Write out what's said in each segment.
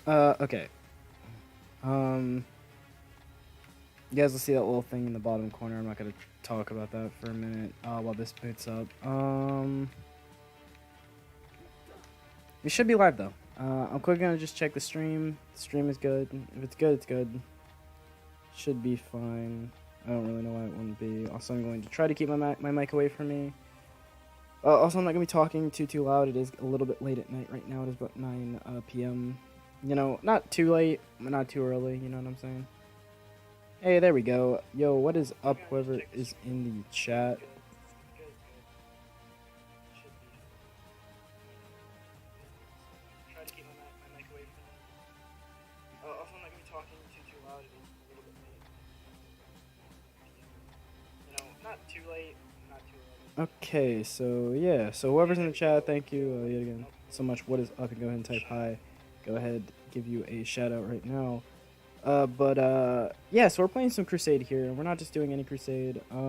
Okay. Um, you guys will see that little thing in the bottom corner. I'm not gonna talk about that for a minute while this boots up. We should be live though. I'm quickly gonna just check the stream. The stream is good. If it's good, it's good. Should be fine. I don't really know why it wouldn't be. Also, I'm going to try to keep my mic away from me. Also, I'm not gonna be talking too loud. It is a little bit late at night right now. It is about 9 p.m. You know, not too late, but not too early. You know what I'm saying? Hey, there we go. Yo, what is up, whoever is in the chat? Okay, so yeah, so whoever's in the chat, thank you yet again so much. What is up? And go ahead and type hi. Go ahead, give you a shout out right now. Yeah, so we're playing some Crusade here. We're not just doing any Crusade. Yeah,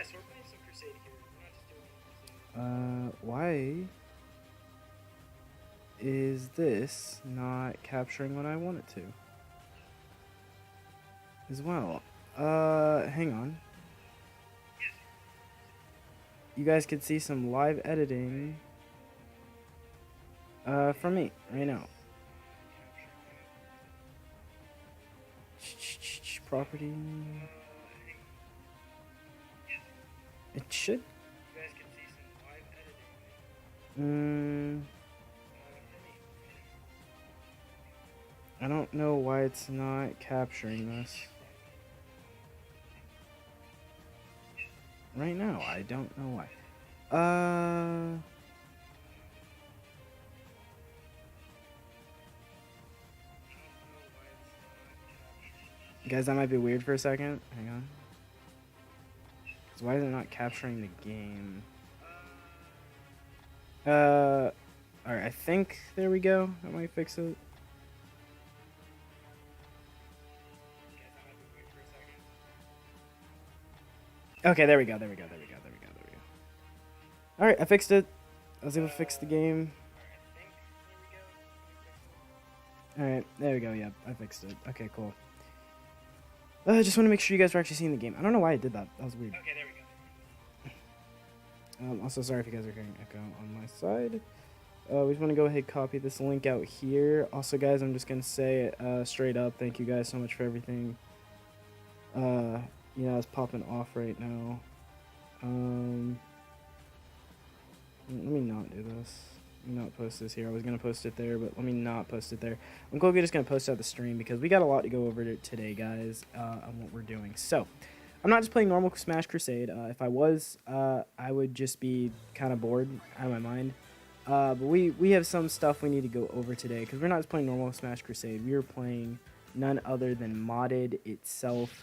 so we're playing some Crusade here. We're not just doing any Crusade. Why is this not capturing what I want it to? As well. Hang on. You guys could see some live editing from me right now. Property. It should. You guys can see some live editing. I don't know why it's not capturing this. Right now, I don't know why. Guys, that might be weird for a second. Hang on. So why is it not capturing the game? Alright, I think there we go. That might fix it. Okay, there we go. Alright, I fixed it. I was able to fix the game. Alright, there we go. Yeah, I fixed it. Okay, cool. I just want to make sure you guys are actually seeing the game. I don't know why I did that. That was weird. Okay, there we go. Also, sorry if you guys are hearing echo on my side. We just want to go ahead and copy this link out here. Also, guys, I'm just going to say straight up, thank you guys so much for everything. You know, it's popping off right now. Let me not do this. Let me not post this here. I was going to post it there, but let me not post it there. I'm quickly just going to post out the stream because we got a lot to go over today, guys, on what we're doing. So, I'm not just playing normal Smash Crusade. If I was, I would just be kind of bored out of my mind. But we have some stuff we need to go over today because we're not just playing normal Smash Crusade. We are playing none other than modded itself.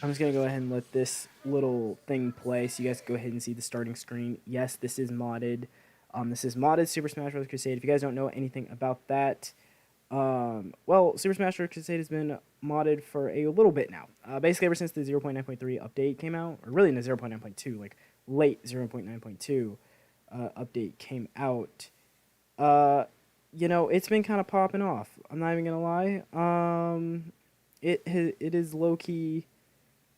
I'm just going to go ahead and let this little thing play so you guys can go ahead and see the starting screen. Yes, this is modded. This is modded Super Smash Bros. Crusade. If you guys don't know anything about that, well, Super Smash Bros. Crusade has been modded for a little bit now. Basically, ever since the 0.9.3 update came out, or really in the 0.9.2, like late 0.9.2 update came out, you know, it's been kind of popping off. I'm not even gonna lie. It is low key.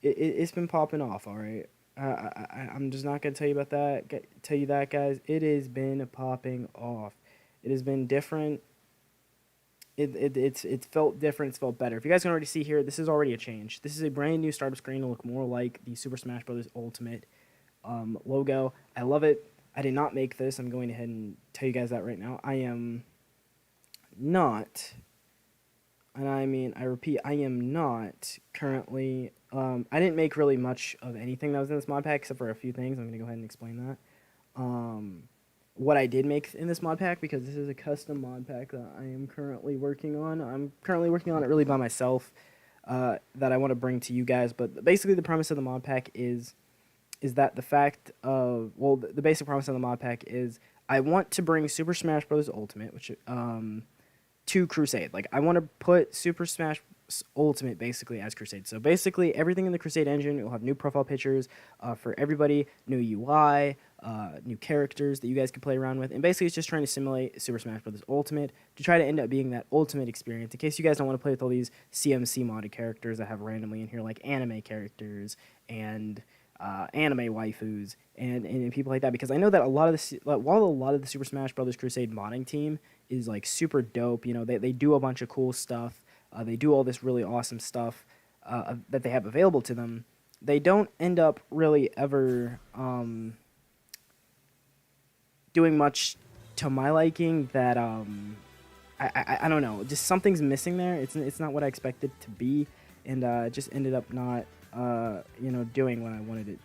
It's been popping off. All right. I'm just not gonna tell you about that. Tell you that, guys. It has been popping off. It has been different. It's felt different. It's felt better. If you guys can already see here, this is already a change. This is a brand new startup screen to look more like the Super Smash Bros. Ultimate logo. I love it. I did not make this. I'm going ahead and tell you guys that right now. I am not, and I mean, I repeat, I am not currently. I didn't make really much of anything that was in this mod pack except for a few things. I'm going to go ahead and explain that. What I did make in this mod pack, because this is a custom mod pack that I am currently working on. I'm currently working on it really by myself, that I want to bring to you guys. But basically the premise of the mod pack is that the fact of, well, the basic premise of the mod pack is I want to bring Super Smash Bros. Ultimate, which to Crusade. Like, I want to put Super Smash Ultimate basically as Crusade. So basically everything in the Crusade engine will have new profile pictures for everybody, new UI, new characters that you guys can play around with, and basically it's just trying to simulate Super Smash Bros. Ultimate to try to end up being that ultimate experience. In case you guys don't want to play with all these CMC modded characters that have randomly in here like anime characters and anime waifus and people like that, because I know that while a lot of the Super Smash Bros. Crusade modding team is like super dope, you know, they do a bunch of cool stuff. They do all this really awesome stuff that they have available to them. They don't end up really ever doing much to my liking that I don't know. Just something's missing there. It's not what I expected to be, and it just ended up not doing what I wanted it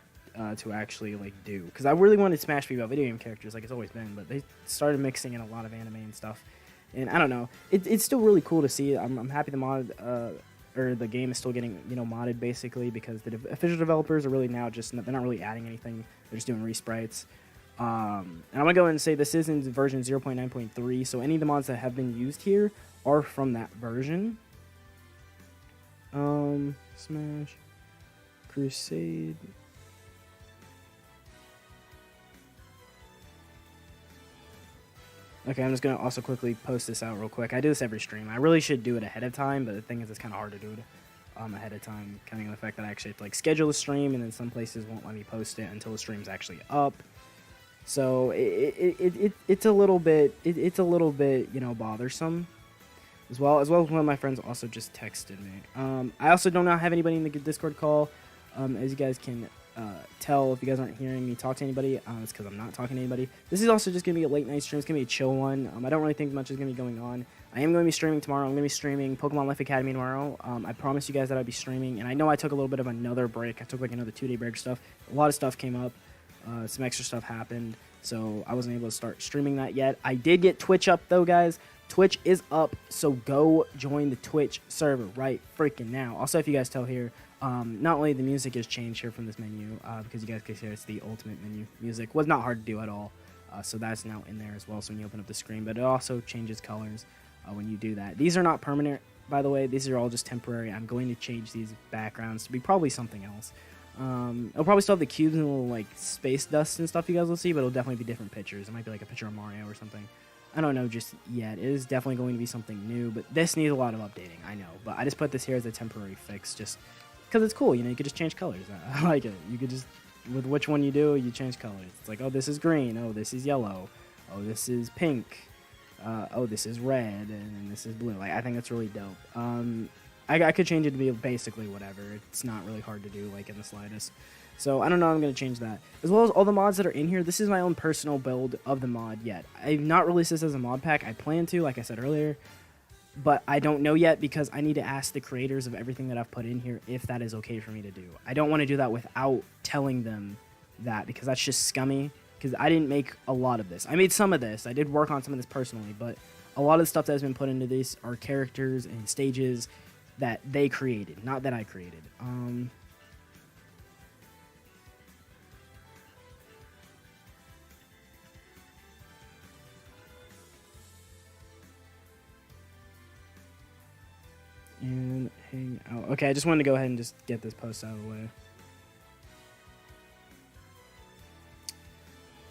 to actually like do. Because I really wanted Smash to be about video game characters like it's always been, but they started mixing in a lot of anime and stuff. And I don't know, it's still really cool to see. I'm happy the mod or the game is still getting modded basically, because the official developers are really now they're not really adding anything. They're just doing resprites. And I'm gonna go ahead and say this is in version 0.9.3, so any of the mods that have been used here are from that version. Smash Crusade. Okay, I'm just going to also quickly post this out real quick. I do this every stream. I really should do it ahead of time, but the thing is it's kind of hard to do it ahead of time, coming on the fact that I actually have to like schedule a stream, and then some places won't let me post it until the stream's actually up. So it's a little bit bothersome. As well as one of my friends also just texted me. I also do not have anybody in the Discord call. As you guys can tell, if you guys aren't hearing me talk to anybody, it's because I'm not talking to anybody. This is also just going to be a late night stream. It's going to be a chill one. I don't really think much is going to be going on. I am going to be streaming tomorrow. I'm going to be streaming Pokemon Life Academy tomorrow. I promised you guys that I'd be streaming, and I know I took a little bit of another break. I took like another 2-day break stuff. A lot of stuff came up. Some extra stuff happened, so I wasn't able to start streaming that yet. I did get Twitch up, though, guys. Twitch is up, so go join the Twitch server right freaking now. Also, if you guys tell here, not only the music has changed here from this menu, because you guys can see it's the ultimate menu music. Was not hard to do at all, so that's now in there as well. So when you open up the screen, but it also changes colors when you do that. These are not permanent, by the way. These are all just temporary. I'm going to change these backgrounds to be probably something else. It'll probably still have the cubes and little like space dust and stuff you guys will see, but it'll definitely be different pictures. It might be like a picture of Mario or something. I don't know just yet. It is definitely going to be something new, but this needs a lot of updating, I know. But I just put this here as a temporary fix just because it's cool. You know, you could just change colors. I like it. You could just, with which one you do, you change colors. It's like, oh, this is green. Oh, this is yellow. Oh, this is pink. Oh, this is red. And this is blue. Like, I think that's really dope. I could change it to be basically whatever. It's not really hard to do, like, in the slightest. So, I don't know, I'm going to change that. As well as all the mods that are in here, this is my own personal build of the mod yet. I've not released this as a mod pack. I plan to, like I said earlier. But I don't know yet because I need to ask the creators of everything that I've put in here if that is okay for me to do. I don't want to do that without telling them that, because that's just scummy. Because I didn't make a lot of this. I made some of this. I did work on some of this personally. But a lot of the stuff that has been put into this are characters and stages that they created, not that I created. And hang out. Okay, I just wanted to go ahead and just get this post out of the way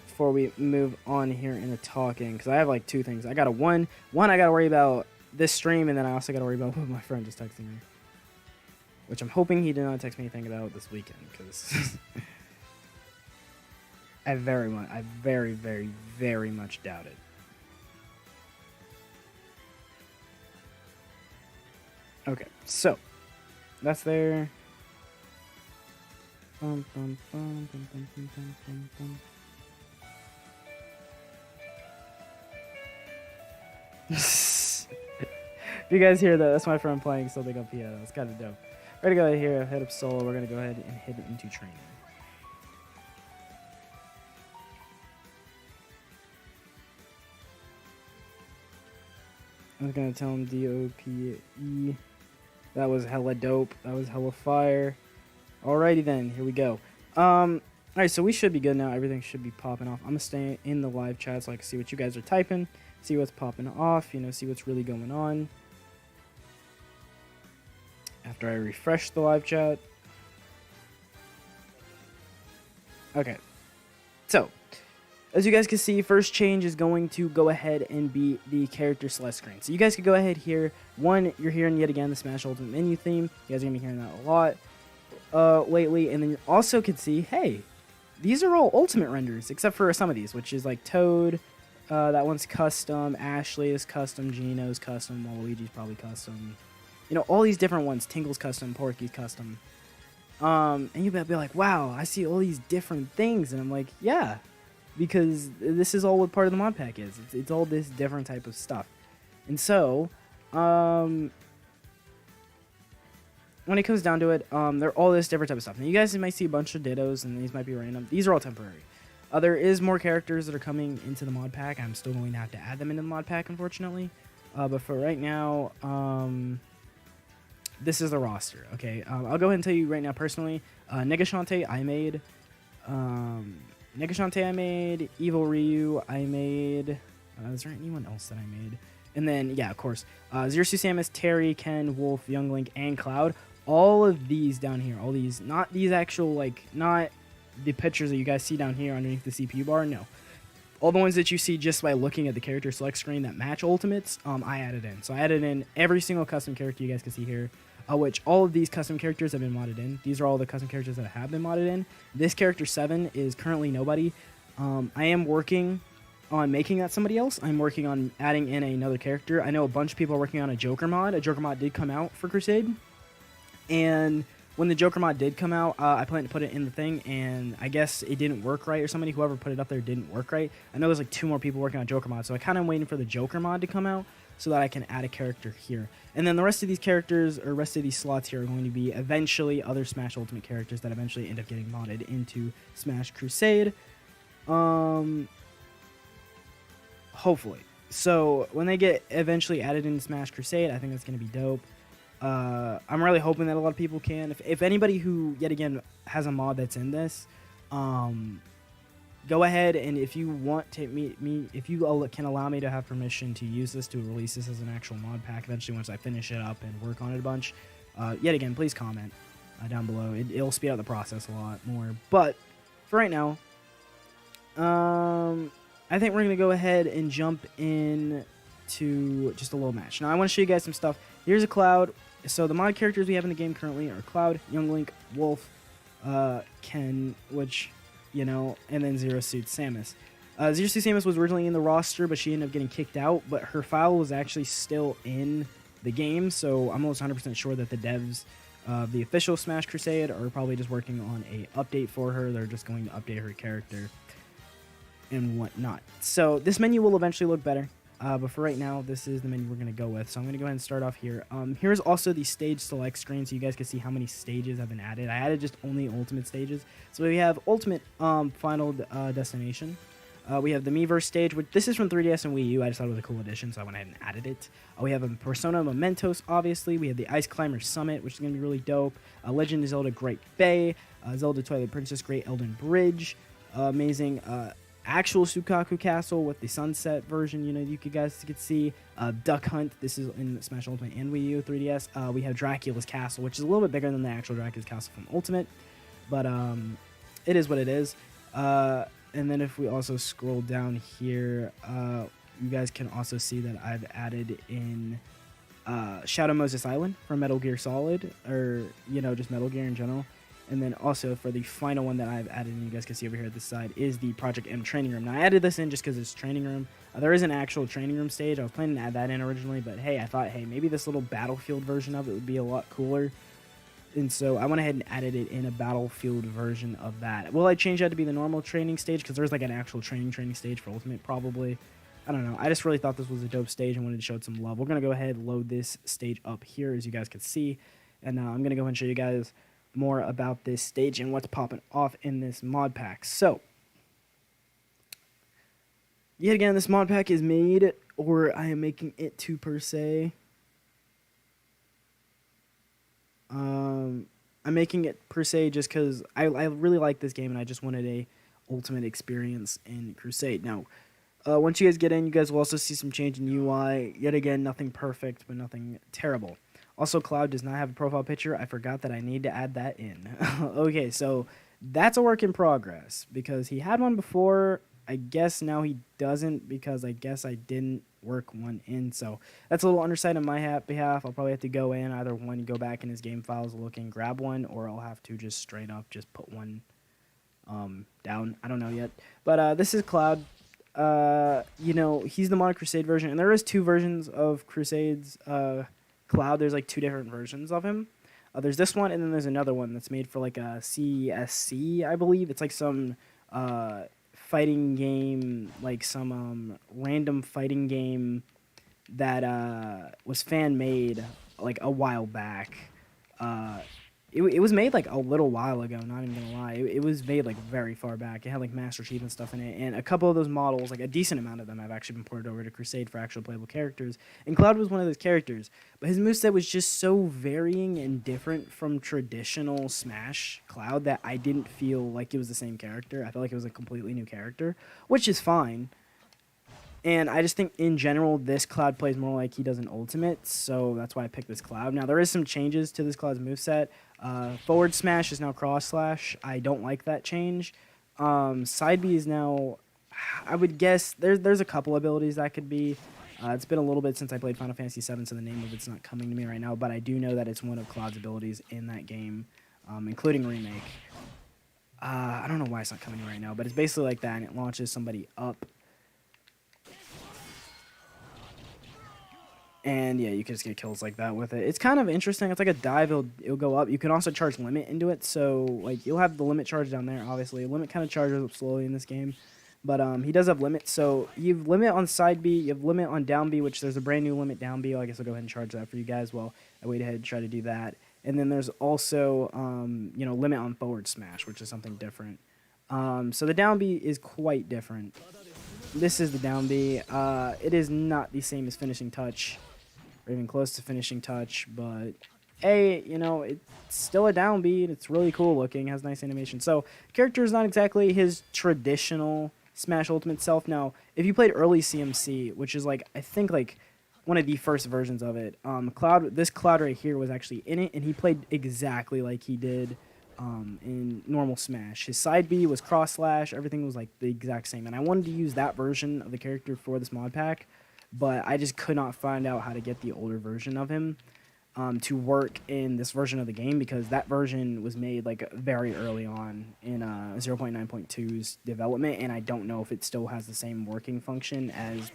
before we move on here into talking, because I have like two things. I got one I got to worry about this stream, and then I also got to worry about what my friend just texted me, which I'm hoping he did not text me anything about this weekend, because I very, very, very much doubt it. Okay, so that's there. Bum, bum, bum, bum, bum, bum, bum, bum, bum. If you guys hear that, that's my friend playing something up piano. It's kind of dope. We're gonna go ahead here, head up solo. We're gonna go ahead and head into training. I was gonna tell him DOPE. That was hella dope. That was hella fire. Alrighty then, here we go. Alright, so we should be good now. Everything should be popping off. I'm gonna stay in the live chat so I can see what you guys are typing, see what's popping off, see what's really going on. after I refresh the live chat. Okay, so as you guys can see, first change is going to go ahead and be the character select screen. So you guys can go ahead here. One, you're hearing yet again the Smash Ultimate menu theme. You guys are gonna be hearing that a lot lately, and then you also can see, hey, these are all Ultimate renders except for some of these, which is like Toad. That one's custom. Ashley is custom. Gino's custom. Waluigi's probably custom. You know, all these different ones. Tingle's custom. Porky's custom. And you better be like, wow, I see all these different things. And I'm like, yeah, because this is all what part of the mod pack is. It's all this different type of stuff. And so, when it comes down to it, they're all this different type of stuff. Now, you guys might see a bunch of dittos, and these might be random. These are all temporary. There is more characters that are coming into the mod pack. I'm still going to have to add them into the mod pack, unfortunately. But for right now, this is the roster. Okay, I'll go ahead and tell you right now personally. Negashante I made. Negashante I made. Evil Ryu I made. Is there anyone else that I made? And then, yeah, of course, Zero Suit Samus, Terry, Ken, Wolf, Young Link, and Cloud. All of these down here. All these, not these actual, like, not the pictures that you guys see down here underneath the CPU bar, no. All the ones that you see just by looking at the character select screen that match Ultimates, I added in. So I added in every single custom character you guys can see here, which all of these custom characters have been modded in. These are all the custom characters that have been modded in. This character 7 is currently nobody. I am working on making that somebody else. I'm working on adding in another character. I know a bunch of people are working on a Joker mod. A Joker mod did come out for Crusade, and when the Joker mod did come out, I planned to put it in the thing, and I guess it didn't work right, or somebody, whoever put it up there, didn't work right. I know there's like 2 more people working on Joker mod, so I kind of waiting for the Joker mod to come out so that I can add a character here. And then the rest of these characters, or rest of these slots here, are going to be eventually other Smash Ultimate characters that eventually end up getting modded into Smash Crusade. Hopefully. So when they get eventually added into Smash Crusade, I think that's going to be dope. I'm really hoping that a lot of people can. If anybody who, yet again, has a mod that's in this, go ahead, and if you want to if you can allow me to have permission to use this, to release this as an actual mod pack eventually once I finish it up and work on it a bunch, yet again, please comment down below. It'll speed up the process a lot more. But for right now, I think we're going to go ahead and jump in to just a little match. Now, I want to show you guys some stuff. Here's a Cloud. So the mod characters we have in the game currently are Cloud, Young Link, Wolf, Ken, which, you know, and then Zero Suit Samus. Zero Suit Samus was originally in the roster, but she ended up getting kicked out, but her file was actually still in the game, so I'm almost 100% sure that the devs of the official Smash Crusade are probably just working on a update for her. They're just going to update her character and whatnot. So this menu will eventually look better. But for right now, this is the menu we're going to go with. So I'm going to go ahead and start off here. Here's also the stage select screen, so you guys can see how many stages have been added. I added just only Ultimate stages. So we have Ultimate Final Destination. We have the Miiverse stage, which this is from 3DS and Wii U. I just thought it was a cool addition, so I went ahead and added it. We have a Persona Mementos, obviously. We have the Ice Climber Summit, which is going to be really dope. Legend of Zelda Great Bay. Zelda Twilight Princess Great Elden Bridge. Amazing. Actual Sukaku Castle with the Sunset version, you know, you guys could see. Duck Hunt, this is in Smash Ultimate and Wii U 3DS. We have Dracula's Castle, which is a little bit bigger than the actual Dracula's Castle from Ultimate, but it is what it is. And then if we also scroll down here, you guys can also see that I've added in Shadow Moses Island from Metal Gear Solid, or, you know, just Metal Gear in general. And then also for the final one that I've added, and you guys can see over here at this side, is the Project M training room. Now, I added this in just because it's training room. There is an actual training room stage. I was planning to add that in originally, but hey, I thought, hey, maybe this little Battlefield version of it would be a lot cooler. And so I went ahead and added it in a Battlefield version of that. Will I change that to be the normal training stage? Because there's like an actual training stage for Ultimate, probably. I don't know. I just really thought this was a dope stage and wanted to show it some love. We're going to go ahead and load this stage up here, as you guys can see. And I'm going to go ahead and show you guys more about this stage and what's popping off in this mod pack. So, yet again, this mod pack is made, or I am making it to per se. I'm making it per se just because I really like this game and I just wanted a ultimate experience in Crusade. Now, once you guys get in, you guys will also see some change in UI. Yet again, nothing perfect, but nothing terrible. Also, Cloud does not have a profile picture. I forgot that I need to add that in. Okay, so that's a work in progress because he had one before. I guess now he doesn't because I guess I didn't work one in. So that's a little underside on my behalf. I'll probably have to go in either one, go back in his game files, look and grab one, or I'll have to just straight up just put one down. I don't know yet. But this is Cloud. You know, he's the Mod Crusade version, and there is 2 versions of Crusade's Cloud. There's like 2 different versions of him. There's this one, and then there's another one that's made for like a CSC, I believe. It's like some fighting game, like some random fighting game that was fan made like a while back. It was made like a little while ago, not even gonna lie. It was made like very far back. It had like Master Chief and stuff in it, and a couple of those models, like a decent amount of them, have actually been ported over to Crusade for actual playable characters. And Cloud was one of those characters, but his moveset was just so varying and different from traditional Smash Cloud that I didn't feel like it was the same character. I felt like it was a completely new character, which is fine. And I just think, in general, this Cloud plays more like he does in Ultimate, so that's why I picked this Cloud. Now, there is some changes to this Cloud's moveset. Forward smash is now cross slash. I don't like that change. Side B is now, I would guess, there's a couple abilities that could be. It's been a little bit since I played Final Fantasy VII, so the name of it's not coming to me right now, but I do know that it's one of Cloud's abilities in that game, including Remake. I don't know why it's not coming to me right now, but it's basically like that, and it launches somebody up. And yeah, you can just get kills like that with it. It's kind of interesting. It's like a dive. It'll go up. You can also charge limit into it. So like you'll have the limit charge down there. Obviously, limit kind of charges up slowly in this game, but he does have limit. So you have limit on side B. You have limit on down B, which there's a brand new limit down B. I guess I'll go ahead and charge that for you guys while I wait ahead and try to do that. And then there's also you know, limit on forward smash, which is something different. So the down B is quite different. This is the down B. It is not the same as finishing touch, or even close to finishing touch, but hey, you know, it's still a down B, and it's really cool looking, has nice animation. So the character is not exactly his traditional Smash Ultimate self. Now, if you played early CMC, which is like, I think like one of the first versions of it, this Cloud right here was actually in it, and he played exactly like he did in normal Smash. His side B was cross slash, everything was like the exact same, and I wanted to use that version of the character for this mod pack, but I just could not find out how to get the older version of him to work in this version of the game, because that version was made like very early on in 0.9.2's development, and I don't know if it still has the same working function as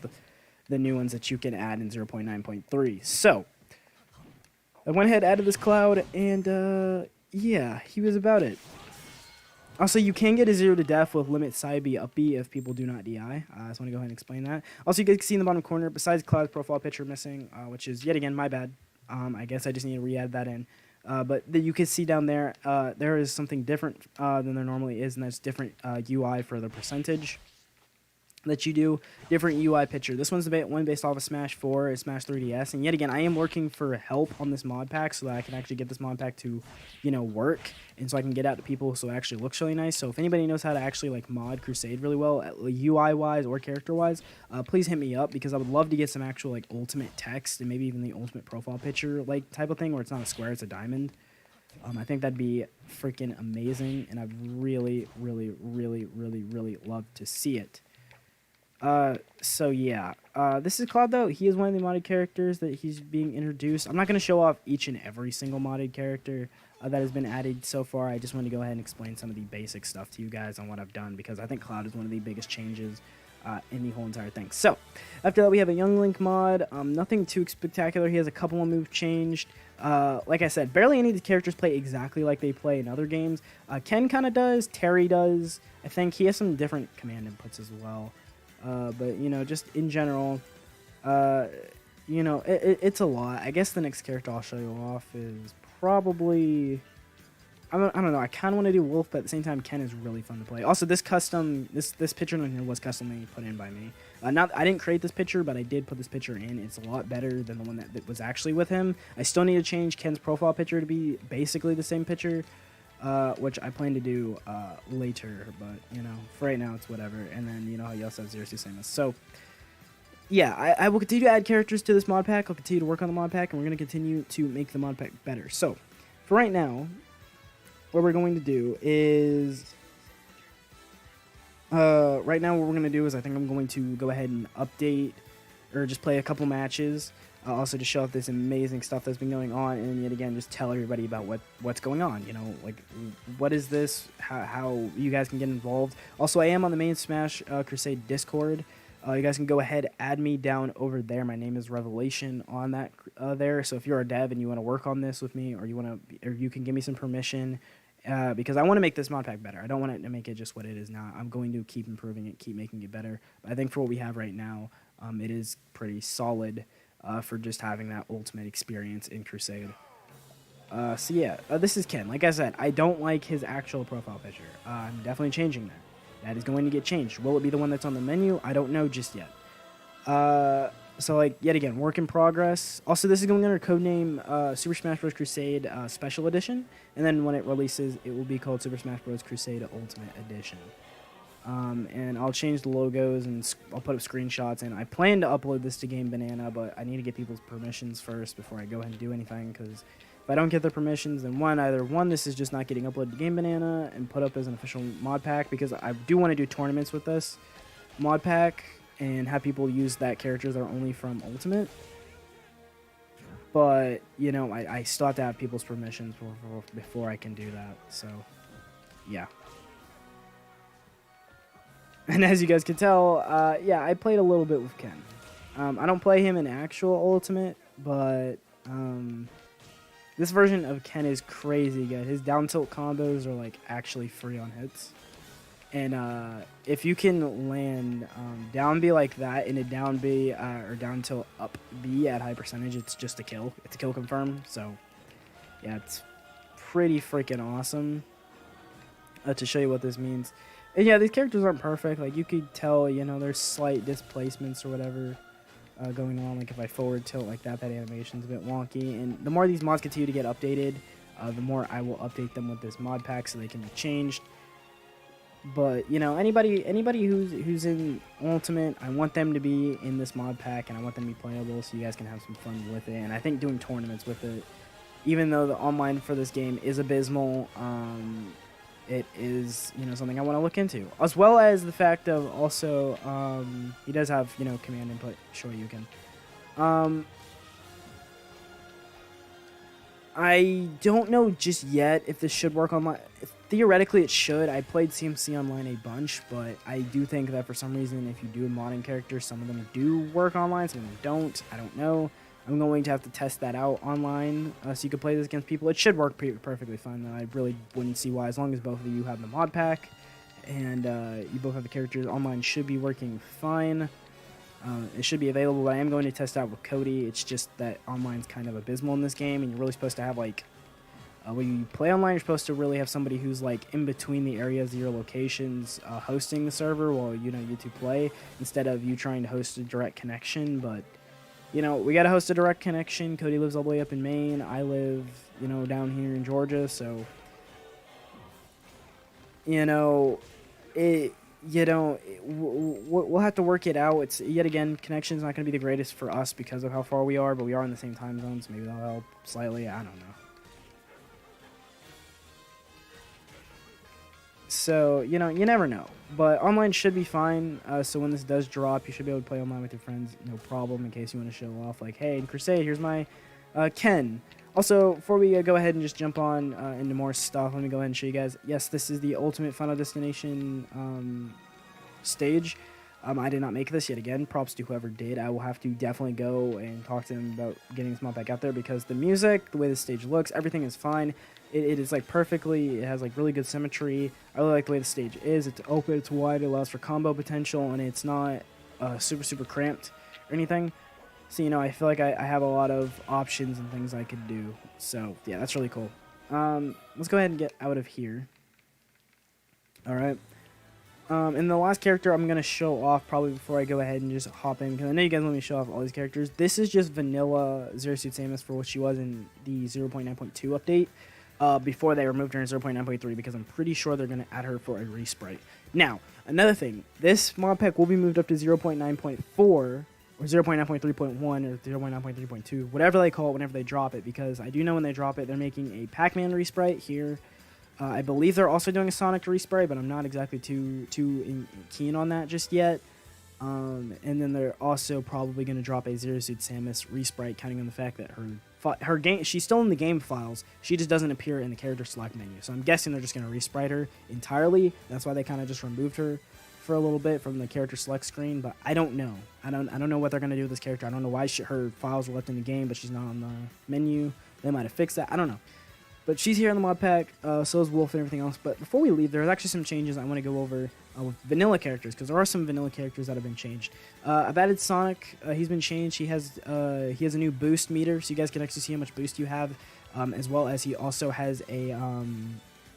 the new ones that you can add in 0.9.3. So I went ahead, added this Cloud, and yeah, he was about it. Also, you can get a 0 to death with limit side B up B if people do not DI. I just want to go ahead and explain that. Also, you guys can see in the bottom corner, besides Cloud's profile picture missing, which is, yet again, my bad. I guess I just need to re-add that in. But you can see down there, there is something different than there normally is, and that's different UI for the percentage that you do. Different UI picture. This one's one based off of Smash 4 and Smash 3DS, and yet again, I am working for help on this mod pack so that I can actually get this mod pack to, you know, work, and so I can get out to people so it actually looks really nice. So if anybody knows how to actually like mod Crusade really well, UI wise or character wise, please hit me up, because I would love to get some actual like ultimate text and maybe even the ultimate profile picture like type of thing, where it's not a square, it's a diamond. I think that'd be freaking amazing, and I'd really, really, really, really, really love to see it. So yeah, this is Cloud though. He is one of the modded characters that he's being introduced. I'm not going to show off each and every single modded character that has been added so far. I just want to go ahead and explain some of the basic stuff to you guys on what I've done, because I think Cloud is one of the biggest changes in the whole entire thing. So after that, we have a Young Link mod. Nothing too spectacular. He has a couple of moves changed. Like I said, barely any of the characters play exactly like they play in other games. Ken kind of does. Terry does. I think he has some different command inputs as well. But, you know, just in general, you know, it's a lot. I guess the next character I'll show you off is probably, I don't know, I kind of want to do Wolf, but at the same time, Ken is really fun to play. Also, this picture on here was customly put in by me. I didn't create this picture, but I did put this picture in. It's a lot better than the one that was actually with him. I still need to change Ken's profile picture to be basically the same picture, which I plan to do later, but, you know, for right now, it's whatever. And then, you know how you also have Zero Suit Samus. So, yeah, I will continue to add characters to this mod pack. I'll continue to work on the mod pack, and we're going to continue to make the mod pack better. So, for right now, what we're going to do is... right now what we're going to do is I think I'm going to go ahead and update, or just play a couple matches, also to show off this amazing stuff that's been going on, and yet again, just tell everybody about what's going on, you know, like, what is this, how you guys can get involved. Also, I am on the main Smash Crusade Discord. You guys can go ahead, add me down over there. My name is Revelation on that there. So if you're a dev and you want to work on this with me, or you can give me some permission, because I want to make this mod pack better. I don't want it to make it just what it is now. I'm going to keep improving it, keep making it better. But I think for what we have right now, it is pretty solid for just having that ultimate experience in Crusade. So yeah, this is Ken. Like I said, I don't like his actual profile picture. I'm definitely changing that. That is going to get changed. Will it be the one that's on the menu? I don't know just yet. So, like, yet again, work in progress. Also, this is going under codename Super Smash Bros. Crusade Special Edition. And then when it releases, it will be called Super Smash Bros. Crusade Ultimate Edition. And I'll change the logos, and I'll put up screenshots. And I plan to upload this to Game Banana, but I need to get people's permissions first before I go ahead and do anything, because if I don't get their permissions, then either this is just not getting uploaded to Game Banana and put up as an official mod pack, because I do want to do tournaments with this mod pack and have people use that characters that are only from Ultimate. But, you know, I still have to have people's permissions before I can do that, so, yeah. And as you guys can tell, yeah, I played a little bit with Ken. I don't play him in actual Ultimate, but, this version of Ken is crazy good. His down tilt combos are like actually free on hits. And if you can land down B like that in a down B or down tilt up B at high percentage, it's just a kill. It's a kill confirm. So yeah, it's pretty freaking awesome to show you what this means. And yeah, these characters aren't perfect. Like you could tell, you know, there's slight displacements or whatever going on. Like if I forward tilt like that, that animation's a bit wonky. And the more these mods continue to get updated, the more I will update them with this mod pack so they can be changed. But you know, anybody who's in Ultimate, I want them to be in this mod pack, and I want them to be playable so you guys can have some fun with it. And I think doing tournaments with it, even though the online for this game is abysmal, it is, you know, something I want to look into, as well as the fact of also he does have, you know, command input. Sure, you can. I don't know just yet if this should work online. Theoretically, it should. I played CMC Online a bunch, but I do think that for some reason, if you do modding characters, some of them do work online, some of them don't. I don't know. I'm going to have to test that out online so you can play this against people. It should work perfectly fine, though. I really wouldn't see why, as long as both of you have the mod pack and you both have the characters. Online should be working fine. It should be available, but I am going to test out with Cody. It's just that online's kind of abysmal in this game, and you're really supposed to have, like, when you play online, you're supposed to really have somebody who's, like, in between the areas of your locations hosting the server while, you know, you two play, instead of you trying to host a direct connection. But, you know, we got to host a direct connection. Cody lives all the way up in Maine. I live, you know, down here in Georgia, so, you know, we'll have to work it out. It's, yet again, connection's not going to be the greatest for us because of how far we are, but we are in the same time zones. Maybe that'll help slightly. I don't know. So, you know, you never know. But online should be fine. So when this does drop, you should be able to play online with your friends, no problem, in case you want to show off, like, hey, in Crusade, here's my Ken. Also, before we go ahead and just jump on into more stuff, let me go ahead and show you guys. Yes, this is the Ultimate Final Destination stage. I did not make this yet again. Props to whoever did. I will have to definitely go and talk to them about getting this mod back out there, because the music, the way the stage looks, everything is fine. It is, like, perfectly, it has, like, really good symmetry. I really like the way the stage is. It's open, it's wide, it allows for combo potential, and it's not super cramped or anything. So, you know, I feel like I have a lot of options and things I could do. So, yeah, that's really cool. Let's go ahead and get out of here. Alright. And the last character I'm going to show off probably before I go ahead and just hop in, because I know you guys want me to show off all these characters. This is just vanilla Zero Suit Samus for what she was in the 0.9.2 update. Before they removed her in 0.9.3, because I'm pretty sure they're going to add her for a resprite. Now, another thing, this mod pack will be moved up to 0.9.4 or 0.9.3.1 or 0.9.3.2, whatever they call it whenever they drop it, because I do know when they drop it, they're making a Pac-Man resprite here. I believe they're also doing a Sonic resprite, but I'm not exactly too keen on that just yet. And then they're also probably going to drop a Zero Suit Samus resprite, counting on the fact that her game, she's still in the game files, she just doesn't appear in the character select menu. So I'm guessing they're just going to resprite her entirely. That's why they kind of just removed her for a little bit from the character select screen, but I don't know. I don't know what they're going to do with this character. I don't know why her files were left in the game, but she's not on the menu. They might have fixed that. I don't know. But she's here in the mod pack, so is Wolf and everything else. But before we leave, there's actually some changes I want to go over with vanilla characters, because there are some vanilla characters that have been changed. I've added Sonic. He's been changed. He has a new boost meter, so you guys can actually see how much boost you have, as well as he also has a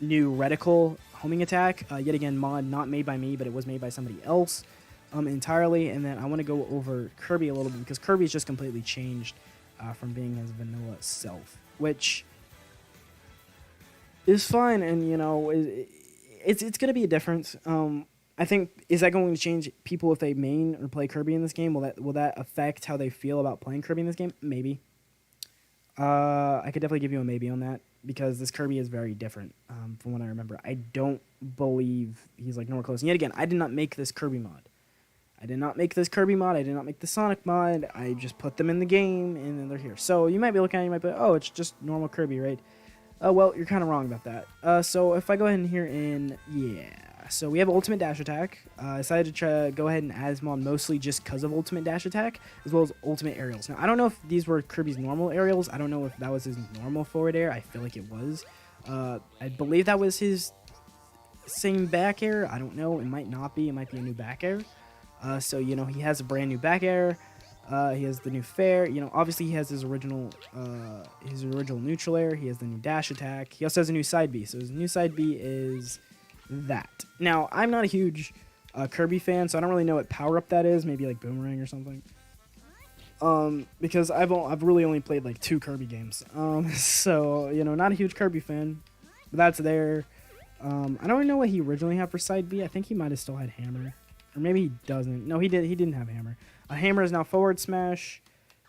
new reticle homing attack. Yet again, mod not made by me, but it was made by somebody else entirely. And then I want to go over Kirby a little bit, because Kirby's just completely changed from being his vanilla self, which is fine, and you know, it's going to be a difference. I think, is that going to change people if they main or play Kirby in this game? Will that affect how they feel about playing Kirby in this game? Maybe. I could definitely give you a maybe on that, because this Kirby is very different from what I remember. I don't believe he's like nowhere close. And yet again, I did not make this Kirby mod. I did not make this Kirby mod. I did not make the Sonic mod. I just put them in the game, and then they're here. So you might be looking at it, you might be like, oh, it's just normal Kirby, right? Well, you're kind of wrong about that. So if I go ahead and here in, so we have Ultimate Dash Attack. I decided to try to go ahead and add this mod mostly just because of Ultimate Dash Attack, as well as Ultimate Aerials. Now, I don't know if these were Kirby's normal aerials. I don't know if that was his normal forward air. I feel like it was. I believe that was his same back air. I don't know. It might not be. It might be a new back air. So, you know, he has a brand new back air. He has the new fair. You know, obviously he has his original neutral air. He has the new dash attack. He also has a new side B. So his new side B is that. Now, I'm not a huge Kirby fan, so I don't really know what power up that is. Maybe like Boomerang or something. Because I've really only played like 2 Kirby games. So you know, not a huge Kirby fan. But that's there. I don't really know what he originally had for side B. I think he might have still had hammer, or maybe he doesn't. No, he did. He didn't have hammer. Hammer is now forward smash,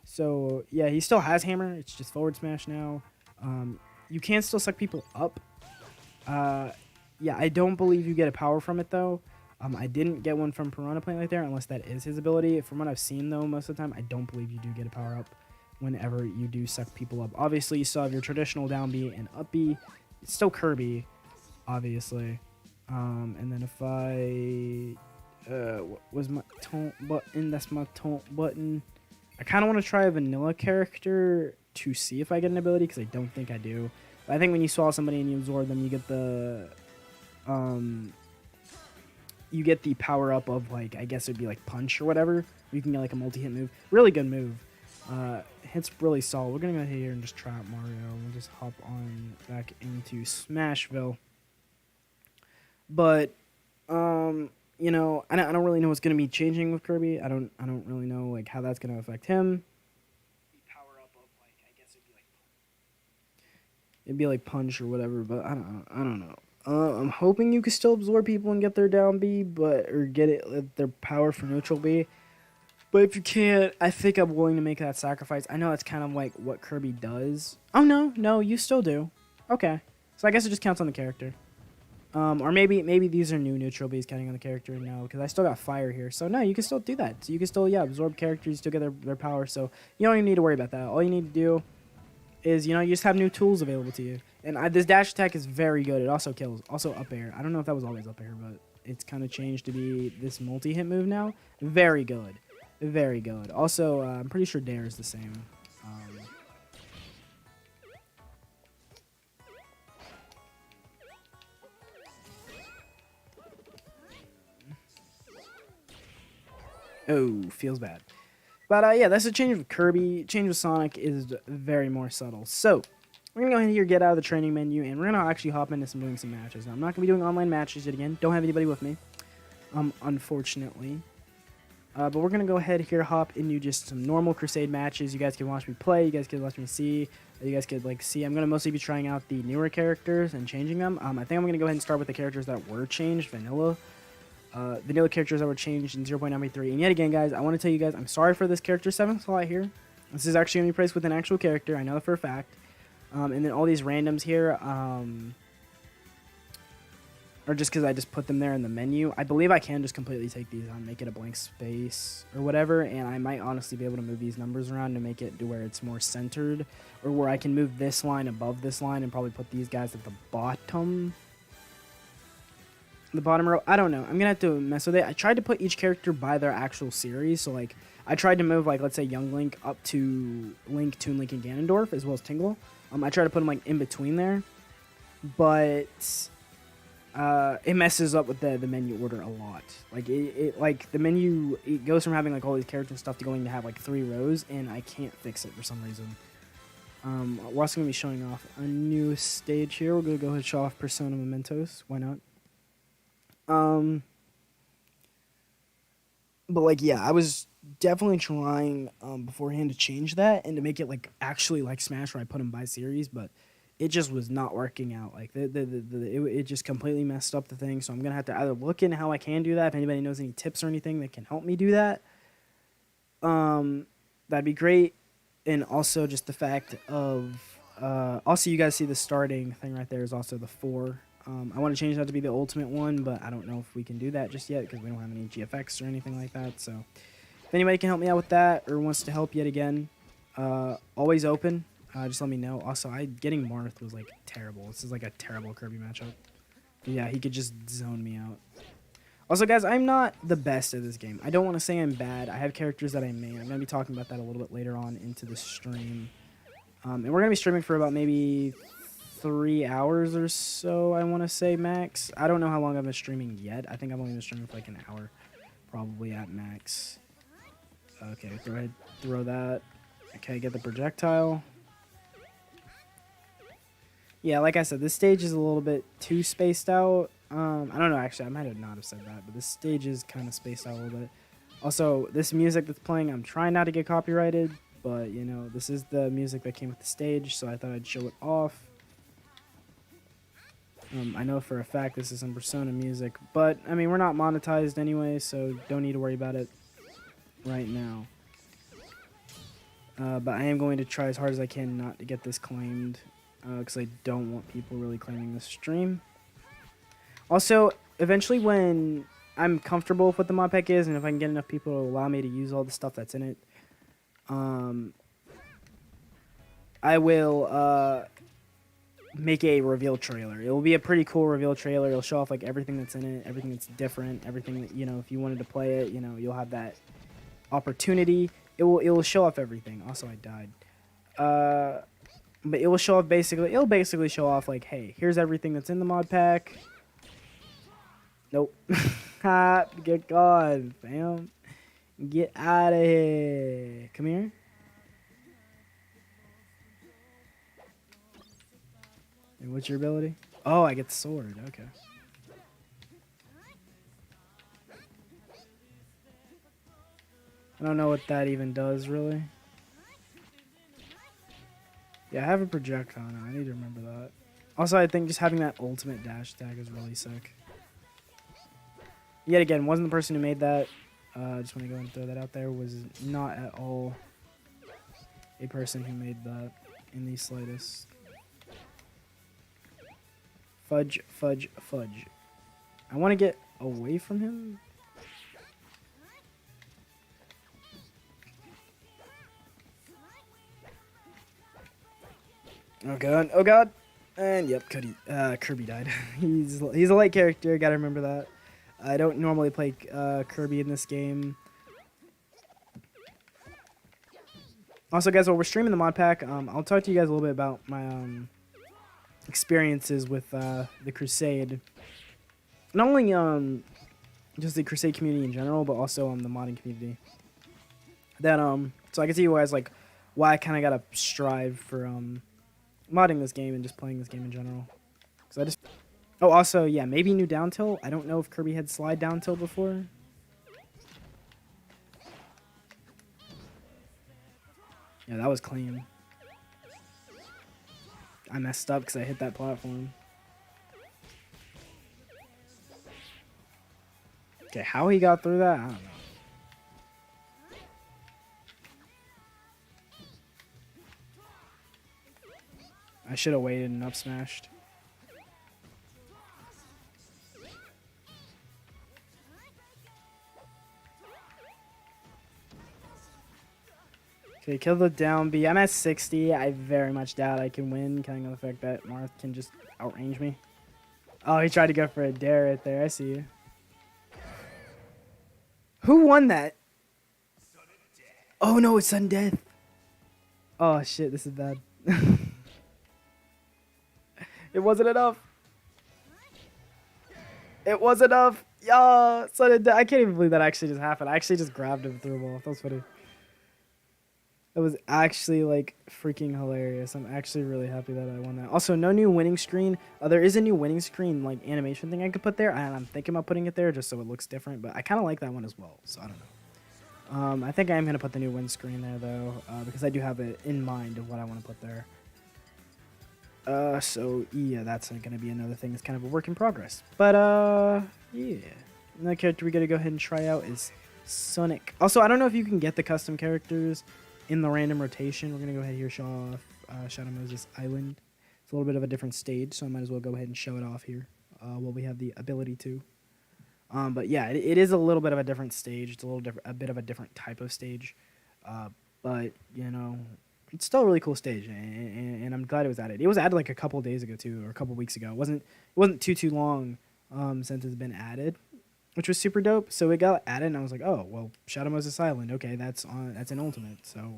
so yeah, he still has hammer. It's just forward smash now. You can still suck people up. Yeah, I don't believe you get a power from it though. I didn't get one from Piranha Plant right there, unless that is his ability. From what I've seen though, most of the time, I don't believe you do get a power up whenever you do suck people up. Obviously, you still have your traditional down B and up B. It's still Kirby, obviously. And then if I what was my taunt button? That's my taunt button. I kind of want to try a vanilla character to see if I get an ability, because I don't think I do. But I think when you swallow somebody and you absorb them, you get the power up of, like, I guess it'd be like punch or whatever. You can get like a multi-hit move. Really good move. Hits really solid. We're gonna go here and just try out Mario. We'll just hop on back into Smashville. But you know, I don't really know what's gonna be changing with Kirby. I don't really know like how that's gonna affect him. Power up of, like, I guess it'd be like punch or whatever, but I don't know. I'm hoping you can still absorb people and get their down B, or get their power for neutral B. But if you can't, I think I'm willing to make that sacrifice. I know that's kind of like what Kirby does. Oh no, you still do. Okay, so I guess it just counts on the character. Or maybe these are new neutral Bs counting on the character. No, because I still got fire here. So no, you can still do that. So you can still, absorb characters, still get their power. So you don't even need to worry about that. All you need to do is, you just have new tools available to you. And this dash attack is very good. It also kills. Also up air. I don't know if that was always up air, but it's kind of changed to be this multi-hit move now. Very good. Very good. Also, I'm pretty sure Dare is the same. Oh, feels bad. But yeah, that's a change with Kirby. Change with Sonic is very more subtle. So we're gonna go ahead here, get out of the training menu, and we're gonna actually hop into doing some matches. Now, I'm not gonna be doing online matches yet again. Don't have anybody with me, unfortunately. But we're gonna go ahead here, hop into just some normal Crusade matches. You guys can watch me play. You guys can watch me see. You guys could see. I'm gonna mostly be trying out the newer characters and changing them. I think I'm gonna go ahead and start with the characters that were changed, vanilla. vanilla characters that were changed in 0.93. And yet again, guys, I want to tell you guys, I'm sorry for this character 7 slot here. This is actually going to be placed with an actual character. I know that for a fact. And then all these randoms here are just because I just put them there in the menu. I believe I can just completely take these out and make it a blank space or whatever. And I might honestly be able to move these numbers around to make it to where it's more centered. Or where I can move this line above this line and probably put these guys at the bottom. The bottom row. I don't know. I'm going to have to mess with it. I tried to put each character by their actual series. So, like, I tried to move, like, let's say Young Link up to Link, Toon Link, and Ganondorf, as well as Tingle. I try to put them, like, in between there. But it messes up with the menu order a lot. Like, like, the menu, it goes from having, like, all these character stuff to going to have, like, 3 rows, and I can't fix it for some reason. We're also going to be showing off a new stage here. We're going to go ahead and show off Persona Mementos. Why not? But, like, yeah, I was definitely trying beforehand to change that and to make it, like, actually like Smash where I put them by series, but it just was not working out. Like, it just completely messed up the thing, so I'm going to have to either look into how I can do that. If anybody knows any tips or anything that can help me do that, that'd be great. And also just the fact of, also you guys see the starting thing right there is also the 4. I want to change that to be the ultimate one, but I don't know if we can do that just yet because we don't have any GFX or anything like that. So if anybody can help me out with that or wants to help yet again, always open. Just let me know. Also, getting Marth was, like, terrible. This is, like, a terrible Kirby matchup. Yeah, he could just zone me out. Also, guys, I'm not the best at this game. I don't want to say I'm bad. I have characters that I main. I'm going to be talking about that a little bit later on into the stream. And we're going to be streaming for about maybe 3 hours or so, I want to say, max. I don't know how long I've been streaming yet. I think I've only been streaming for, like, an hour, probably at max. Okay, go ahead, throw that. Okay, get the projectile. Yeah, like I said, this stage is a little bit too spaced out. I don't know, actually, I might have not have said that, but this stage is kind of spaced out a little bit. Also, this music that's playing, I'm trying not to get copyrighted, but, you know, this is the music that came with the stage, so I thought I'd show it off. I know for a fact this is some Persona music, but, I mean, we're not monetized anyway, so don't need to worry about it right now. But I am going to try as hard as I can not to get this claimed, because I don't want people really claiming this stream. Also, eventually when I'm comfortable with what the mod pack is, and if I can get enough people to allow me to use all the stuff that's in it, I will make a reveal trailer. It will be a pretty cool reveal trailer. It'll show off, like, everything that's in it, everything that's different, everything that, you know, if you wanted to play it, you know, you'll have that opportunity. It will show off everything. Also, I died. But it will show off it'll basically show off, like, hey, here's everything that's in the mod pack. Nope. Ha, get gone, fam. Get out of here. Come here. And what's your ability? Oh, I get the sword. Okay. I don't know what that even does, really. Yeah, I have a projectile now. I need to remember that. Also, I think just having that ultimate dash attack is really sick. Yet again, wasn't the person who made that. Just want to go and throw that out there. Was not at all a person who made that in the slightest. Fudge, fudge, fudge. I want to get away from him. Oh god, oh god. And yep, Kirby died. he's a light character, gotta remember that. I don't normally play Kirby in this game. Also, guys, while we're streaming the mod pack, I'll talk to you guys a little bit about my experiences with the Crusade. Not only just the Crusade community in general, but also the modding community. That so I can see you guys, like, why I kind of gotta strive for modding this game and just playing this game in general. Cause I just. Oh, also, yeah, maybe new down tilt. I don't know if Kirby had slide down tilt before. Yeah, that was clean. I messed up because I hit that platform. Okay, how he got through that, I don't know. I should have waited and up smashed. Okay, kill the down B. I'm at 60. I very much doubt I can win, counting on the fact that Marth can just outrange me. Oh, he tried to go for a dare right there. I see you. Who won that? Oh no, it's sudden death. Oh shit, this is bad. It wasn't enough. It was enough. Yeah, sudden death. I can't even believe that actually just happened. I actually just grabbed him and threw him off. That was funny. That was actually like freaking hilarious. I'm actually really happy that I won that. Also, no new winning screen. There is a new winning screen like animation thing I could put there, and I'm thinking about putting it there just so it looks different. But I kind of like that one as well, so I don't know. I think I am gonna put the new win screen there though, because I do have it in mind of what I want to put there. So yeah, that's gonna be another thing that's kind of a work in progress. But yeah, another character we gotta go ahead and try out is Sonic. Also, I don't know if you can get the custom characters in the random rotation. We're gonna go ahead here, show off Shadow Moses Island. It's a little bit of a different stage, so I might as well go ahead and show it off here while we have the ability to. But yeah, it is a little bit of a different stage. It's a bit of a different type of stage. But you know, it's still a really cool stage, and I'm glad it was added. It was added like a couple days ago too, or a couple weeks ago. It wasn't too long since it's been added, which was super dope. So it got added, and I was like, oh well, Shadow Moses Island. Okay, that's an ultimate. So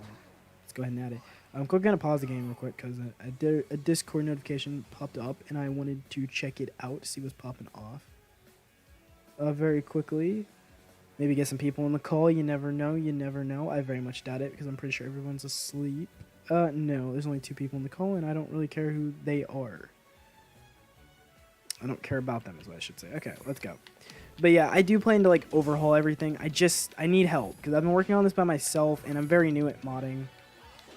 let's go ahead and add it. I'm gonna pause the game real quick because a Discord notification popped up, and I wanted to check it out, see what's popping off. Very quickly. Maybe get some people on the call. You never know. You never know. I very much doubt it because I'm pretty sure everyone's asleep. No, there's only 2 people on the call, and I don't really care who they are. I don't care about them is what I should say. Okay, let's go. But yeah, I do plan to like overhaul everything. I need help because I've been working on this by myself, and I'm very new at modding.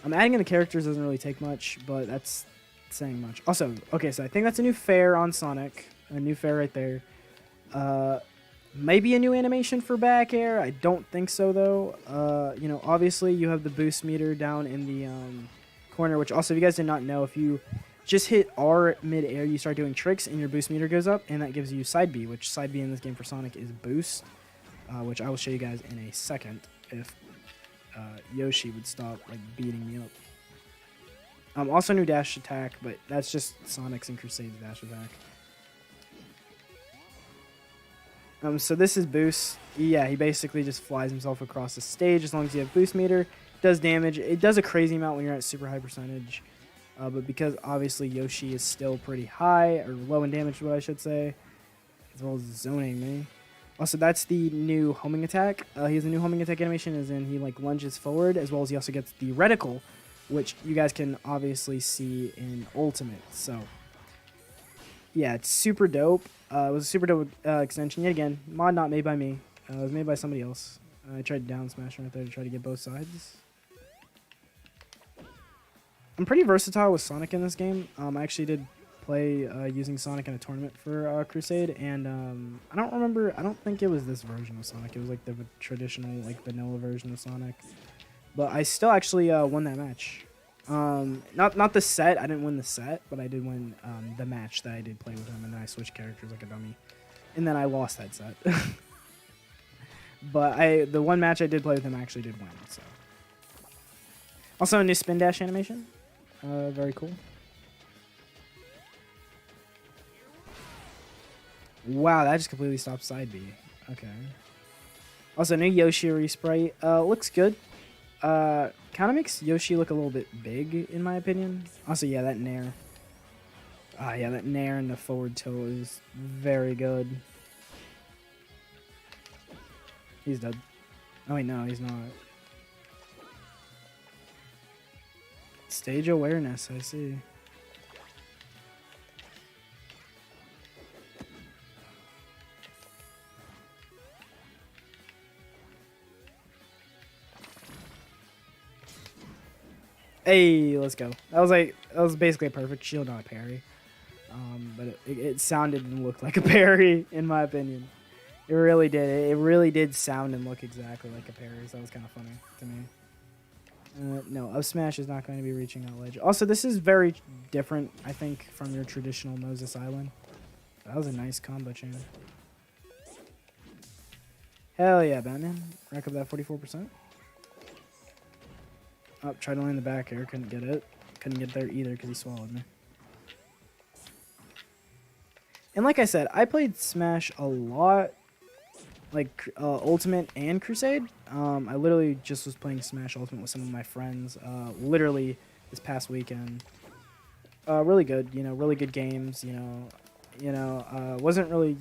Adding in the characters doesn't really take much, but that's saying much. Also, okay, so I think that's a new fair on Sonic. A new fair right there. Maybe a new animation for back air. I don't think so though. You know, obviously you have the boost meter down in the corner, which also, if you guys did not know, if you just hit R mid-air, you start doing tricks and your boost meter goes up, and that gives you side B, which side B in this game for Sonic is boost, which I will show you guys in a second if Yoshi would stop like beating me up. Also new dash attack, but that's just Sonic's and Crusade's dash attack. So this is boost. Yeah, he basically just flies himself across the stage as long as you have boost meter. Does damage. It does a crazy amount when you're at super high percentage. But because obviously Yoshi is still pretty high, or low in damage, what I should say, as well as zoning me. Also, that's the new homing attack. He has a new homing attack animation, as in he like lunges forward, as well as he also gets the reticle, which you guys can obviously see in Ultimate. So yeah, it's super dope. It was a super dope extension. Yet again, mod not made by me. It was made by somebody else. I tried down smashing right there to try to get both sides. I'm pretty versatile with Sonic in this game. I actually did play using Sonic in a tournament for Crusade, and I don't think it was this version of Sonic. It was like the traditional, like vanilla version of Sonic. But I still actually won that match. Not the set. I didn't win the set, but I did win the match that I did play with him, and then I switched characters like a dummy, and then I lost that set. But the one match I did play with him, I actually did win. So also a new spin dash animation. Very cool. Wow, that just completely stopped side B. Okay. Also, new Yoshi resprite. Looks good. Kind of makes Yoshi look a little bit big, in my opinion. Also, yeah, that nair. Yeah, that nair and the forward tilt is very good. He's dead. Oh, wait, no, he's not. Stage awareness, I see. Hey, let's go. That was basically a perfect shield, not a parry. But it sounded and looked like a parry, in my opinion. It really did. It really did sound and look exactly like a parry. So that was kind of funny to me. No, Up Smash is not going to be reaching that ledge. Also, this is very different, I think, from your traditional Moses Island. That was a nice combo chain. Hell yeah, Batman. Rack up that 44%. Oh, tried to land the back air. Couldn't get it. Couldn't get there either because he swallowed me. And like I said, I played Smash a lot. Like Ultimate and Crusade. I literally just was playing Smash Ultimate with some of my friends. Literally this past weekend. Really good, really good games. Wasn't really,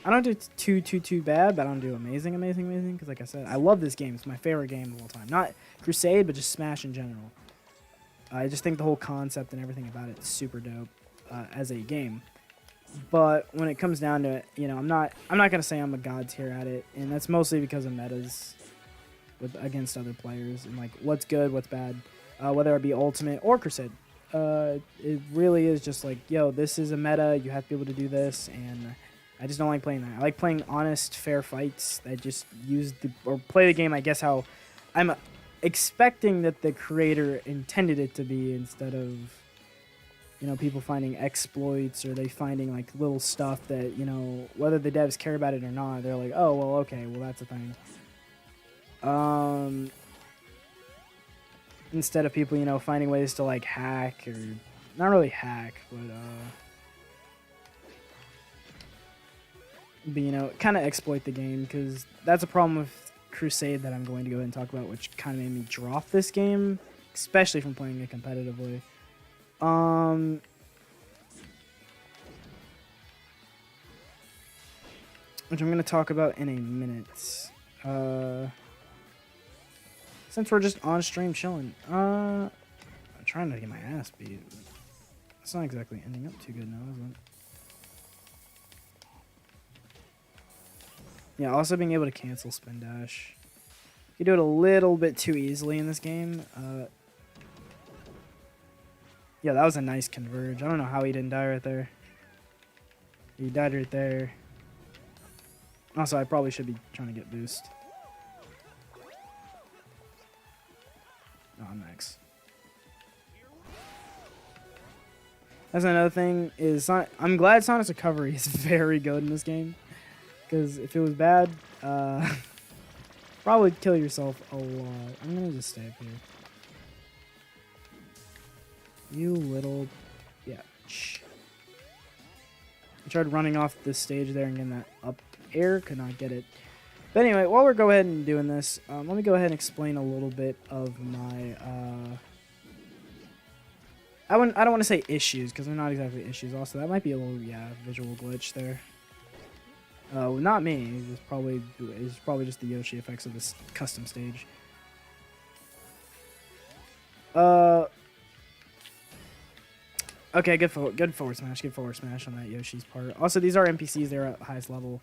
I don't do too bad, but I don't do amazing. Because like I said, I love this game. It's my favorite game of all time. Not Crusade, but just Smash in general. I just think the whole concept and everything about it is super dope as a game. But when it comes down to it, I'm not gonna say I'm a god tier at it, and that's mostly because of metas against other players and like what's good, what's bad, whether it be Ultimate or Crusade. It really is just like, yo, this is a meta. You have to be able to do this, and I just don't like playing that. I like playing honest, fair fights that just play the game, I guess, how I'm expecting that the creator intended it to be, instead of people finding exploits or they finding like little stuff that, whether the devs care about it or not, they're like, oh, well, okay, well, that's a thing. Instead of people, finding ways to like hack, or not really hack, but kind of exploit the game, because that's a problem with Crusade that I'm going to go ahead and talk about, which kind of made me drop this game, especially from playing it competitively. Which I'm going to talk about in a minute. Since we're just on stream chilling. I'm trying not to get my ass beat. It's not exactly ending up too good now, is it? Yeah, also being able to cancel spin dash. You do it a little bit too easily in this game. Yeah, that was a nice converge. I don't know how he didn't die right there. He died right there. Also, I probably should be trying to get boost. Oh, I'm max. That's another thing is I'm glad Sonic's recovery is very good in this game. Because if it was bad, probably kill yourself a lot. I'm going to just stay up here. You little bitch. I tried running off this stage there and getting that up air. Could not get it. But anyway, while we're going ahead and doing this, let me go ahead and explain a little bit of my... I don't want to say issues, because they're not exactly issues. Also, that might be a little, visual glitch there. Not me. It's probably just the Yoshi effects of this custom stage. Okay, good forward smash. Good forward smash on that Yoshi's part. Also, these are NPCs. They're at highest level.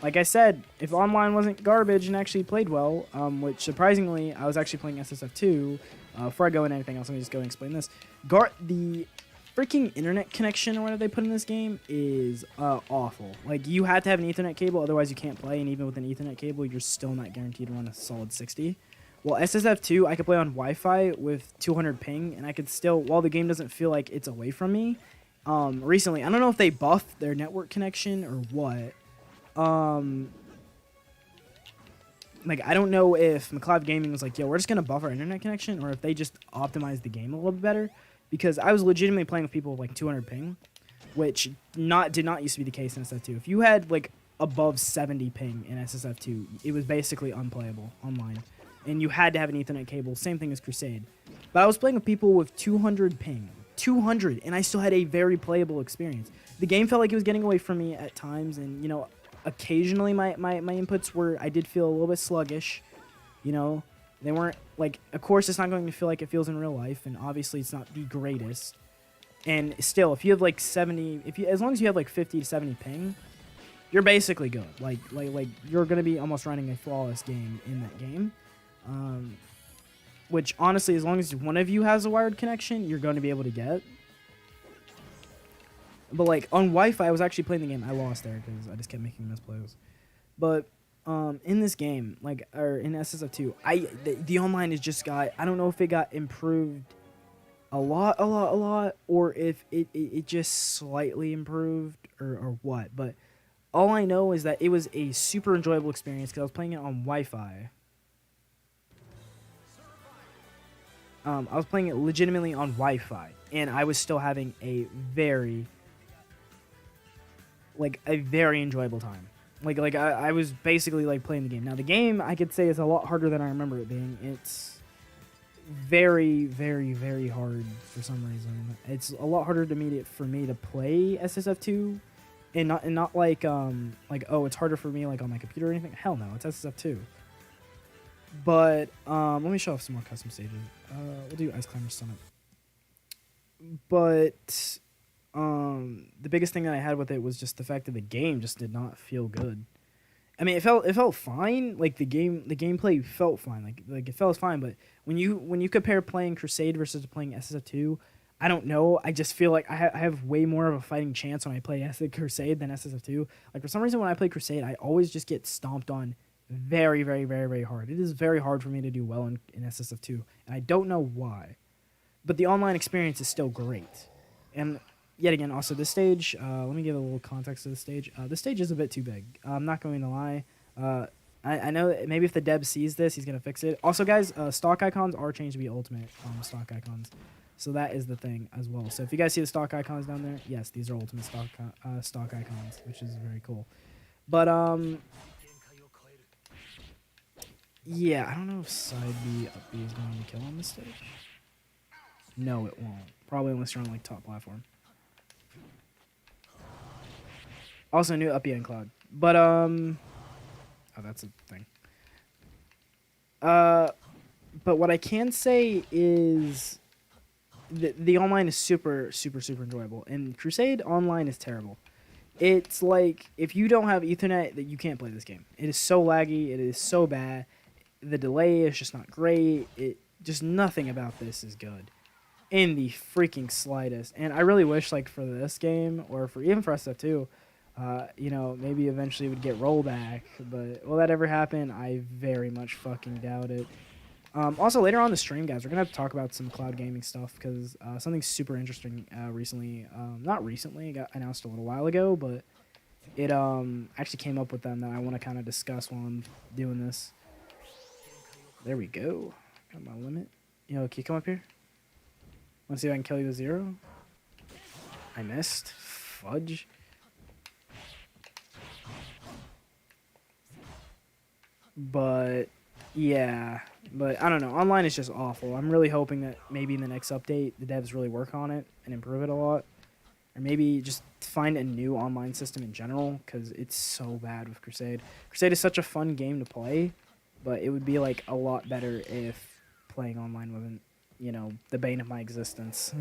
Like I said, if online wasn't garbage and actually played well, which surprisingly, I was actually playing SSF2. Before I go into anything else, let me just go and explain this. The freaking internet connection or whatever they put in this game is awful. Like, you had to have an Ethernet cable, otherwise you can't play, and even with an Ethernet cable, you're still not guaranteed to run a solid 60. Well, SSF2, I could play on Wi-Fi with 200 ping, and I could still, while the game doesn't feel like it's away from me, recently, I don't know if they buffed their network connection or what. Like, I don't know if McLeod Gaming was like, yo, we're just going to buff our internet connection, or if they just optimized the game a little bit better, because I was legitimately playing with people with, like, 200 ping, which did not used to be the case in SSF2. If you had, like, above 70 ping in SSF2, it was basically unplayable online. And you had to have an Ethernet cable. Same thing as Crusade. But I was playing with people with 200 ping. 200! And I still had a very playable experience. The game felt like it was getting away from me at times. And, occasionally my inputs were... I did feel a little bit sluggish. They weren't... Like, of course, it's not going to feel like it feels in real life. And obviously, it's not the greatest. And still, if you have, like, 70... As long as you have, like, 50 to 70 ping... You're basically good. Like you're going to be almost running a flawless game in that game. Which honestly, as long as one of you has a wired connection, you're going to be able to get. But like on Wi-Fi, I was actually playing the game. I lost there because I just kept making misplays. But in this game, like or in SSF2, the online is just got. I don't know if it got improved a lot, or if it just slightly improved or what. But all I know is that it was a super enjoyable experience because I was playing it on Wi-Fi. I was playing it legitimately on Wi-Fi, and I was still having a very enjoyable time. I was basically like playing the game. Now the game I could say is a lot harder than I remember it being. It's very hard for some reason. It's a lot harder for me to play SSF2, and not like oh, it's harder for me like on my computer or anything. Hell no, it's SSF2. But let me show off some more custom stages. We'll do Ice Climber Summit. But the biggest thing that I had with it was just the fact that the game just did not feel good. I mean, it felt fine. Like the gameplay felt fine. Like it felt fine. But when you compare playing Crusade versus playing SSF2, I don't know. I just feel like I have way more of a fighting chance when I play Crusade than SSF2. Like for some reason, when I play Crusade, I always just get stomped on very hard. It is very hard for me to do well in SSF2, and I don't know why. But the online experience is still great. And yet again, also this stage, let me give a little context to the stage. This stage is a bit too big. I'm not going to lie. I know that maybe if the dev sees this, he's going to fix it. Also, guys, stock icons are changed to be ultimate stock icons. So that is the thing as well. So if you guys see the stock icons down there, yes, these are ultimate stock icons, which is very cool. But, yeah, I don't know if side B, up B is going to kill on this stage. No, it won't. Probably unless you're on, like, top platform. Also, new up B and cloud. But, oh, that's a thing. But what I can say is the online is super enjoyable. And Crusade online is terrible. It's like, if you don't have Ethernet, that you can't play this game. It is so laggy. It is so bad. The delay is just not great. Just nothing about this is good in the freaking slightest. And I really wish, like, for this game, or even for SF2, you know, maybe eventually it would get rollback. But will that ever happen? I very much fucking doubt it. Also, later on the stream, guys, we're going to have to talk about some cloud gaming stuff, because something super interesting recently, not recently, it got announced a little while ago, but it actually came up with them that I want to kind of discuss while I'm doing this. There we go. Got my limit. Yo, can you come up here? Want to see if I can kill you with 0? I missed. Fudge. But, yeah. But, I don't know. Online is just awful. I'm really hoping that maybe in the next update, the devs really work on it and improve it a lot. Or maybe just find a new online system in general, because it's so bad with Crusade. Crusade is such a fun game to play, but it would be, like, a lot better if playing online wasn't, you know, the bane of my existence.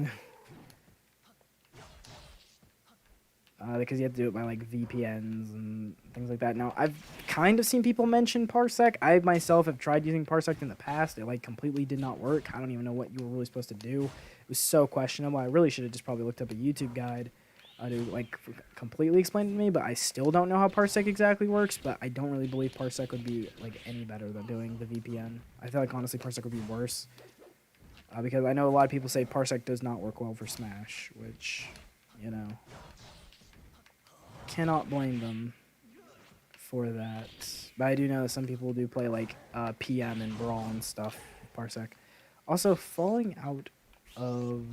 Because you have to do it by, like, VPNs and things like that. Now, I've kind of seen people mention Parsec. I myself have tried using Parsec in the past. It, like, completely did not work. I don't even know what you were really supposed to do. It was so questionable. I really should have just probably looked up a YouTube guide to, like, completely explain it to me, but I still don't know how Parsec exactly works, but I don't really believe Parsec would be, like, any better than doing the VPN. I feel like, honestly, Parsec would be worse. Because I know a lot of people say Parsec does not work well for Smash, which, you know, cannot blame them for that. But I do know some people do play, like, PM and Brawl and stuff with Parsec. Also, falling out of...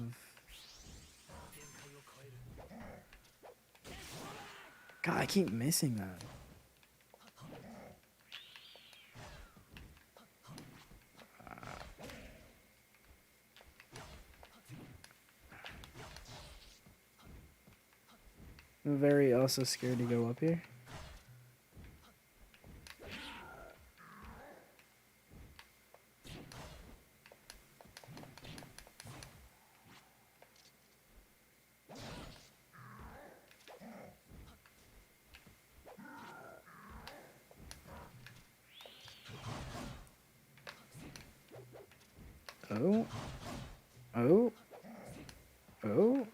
God, I keep missing that. I'm very also scared to go up here. Oh. Oh. Oh.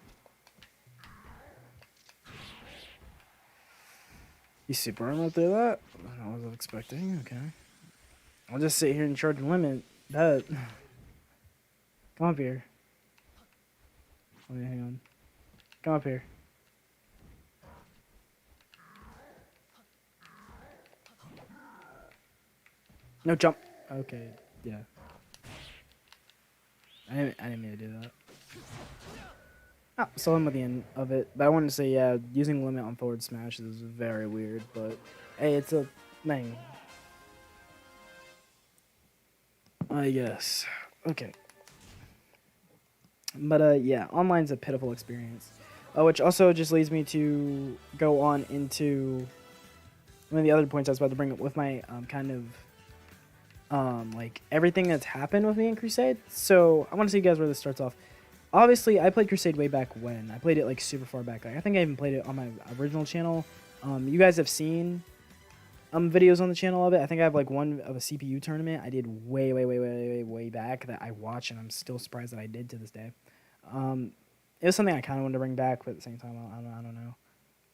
You super armor through that? I wasn't expecting. Okay. I'll just sit here and charge limit. Bet. Come up here. Oh, yeah, hang on. Come up here. No jump. Okay. Yeah. I didn't mean to do that. Oh, so I'm at the end of it. But I wanted to say, yeah, using limit on forward smash is very weird. But hey, it's a thing. I guess. Okay. But yeah, online's a pitiful experience. Which also just leads me to go on into one of the other points I was about to bring up with my kind of like everything that's happened with me in Crusade. So I want to see you guys where this starts off. Obviously, I played Crusade way back when. I played it like super far back. Like, I think I even played it on my original channel. You guys have seen videos on the channel of it. I think I have like one of a CPU tournament I did way back that I watch, and I'm still surprised that I did to this day. It was something I kind of wanted to bring back, but at the same time, I don't know.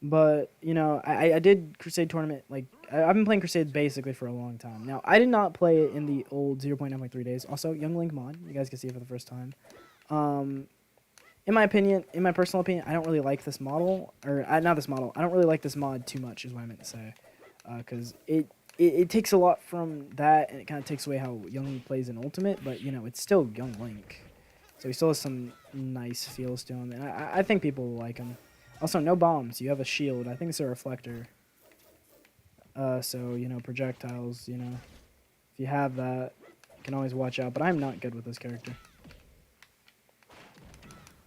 But, you know, I did Crusade tournament. Like, I've been playing Crusade basically for a long time. Now, I did not play it in the old 0.9.3 days. Also, Young Link mod. You guys can see it for the first time. In my opinion, in my personal opinion, I don't really like this model. Or, not this model. I don't really like this mod too much is what I meant to say. Because it takes a lot from that, and it kind of takes away how Young Link plays in Ultimate. But, you know, it's still Young Link. So he still has some nice feels to him. And I think people will like him. Also, no bombs. You have a shield. I think it's a reflector. So, you know, projectiles, you know. If you have that, you can always watch out. But I'm not good with this character.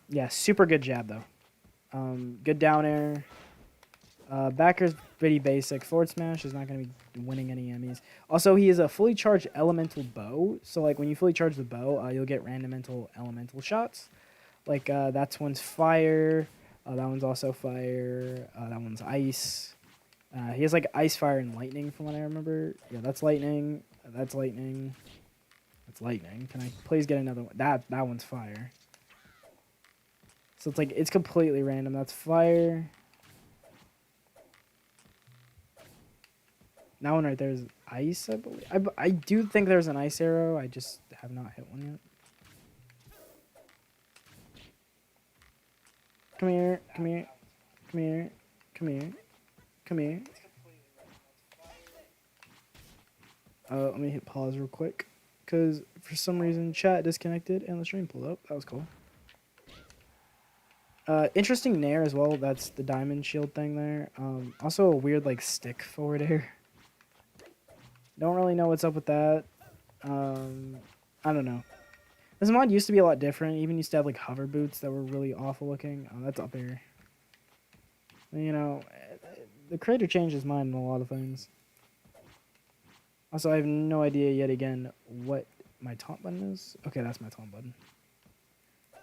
Yeah, super good jab, though. Good down air. Backer's pretty basic. Forward smash is not going to be winning any Emmys. Also, he is a fully charged elemental bow. So, like, when you fully charge the bow, you'll get random elemental shots. Like, that's one's fire. That one's also fire. That one's ice. He has like ice, fire, and lightning from what I remember. Yeah, that's lightning. That's lightning. That's lightning. Can I please get another one? That one's fire. So it's like, it's completely random. That's fire. That one right there is ice, I believe. I do think there's an ice arrow. I just have not hit one yet. Come here, come here, come here, come here, come here. Let me hit pause real quick, because for some reason chat disconnected and the stream pulled up. That was cool. Interesting nair as well. That's the diamond shield thing there. Also a weird like stick forward air. Don't really know what's up with that. I don't know. This mod used to be a lot different. Even used to have like hover boots that were really awful looking. Oh, that's up here. You know, the creator changed his mind on a lot of things. Also, I have no idea yet again what my taunt button is. Okay, that's my taunt button.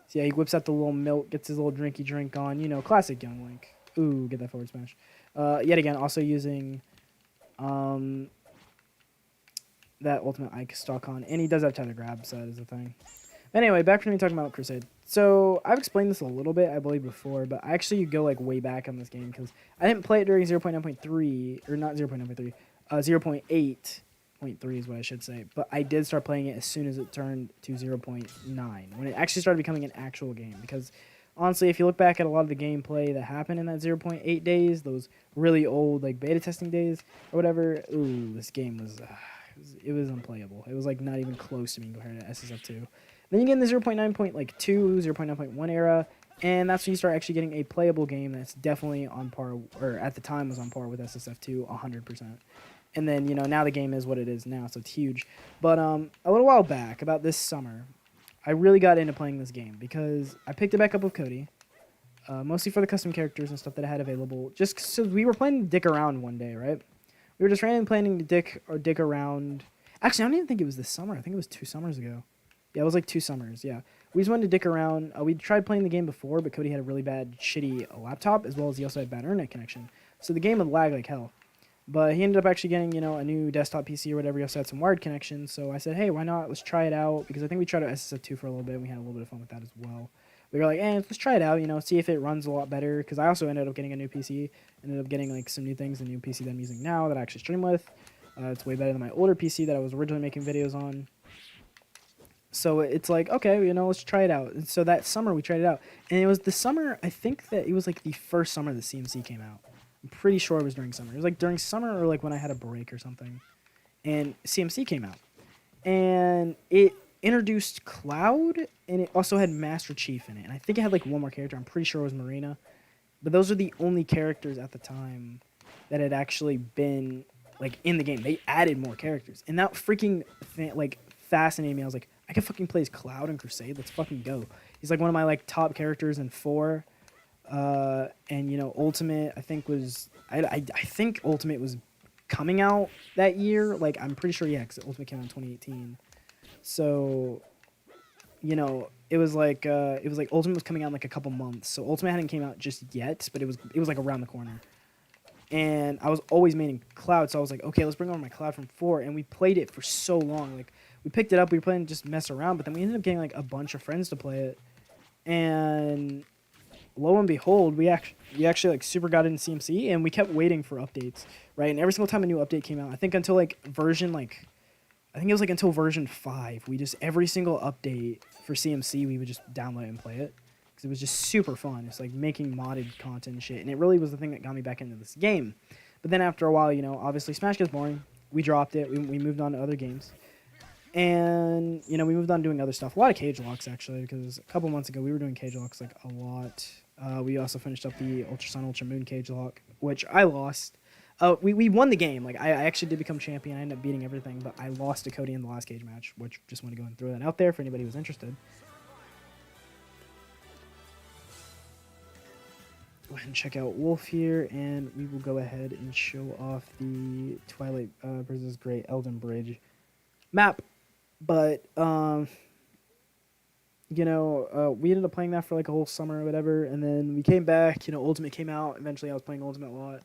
So yeah, he whips out the little milk, gets his little drinky drink on. You know, classic Young Link. Ooh, get that forward smash. Yet again, also using that ultimate Ike stock on. And he does have tether grab, so that is the thing. Anyway, back to me talking about Crusade. So, I've explained this a little bit, I believe, before, but I actually go, like, way back on this game, because I didn't play it during 0.9.3, or not 0.9.3, 0.8.3 is what I should say, but I did start playing it as soon as it turned to 0.9, when it actually started becoming an actual game, because, honestly, if you look back at a lot of the gameplay that happened in that 0.8 days, those really old, like, beta testing days, or whatever, ooh, this game was, it was unplayable. It was, like, not even close to being compared to SSF2. Then you get in the 0.9.2, 0.9.1 era, and that's when you start actually getting a playable game that's definitely on par, or at the time was on par with SSF2 100%. And then, you know, now the game is what it is now, so it's huge. But a little while back, about this summer, I really got into playing this game because I picked it back up with Cody, mostly for the custom characters and stuff that I had available. Just so we were playing dick around one day, right? We were just randomly planning to dick around. Actually, I don't even think it was this summer. I think it was 2 summers ago. Yeah, it was like 2 summers, yeah. We just wanted to dick around. We tried playing the game before, but Cody had a really bad, shitty laptop, as well as he also had bad internet connection. So the game would lag like hell. But he ended up actually getting, you know, a new desktop PC or whatever. He also had some wired connections. So I said, hey, why not? Let's try it out. Because I think we tried out SSF2 for a little bit, and we had a little bit of fun with that as well. we were like, let's try it out, you know, see if it runs a lot better. Because I also ended up getting a new PC, ended up getting like some new things, the new PC that I'm using now that I actually stream with. It's way better than my older PC that I was originally making videos on. So it's like, okay, you know, let's try it out. And so that summer we tried it out, and it was the summer. I think that it was like the first summer that CMC came out. I'm pretty sure it was during summer. It was like during summer or like when I had a break or something, and CMC came out, and it introduced Cloud, and it also had Master Chief in it, and I think it had like one more character. I'm pretty sure it was Marina, but those are the only characters at the time that had actually been like in the game. They added more characters, and that freaking like fascinated me. I was like, I can fucking play as Cloud in Crusade. Let's fucking go. He's like one of my like top characters in 4. And you know, Ultimate I think was I think Ultimate was coming out that year. Like I'm pretty sure, yeah, because Ultimate came out in 2018. So you know, it was like Ultimate was coming out in like a couple months. So Ultimate hadn't came out just yet, but it was like around the corner. And I was always maining Cloud, so I was like, okay, let's bring over my Cloud from 4, and we played it for so long. Like we picked it up, we were playing just mess around, but then we ended up getting like a bunch of friends to play it, and lo and behold, we actually like super got into CMC, and we kept waiting for updates, right? And every single time a new update came out, I think until like version like, I think it was like until version 5, we just every single update for CMC we would just download and play it. It was just super fun. It's like making modded content and shit, and it really was the thing that got me back into this game. But then after a while, you know, obviously Smash gets boring. We dropped it. We moved on to other games, and you know, we moved on doing other stuff. A lot of cage locks actually, because a couple months ago we were doing cage locks like a lot. We also finished up the Ultra Sun Ultra Moon cage lock, which I lost. We won the game. Like I actually did become champion. I ended up beating everything, but I lost to Cody in the last cage match, which just want to go and throw that out there for anybody who's interested. Go ahead and check out Wolf here, and we will go ahead and show off the Twilight versus Grey Elden Bridge map. But you know, we ended up playing that for like a whole summer or whatever, and then we came back. You know, Ultimate came out. Eventually, I was playing Ultimate a lot.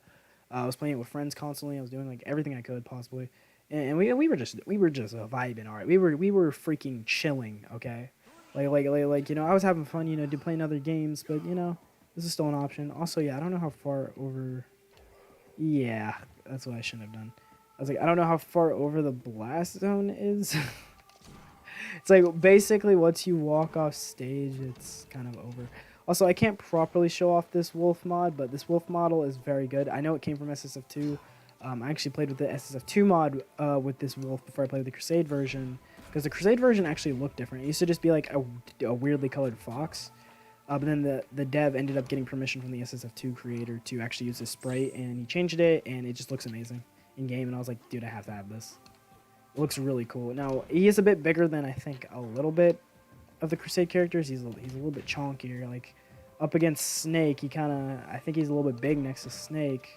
I was playing it with friends constantly. I was doing like everything I could possibly, and we were just vibing. All right, we were freaking chilling. Okay, like you know, I was having fun. You know, playing other games, but you know. This is still an option. Also, yeah, I don't know how far over... Yeah, that's what I shouldn't have done. I was like, I don't know how far over the blast zone is. It's like, basically, once you walk off stage, it's kind of over. Also, I can't properly show off this wolf mod, but this wolf model is very good. I know it came from SSF2. I actually played with the SSF2 mod with this wolf before I played with the Crusade version. Because the Crusade version actually looked different. It used to just be like a weirdly colored fox. But then the dev ended up getting permission from the SSF2 creator to actually use this sprite, and he changed it, and it just looks amazing in game. And I was like, dude, I have to have this. It looks really cool. Now he is a bit bigger than I think a little bit of the Crusade characters. He's a little bit chonkier. Like up against Snake, I think he's a little bit big next to Snake.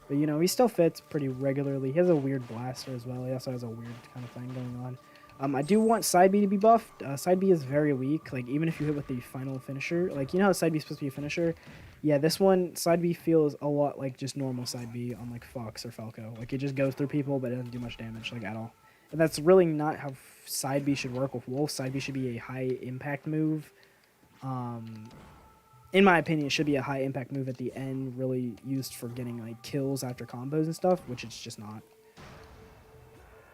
But you know, he still fits pretty regularly. He has a weird blaster as well. He also has a weird kind of thing going on. I do want Side B to be buffed. Side B is very weak. Like, even if you hit with the final finisher, like, you know how Side B is supposed to be a finisher? Yeah, this one, Side B feels a lot like just normal Side B on, like, Fox or Falco. Like, it just goes through people, but it doesn't do much damage, like, at all. And that's really not how Side B should work with Wolf. Side B should be a high-impact move. In my opinion, it should be a high-impact move at the end, really used for getting, like, kills after combos and stuff, which it's just not.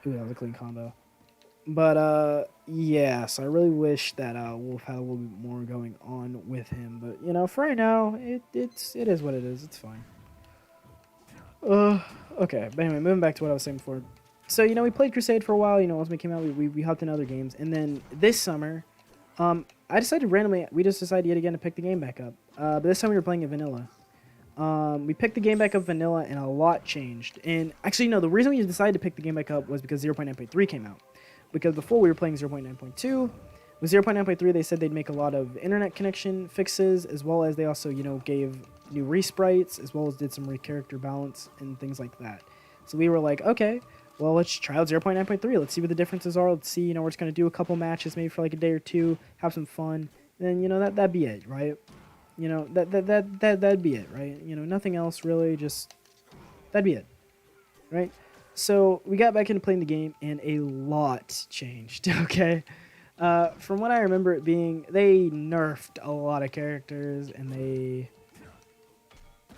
Ooh, that was a clean combo. But, yeah, so I really wish that, Wolf had a little bit more going on with him. But, you know, for right now, it is what it is. It's fine. Okay, but anyway, moving back to what I was saying before. So, you know, we played Crusade for a while. You know, once we came out, we hopped in other games. And then this summer, I decided randomly, we just decided yet again to pick the game back up. But this time we were playing it vanilla. We picked the game back up vanilla, and a lot changed. And actually, no, the reason we decided to pick the game back up was because 0.9.3 came out. Because before we were playing 0.9.2, with 0.9.3 they said they'd make a lot of internet connection fixes, as well as they also, you know, gave new resprites, as well as did some character balance and things like that. So we were like, okay, well, let's try out 0.9.3. Let's see what the differences are. Let's see, you know, we're just going to do a couple matches maybe for like a day or two, have some fun, and then, you know, that'd be it, right? You know, that'd be it, right? You know, nothing else really, just that'd be it, right? So we got back into playing the game, and a lot changed, okay? From what I remember it being, they nerfed a lot of characters, and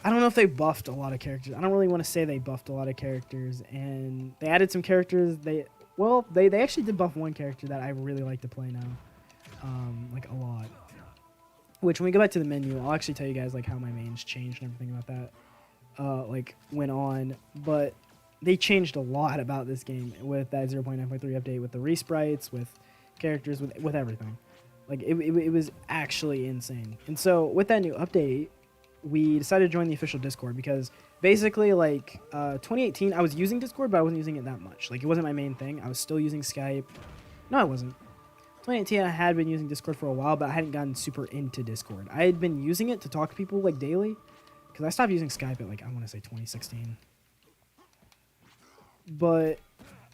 I don't know if they buffed a lot of characters. I don't really want to say they buffed a lot of characters, and they added some characters. They actually did buff one character that I really like to play now, like a lot. Which when we go back to the menu, I'll actually tell you guys like how my mains changed and everything about that, like went on. But they changed a lot about this game with that 0.9.3 update, with the resprites, with characters, with everything. Like it was actually insane. And so with that new update, we decided to join the official Discord because basically like 2018 I was using Discord, but I wasn't using it that much. Like it wasn't my main thing. I was still using Skype. No, I wasn't. 2018 I had been using Discord for a while, but I hadn't gotten super into Discord. I had been using it to talk to people like daily because I stopped using Skype at like, I want to say 2016. But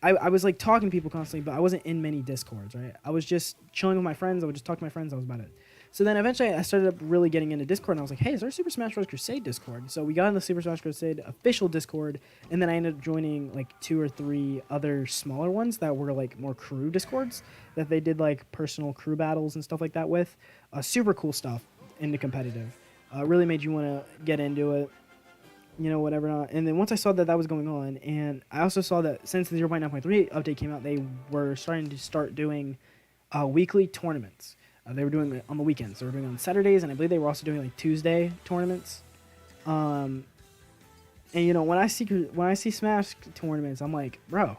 I was like talking to people constantly, but I wasn't in many Discords, right? I was just chilling with my friends. I would just talk to my friends. That was about it. So then eventually I started up really getting into Discord, and I was like, hey, is there a Super Smash Bros. Crusade Discord? So we got in the Super Smash Crusade official Discord, and then I ended up joining like 2 or 3 other smaller ones that were like more crew Discords that they did like personal crew battles and stuff like that with. Super cool stuff into competitive. Really made you want to get into it. You know, whatever not. And then once I saw that that was going on, and I also saw that since the 0.9.3 update came out, they were starting to start doing weekly tournaments. They were doing it on the weekends. They were doing it on Saturdays, and I believe they were also doing like Tuesday tournaments. And you know, when I see Smash tournaments, I'm like, bro,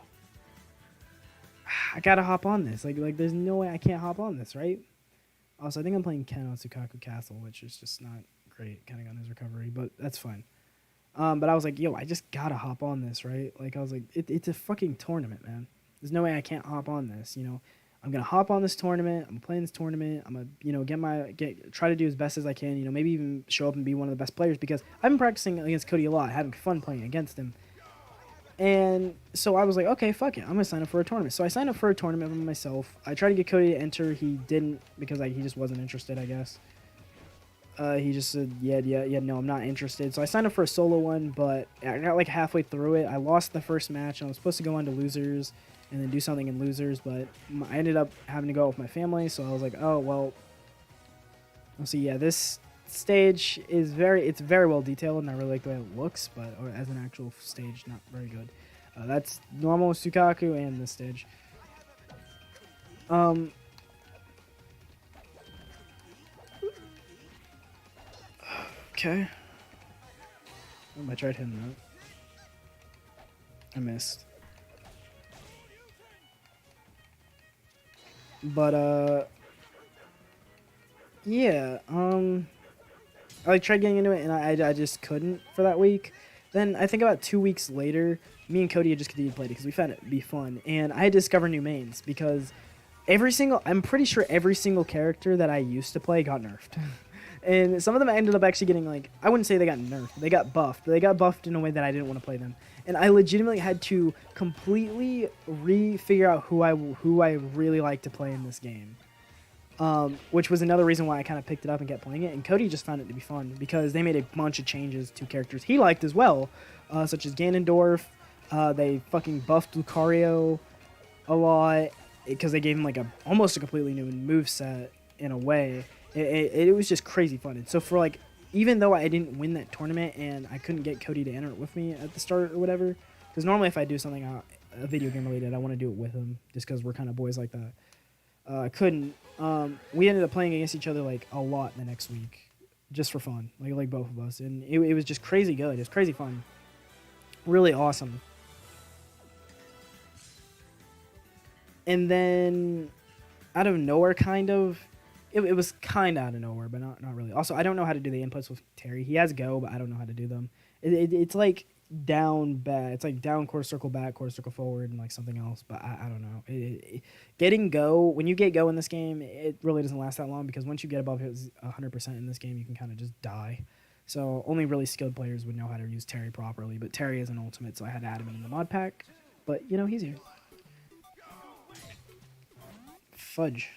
I gotta hop on this. Like there's no way I can't hop on this, right? Also, I think I'm playing Ken on Sukaku Castle, which is just not great, kind of on his recovery, but that's fine. But I was like, yo, I just gotta hop on this, right? Like, I was like, it's a fucking tournament, man. There's no way I can't hop on this, you know? I'm gonna hop on this tournament. I'm playing this tournament. I'm gonna, you know, try to do as best as I can, you know, maybe even show up and be one of the best players because I've been practicing against Cody a lot, having fun playing against him. And so I was like, okay, fuck it. I'm gonna sign up for a tournament. So I signed up for a tournament with myself. I tried to get Cody to enter. He didn't because he just wasn't interested, I guess. He just said, yeah, no, I'm not interested. So I signed up for a solo one, but I got like halfway through it. I lost the first match, and I was supposed to go on to losers and then do something in losers, but I ended up having to go out with my family, so I was like, oh, well. So yeah, this stage is very well detailed, and I really like the way it looks, but as an actual stage, not very good. That's normal Sukaku and this stage. Okay. Oh, I tried hitting that. I missed. But, yeah, I like tried getting into it, and I just couldn't for that week. Then I think about 2 weeks later, me and Cody had just continued to play it because we found it to be fun, and I had to discover new mains because I'm pretty sure every single character that I used to play got nerfed. And some of them I ended up actually getting, like, I wouldn't say they got nerfed. They got buffed. They got buffed in a way that I didn't want to play them. And I legitimately had to completely figure out who I really like to play in this game. Which was another reason why I kind of picked it up and kept playing it. And Cody just found it to be fun because they made a bunch of changes to characters he liked as well, such as Ganondorf. They fucking buffed Lucario a lot because they gave him like almost a completely new moveset in a way. It was just crazy fun. And so for like, even though I didn't win that tournament and I couldn't get Cody to enter it with me at the start or whatever, because normally if I do something a video game related, I want to do it with him just because we're kind of boys like that. I couldn't. We ended up playing against each other like a lot the next week, just for fun, like both of us, and it was just crazy good. It was crazy fun, really awesome. And then, out of nowhere, kind of, it was kind of out of nowhere, but not really. Also, I don't know how to do the inputs with Terry. He has Go, but I don't know how to do them. It's like down back. It's like down quarter circle back, quarter circle forward, and like something else. But I don't know. Getting Go, when you get Go in this game, it really doesn't last that long because once you get above 100% in this game, you can kind of just die. So only really skilled players would know how to use Terry properly. But Terry is an ultimate, so I had to add him in the mod pack. But you know, he's here. Fudge.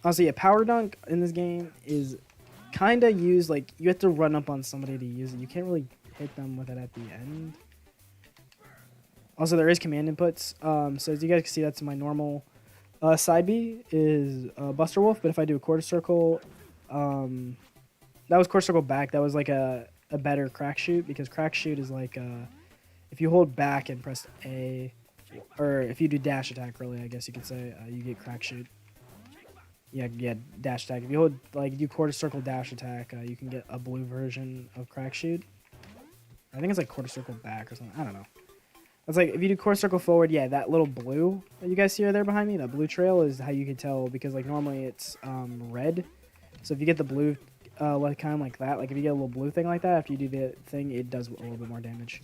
Also, yeah, Power Dunk in this game is kind of used, like, you have to run up on somebody to use it. You can't really hit them with it at the end. Also, there is command inputs. So as you guys can see, that's my normal side B is Buster Wolf. But if I do a quarter circle, that was quarter circle back. That was like a better crack shoot, because crack shoot is like if you hold back and press A, or if you do dash attack, really, I guess you could say, you get crack shoot. Yeah, dash attack. If you hold, like, do quarter circle dash attack, you can get a blue version of crack shoot. I think it's like quarter circle back or something. I don't know. It's like if you do quarter circle forward, yeah, that little blue that you guys see right there behind me, that blue trail is how you can tell, because like normally it's red. So if you get the blue, like kind of like that, like if you get a little blue thing like that, after you do the thing, it does a little bit more damage.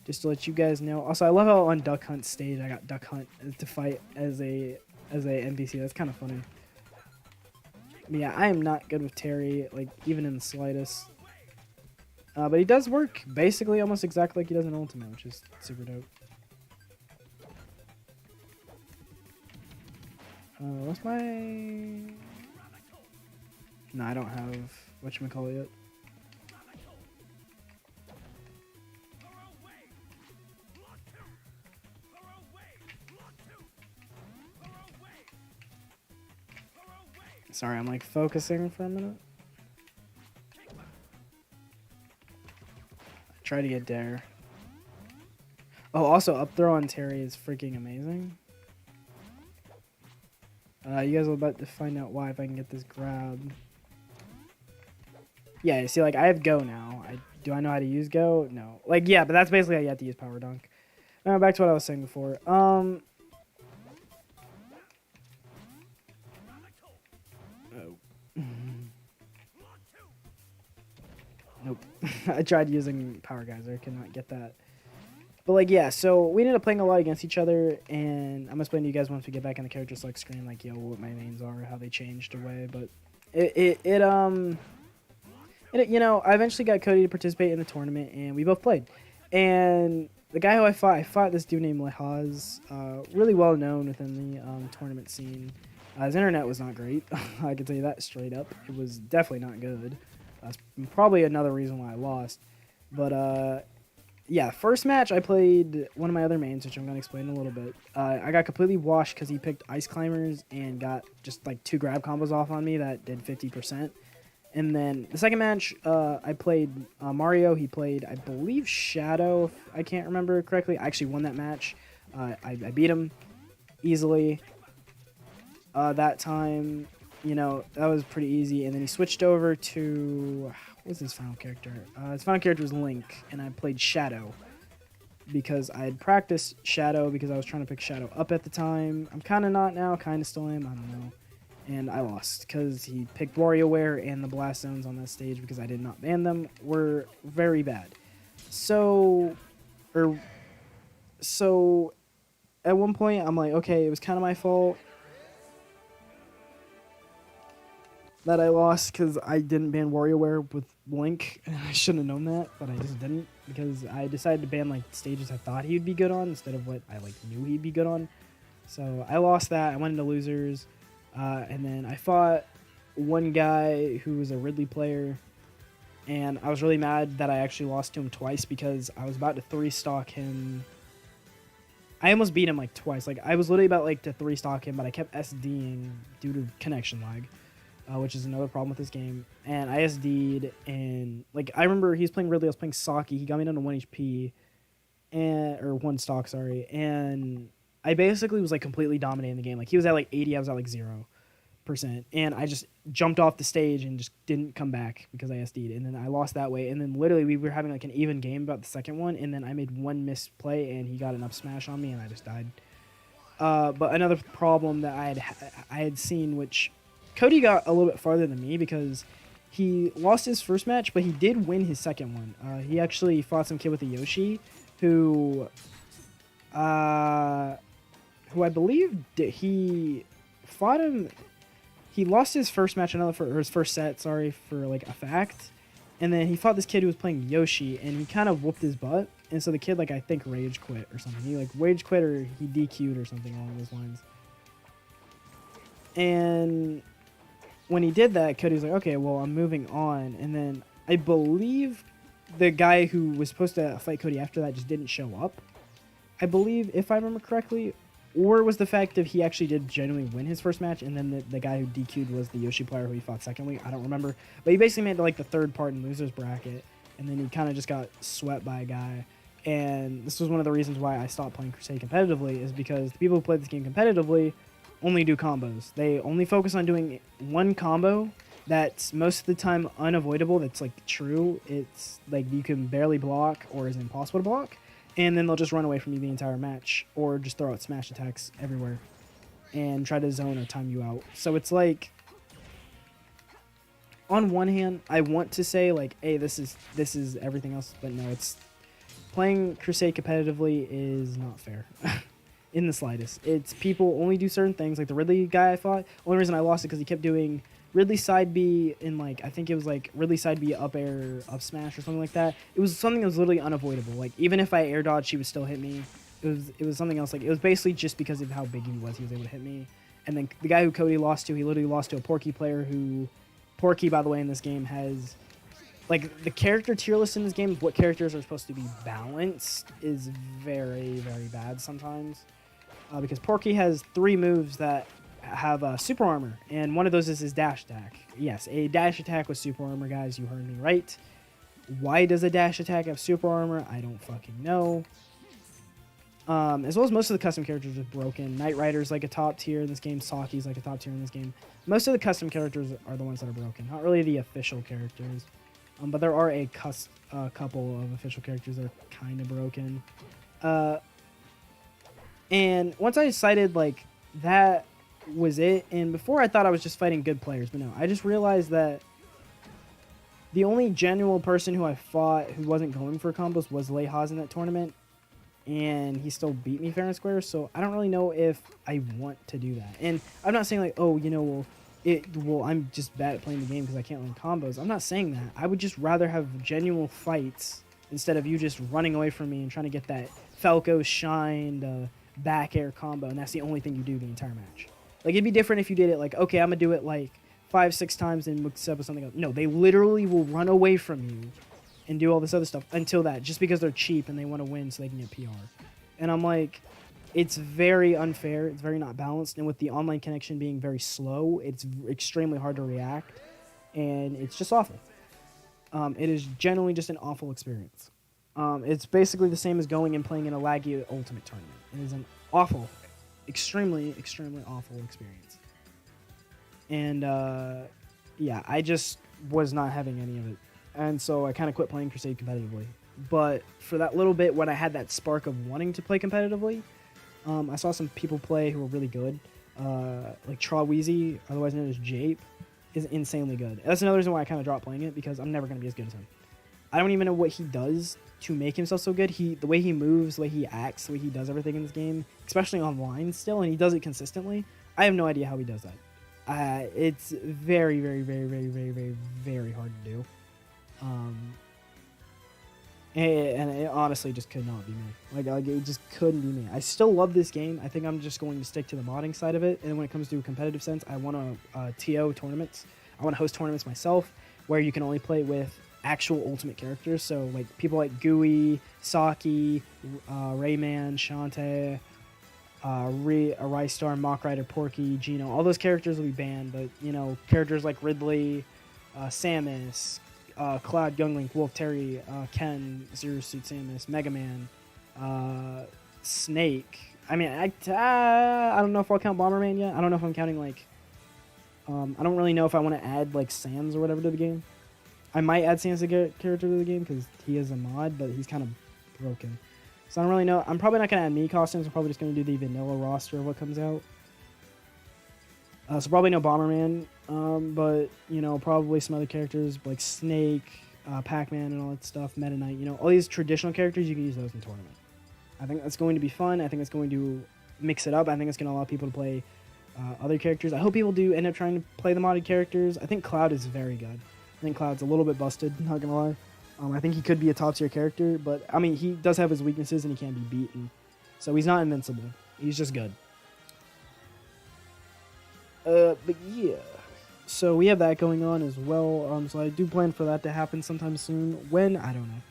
Just to let you guys know. Also, I love how on Duck Hunt stage I got Duck Hunt to fight as a NPC. That's kind of funny. But yeah, I am not good with Terry, like even in the slightest. But he does work basically almost exactly like he does in Ultimate, which is super dope. What's my... No, I don't have whatchamacallit yet. Sorry, I'm like focusing for a minute. Try to get Dare. Oh, also up throw on Terry is freaking amazing. You guys are about to find out why if I can get this grab. Yeah, you see, like I have Go now. Do I know how to use Go? No. Like yeah, but that's basically how you have to use Power Dunk. Now back to what I was saying before. Nope. I tried using Power Geyser, cannot get that. But like yeah, so we ended up playing a lot against each other, and I'm gonna explain to you guys once we get back in the character select screen, like what my mains are, how they changed away. But it you know, I eventually got Cody to participate in the tournament, and we both played. And the guy who I fought this dude named Lehaz, really well known within the tournament scene. His internet was not great. I can tell you that straight up. It was definitely not good. That's probably another reason why I lost. But yeah, first match I played one of my other mains, which I'm going to explain in a little bit. I got completely washed because he picked Ice Climbers and got just like 2 grab combos off on me that did 50%. And then the second match, I played Mario. He played, I believe, Shadow, if I can't remember correctly. I actually won that match. I beat him easily that time. You know, that was pretty easy. And then he switched over to... What's his final character? His final character was Link, and I played Shadow because I had practiced Shadow because I was trying to pick Shadow up at the time. I'm kind of not now, kind of still am, I don't know. And I lost because he picked WarioWare, and the blast zones on that stage, because I did not ban them, were very bad. So at one point, I'm like, okay, it was kind of my fault that I lost because I didn't ban WarioWare with Link. I shouldn't have known that, but I just didn't, because I decided to ban like stages I thought he'd be good on instead of what I like knew he'd be good on. So I lost that. I went into losers. And then I fought one guy who was a Ridley player, and I was really mad that I actually lost to him twice because I was about to 3-stock him. I almost beat him like twice. Like I was literally about like to 3-stock him, but I kept SDing due to connection lag, which is another problem with this game. And I SD'd, and like I remember he was playing Ridley, I was playing Saki. He got me down to 1 HP, or 1 stock, sorry, and I basically was like completely dominating the game. Like he was at like 80, I was at like 0%, and I just jumped off the stage and just didn't come back because I SD'd, and then I lost that way. And then literally we were having like an even game about the second one, and then I made 1 missed play and he got an up smash on me and I just died. But another problem that I had seen, which Cody got a little bit farther than me because he lost his first match, but he did win his second one. He actually fought some kid with a Yoshi who I believe he fought him. He lost his first match, or his first set, sorry, for like a fact. And then he fought this kid who was playing Yoshi, and he kind of whooped his butt. And so the kid, like, I think rage quit or something. He like rage quit, or he DQ'd or something along those lines. And when he did that, Cody was like, okay, well, I'm moving on. And then I believe the guy who was supposed to fight Cody after that just didn't show up. I believe, if I remember correctly, or it was the fact that he actually did genuinely win his first match, and then the guy who DQ'd was the Yoshi player who he fought secondly. I don't remember. But he basically made like the third part in loser's bracket, and then he kind of just got swept by a guy. And this was one of the reasons why I stopped playing Crusade competitively, is because the people who play this game competitively only do combos. They only focus on doing one combo that's most of the time unavoidable, that's like true. It's like you can barely block or is impossible to block. And then they'll just run away from you the entire match, or just throw out smash attacks everywhere and try to zone or time you out. So it's like, on one hand, I want to say like, hey, this is everything else, but no, it's playing Crusade competitively is not fair. In the slightest. It's people only do certain things, like the Ridley guy I fought. Only reason I lost it because he kept doing Ridley side B in like, I think it was like Ridley side B up air, up smash or something like that. It was something that was literally unavoidable. Like even if I air dodged, she would still hit me. It was something else. Like it was basically just because of how big he was able to hit me. And then the guy who Cody lost to, he literally lost to a Porky player who, Porky by the way in this game has, like the character tier list in this game, what characters are supposed to be balanced is very, very bad sometimes. Because Porky has 3 moves that have super armor, and one of those is his dash attack. Yes, a dash attack with super armor, guys. You heard me right. Why does a dash attack have super armor? I don't fucking know. As well as most of the custom characters are broken. Knight Rider's like a top tier in this game. Saki's like a top tier in this game. Most of the custom characters are the ones that are broken. Not really the official characters. But there are a couple of official characters that are kind of broken. And once I decided, like, that was it, and before I thought I was just fighting good players, but no, I just realized that the only genuine person who I fought who wasn't going for combos was Lehaz in that tournament, and he still beat me fair and square, so I don't really know if I want to do that. And I'm not saying, like, oh, you know, well, I'm just bad at playing the game because I can't learn combos. I'm not saying that. I would just rather have genuine fights instead of you just running away from me and trying to get that Falco shined, back air combo, and that's the only thing you do the entire match. Like, it'd be different if you did it like, okay, I'm gonna do it like 5-6 times and mix up with something else. No, they literally will run away from you and do all this other stuff until that, just because they're cheap and they want to win so they can get PR. And I'm like, it's very unfair, it's very not balanced, and with the online connection being very slow, it's extremely hard to react, and it's just awful. It is generally just an awful experience. It's basically the same as going and playing in a laggy ultimate tournament. It is an awful, extremely, extremely awful experience. And, yeah, I just was not having any of it. And so I kind of quit playing Crusade competitively. But for that little bit when I had that spark of wanting to play competitively, I saw some people play who were really good. Like Traweezy, otherwise known as Jape, is insanely good. That's another reason why I kind of dropped playing it, because I'm never going to be as good as him. I don't even know what he does to make himself so good. The way he moves, the way he acts, the way he does everything in this game, especially online still, and he does it consistently. I have no idea how he does that. It's very, very, very, very, very, very, very hard to do. And it honestly just could not be me. Like it just couldn't be me. I still love this game. I think I'm just going to stick to the modding side of it. And when it comes to a competitive sense, I want to TO tournaments. I want to host tournaments myself where you can only play with actual ultimate characters. So like people like Gooey, Saki, Rayman, Shantae, Rystar, Mach Rider, Porky, Gino. All those characters will be banned, but you know, characters like Ridley, Samus, Cloud, Younglink, Wolf, Terry, Ken, Zero Suit Samus, Mega Man, Snake. I mean, I don't know if I'll count Bomberman yet. I don't know if I'm counting like. I don't really know if I want to add like Sans or whatever to the game. I might add Sans as a character to the game because he is a mod, but he's kind of broken. So I don't really know. I'm probably not going to add me costumes. I'm probably just going to do the vanilla roster of what comes out. So probably no Bomberman, but, you know, probably some other characters like Snake, Pac-Man and all that stuff, Meta Knight, you know, all these traditional characters, you can use those in the tournament. I think that's going to be fun. I think it's going to mix it up. I think it's going to allow people to play other characters. I hope people do end up trying to play the modded characters. I think Cloud is very good. I think Cloud's a little bit busted, not going to lie. I think he could be a top-tier character, but, I mean, he does have his weaknesses and he can be beaten. So he's not invincible. He's just good. But yeah, so we have that going on as well. So I do plan for that to happen sometime soon. When? I don't know.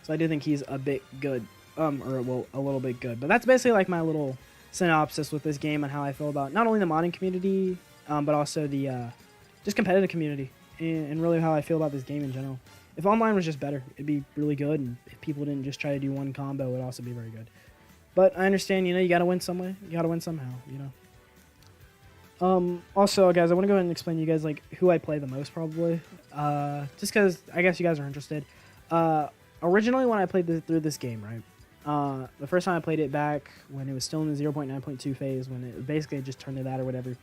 So I do think he's a bit good, or well, a little bit good. But that's basically like my little synopsis with this game and how I feel about not only the modding community, but also the just competitive community, and really how I feel about this game in general. If online was just better, it'd be really good, and if people didn't just try to do one combo, it would also be very good. But I understand, you gotta win some way. You gotta win somehow, Also, guys, I want to go ahead and explain to you guys, like, who I play the most, probably. Just because I guess you guys are interested. Originally, when I played through this game, right? The first time I played it back when it was still in the 0.9.2 phase, when it basically just turned to that or whatever,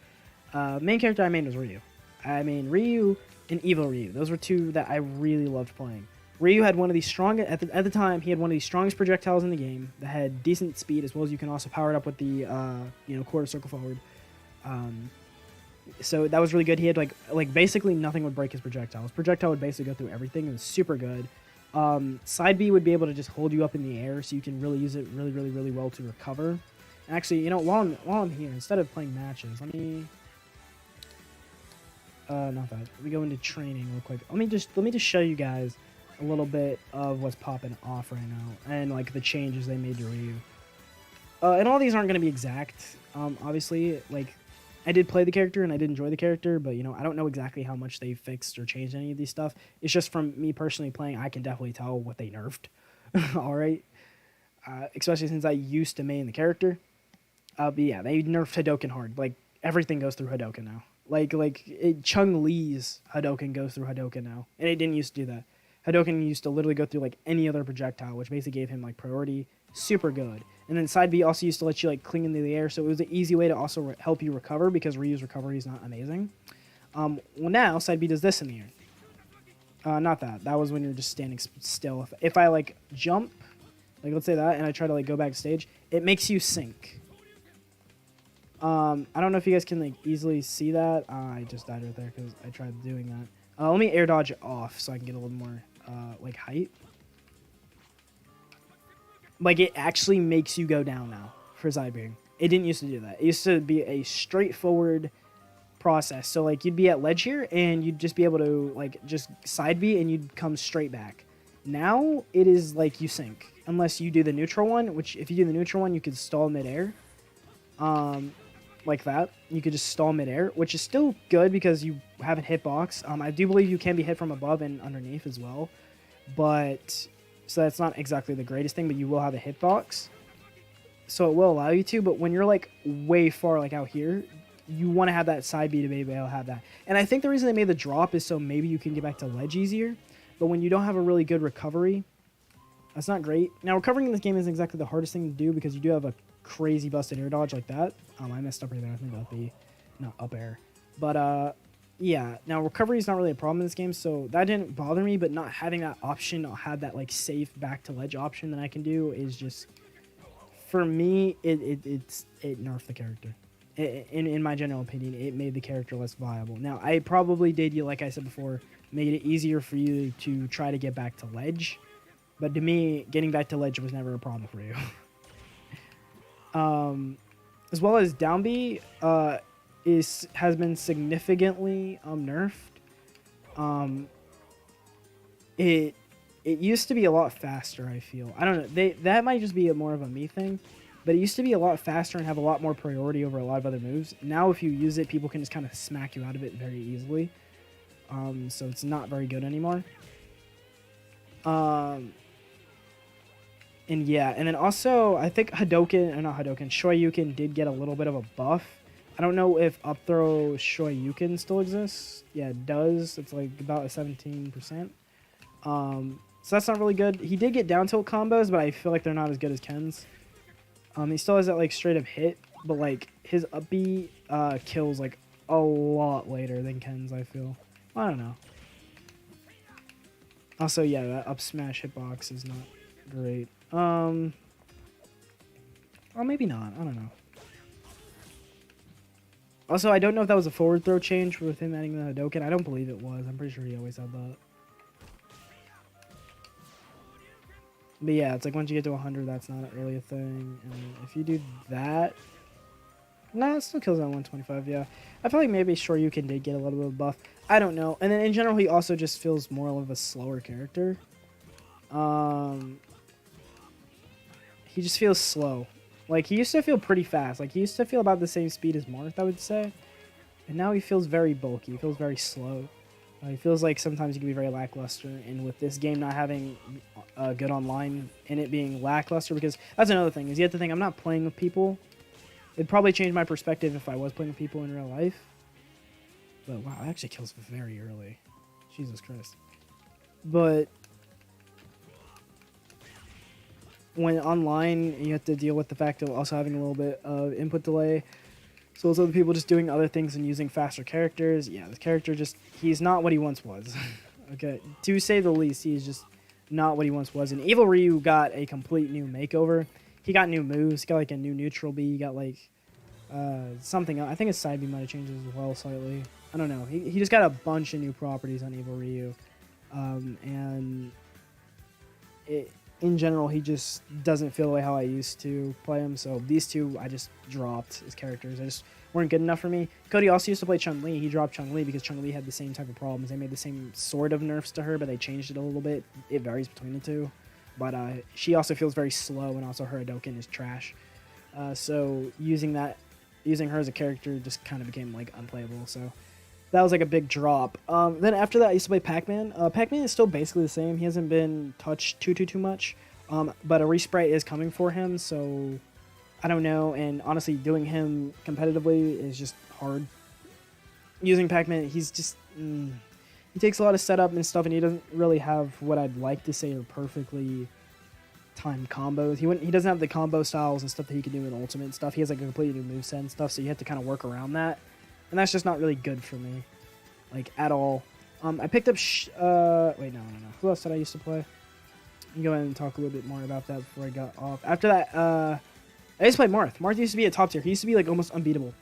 main character I made was Ryu. I mean, Ryu and Evil Ryu. Those were two that I really loved playing. Ryu had one of the strongest, at the time, he had one of the strongest projectiles in the game that had decent speed, as well as you can also power it up with the, quarter circle forward. So that was really good. He had, like basically nothing would break his projectile. His projectile would basically go through everything. It was super good. Side B would be able to just hold you up in the air, so you can really use it really, really, really well to recover. And actually, while I'm here, instead of playing matches, let me... not that. Let me go into training real quick. Let me just show you guys a little bit of what's popping off right now, and like the changes they made to Ryu. And all these aren't going to be exact. Obviously, like, I did play the character and I did enjoy the character, but I don't know exactly how much they fixed or changed any of these stuff. It's just from me personally playing, I can definitely tell what they nerfed. All right, especially since I used to main the character. But yeah, they nerfed Hadoken hard. Like, everything goes through Hadoken now. Chun-Li's Hadoken goes through Hadoken now, and it didn't used to do that. Hadoken used to literally go through like any other projectile, which basically gave him like priority. Super good. And then side B also used to let you like cling into the air, so it was an easy way to also help you recover, because Ryu's recovery is not amazing. Well, now side B does this in the air. Not that. That was when you're just standing still. If I like jump, like let's say that, and I try to like go backstage, it makes you sink. I don't know if you guys can like easily see that. I just died right there because I tried doing that. Let me air dodge it off so I can get a little more like height. Like, it actually makes you go down now for side being. It didn't used to do that. It used to be a straightforward process. So like you'd be at ledge here and you'd just be able to like just side B and you'd come straight back. Now it is like you sink unless you do the neutral one, which if you do the neutral one, you could stall midair. Like that. You could just stall midair, which is still good because you have a hitbox. I do believe you can be hit from above and underneath as well. But so that's not exactly the greatest thing, but you will have a hitbox. So it will allow you to, but when you're like way far like out here, you want to have that side B to be able to have that. And I think the reason they made the drop is so maybe you can get back to ledge easier. But when you don't have a really good recovery, that's not great. Now, recovering in this game isn't exactly the hardest thing to do because you do have a crazy busted air dodge like that. I messed up right there. I think that'd be not up air. But yeah, now recovery is not really a problem in this game, so that didn't bother me, but not having that option, I'll have that like safe back to ledge option that I can do is just, for me, it nerfed the character. In my general opinion, it made the character less viable. Now, I probably did, like I said before, made it easier for you to try to get back to ledge, but to me, getting back to ledge was never a problem for you. As well as down B, has been significantly nerfed. It used to be a lot faster, I feel. I don't know. That might just be more of a me thing, but it used to be a lot faster and have a lot more priority over a lot of other moves. Now, if you use it, people can just kind of smack you out of it very easily. So it's not very good anymore. And yeah, and then also, I think Shoryuken did get a little bit of a buff. I don't know if up throw Shoryuken still exists. Yeah, it does. It's like about a 17%. So that's not really good. He did get down tilt combos, but I feel like they're not as good as Ken's. He still has that like straight up hit, but like his up B kills like a lot later than Ken's, I feel. I don't know. Also, yeah, that up smash hitbox is not great. Or maybe not. I don't know. Also, I don't know if that was a forward throw change with him adding the Hadoken. I don't believe it was. I'm pretty sure he always had that. But yeah, it's like once you get to 100, that's not really a thing. And if you do that... No, it still kills at 125, yeah. I feel like maybe Shoryuken did get a little bit of buff. I don't know. And then in general, he also just feels more of a slower character. he just feels slow. Like, he used to feel pretty fast. Like, he used to feel about the same speed as Marth, I would say. And now he feels very bulky. He feels very slow. He feels like sometimes he can be very lackluster. And with this game not having good online and it being lackluster, because that's another thing, is you have to think I'm not playing with people. It'd probably change my perspective if I was playing with people in real life. But wow, it actually kills very early. Jesus Christ. But when online, you have to deal with the fact of also having a little bit of input delay. So those other people just doing other things and using faster characters. Yeah, this character just, he's not what he once was. Okay, to say the least, he's just not what he once was. And Evil Ryu got a complete new makeover. He got new moves. He got like a new neutral B. He got like something else. I think his side B might have changed as well slightly. I don't know. He just got a bunch of new properties on Evil Ryu. And in general, he just doesn't feel the way how I used to play him. So these two, I just dropped as characters. I just weren't good enough for me. Cody also used to play Chun-Li. He dropped Chun-Li because Chun-Li had the same type of problems. They made the same sort of nerfs to her, but they changed it a little bit. It varies between the two. But she also feels very slow, and also her Hadouken is trash. So using her as a character just kind of became like unplayable. So that was like a big drop. Then after that, I used to play Pac-Man. Pac-Man is still basically the same. He hasn't been touched too much. But a resprite is coming for him, so I don't know. And honestly, doing him competitively is just hard. Using Pac-Man, he's just he takes a lot of setup and stuff, and he doesn't really have what I'd like to say are perfectly timed combos. He doesn't have the combo styles and stuff that he can do in Ultimate and stuff. He has like a completely new moveset and stuff, so you have to kind of work around that. And that's just not really good for me, like, at all. I picked up... wait, no. Who else did I used to play? Let me go ahead and talk a little bit more about that before I got off. After that, I used to play Marth. Marth used to be a top tier. He used to be, like, almost unbeatable.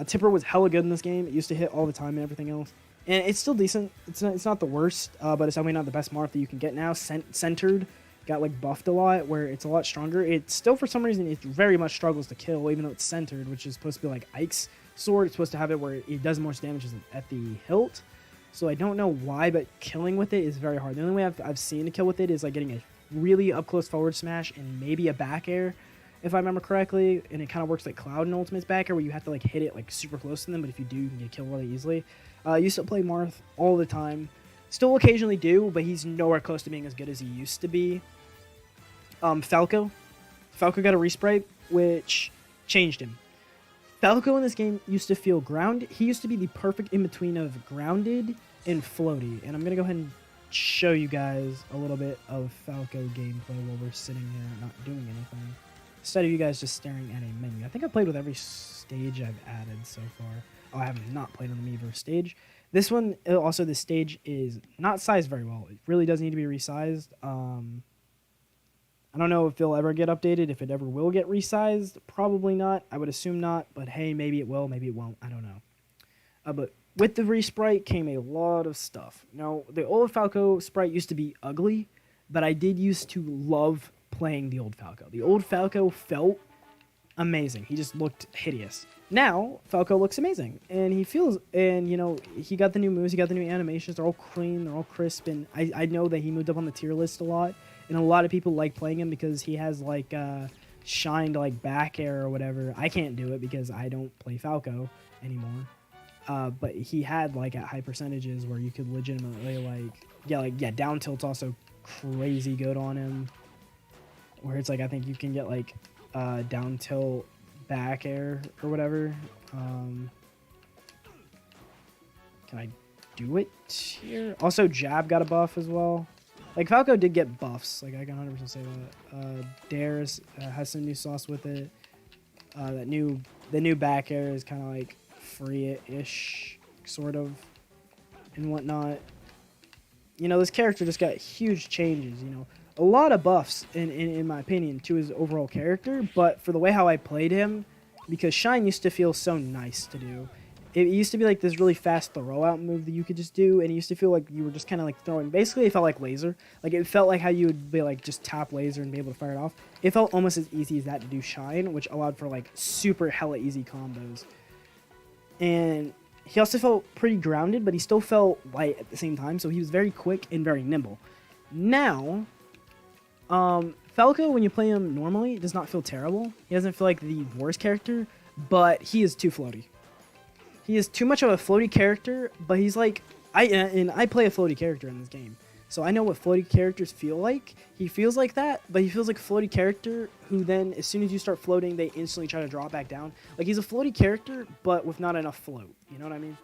Tipper was hella good in this game. It used to hit all the time and everything else. And it's still decent. It's not the worst, but it's definitely not the best Marth that you can get now. Centered got, like, buffed a lot, where it's a lot stronger. It still, for some reason, it very much struggles to kill, even though it's centered, which is supposed to be, like, Ike's sword. It's supposed to have it where it does more damage at the hilt. So I don't know why, but killing with it is very hard. The only way I've seen to kill with it is like getting a really up close forward smash and maybe a back air, if I remember correctly. And it kind of works like Cloud and Ultimate's back air, where you have to like hit it like super close to them, but if you do, you can get killed really easily. I used to play Marth all the time. Still occasionally do, but he's nowhere close to being as good as he used to be. Falco got a resprite, which changed him. Falco in this game used to feel grounded. He used to be the perfect in-between of grounded and floaty. And I'm going to go ahead and show you guys a little bit of Falco gameplay while we're sitting here not doing anything. Instead of you guys just staring at a menu. I think I played with every stage I've added so far. Oh, I have not played on the Miiverse stage. This one, also, this stage is not sized very well. It really does need to be resized. I don't know if it'll ever get updated, if it ever will get resized. Probably not. I would assume not, but hey, maybe it will, maybe it won't. I don't know. But with the resprite came a lot of stuff. Now, the old Falco sprite used to be ugly, but I did used to love playing the old Falco. The old Falco felt amazing. He just looked hideous. Now, Falco looks amazing, and he feels, and you know, he got the new moves, he got the new animations. They're all clean, they're all crisp, and I know that he moved up on the tier list a lot. And a lot of people like playing him because he has, like, shined, like, back air or whatever. I can't do it because I don't play Falco anymore. But he had, like, at high percentages where you could legitimately, like, down tilt's also crazy good on him. Where it's, like, I think you can get, like, down tilt back air or whatever. Can I do it here? Also, jab got a buff as well. Like, Falco did get buffs. Like, I can 100% say that. Dares has some new sauce with it. The new back air is kind of like free-ish, sort of, and whatnot. You know, this character just got huge changes, you know. A lot of buffs, in my opinion, to his overall character. But for the way how I played him, because Shine used to feel so nice to do. It used to be like this really fast throw-out move that you could just do, and it used to feel like you were just kind of like throwing. Basically, it felt like laser. Like, it felt like how you would be like just tap laser and be able to fire it off. It felt almost as easy as that to do Shine, which allowed for like super hella easy combos. And he also felt pretty grounded, but he still felt light at the same time, so he was very quick and very nimble. Now, Falco, when you play him normally, does not feel terrible. He doesn't feel like the worst character, but he is too floaty. He is too much of a floaty character, but he's like, I play a floaty character in this game, so I know what floaty characters feel like. He feels like that, but he feels like a floaty character who then, as soon as you start floating, they instantly try to drop back down. Like, he's a floaty character, but with not enough float. You know what I mean?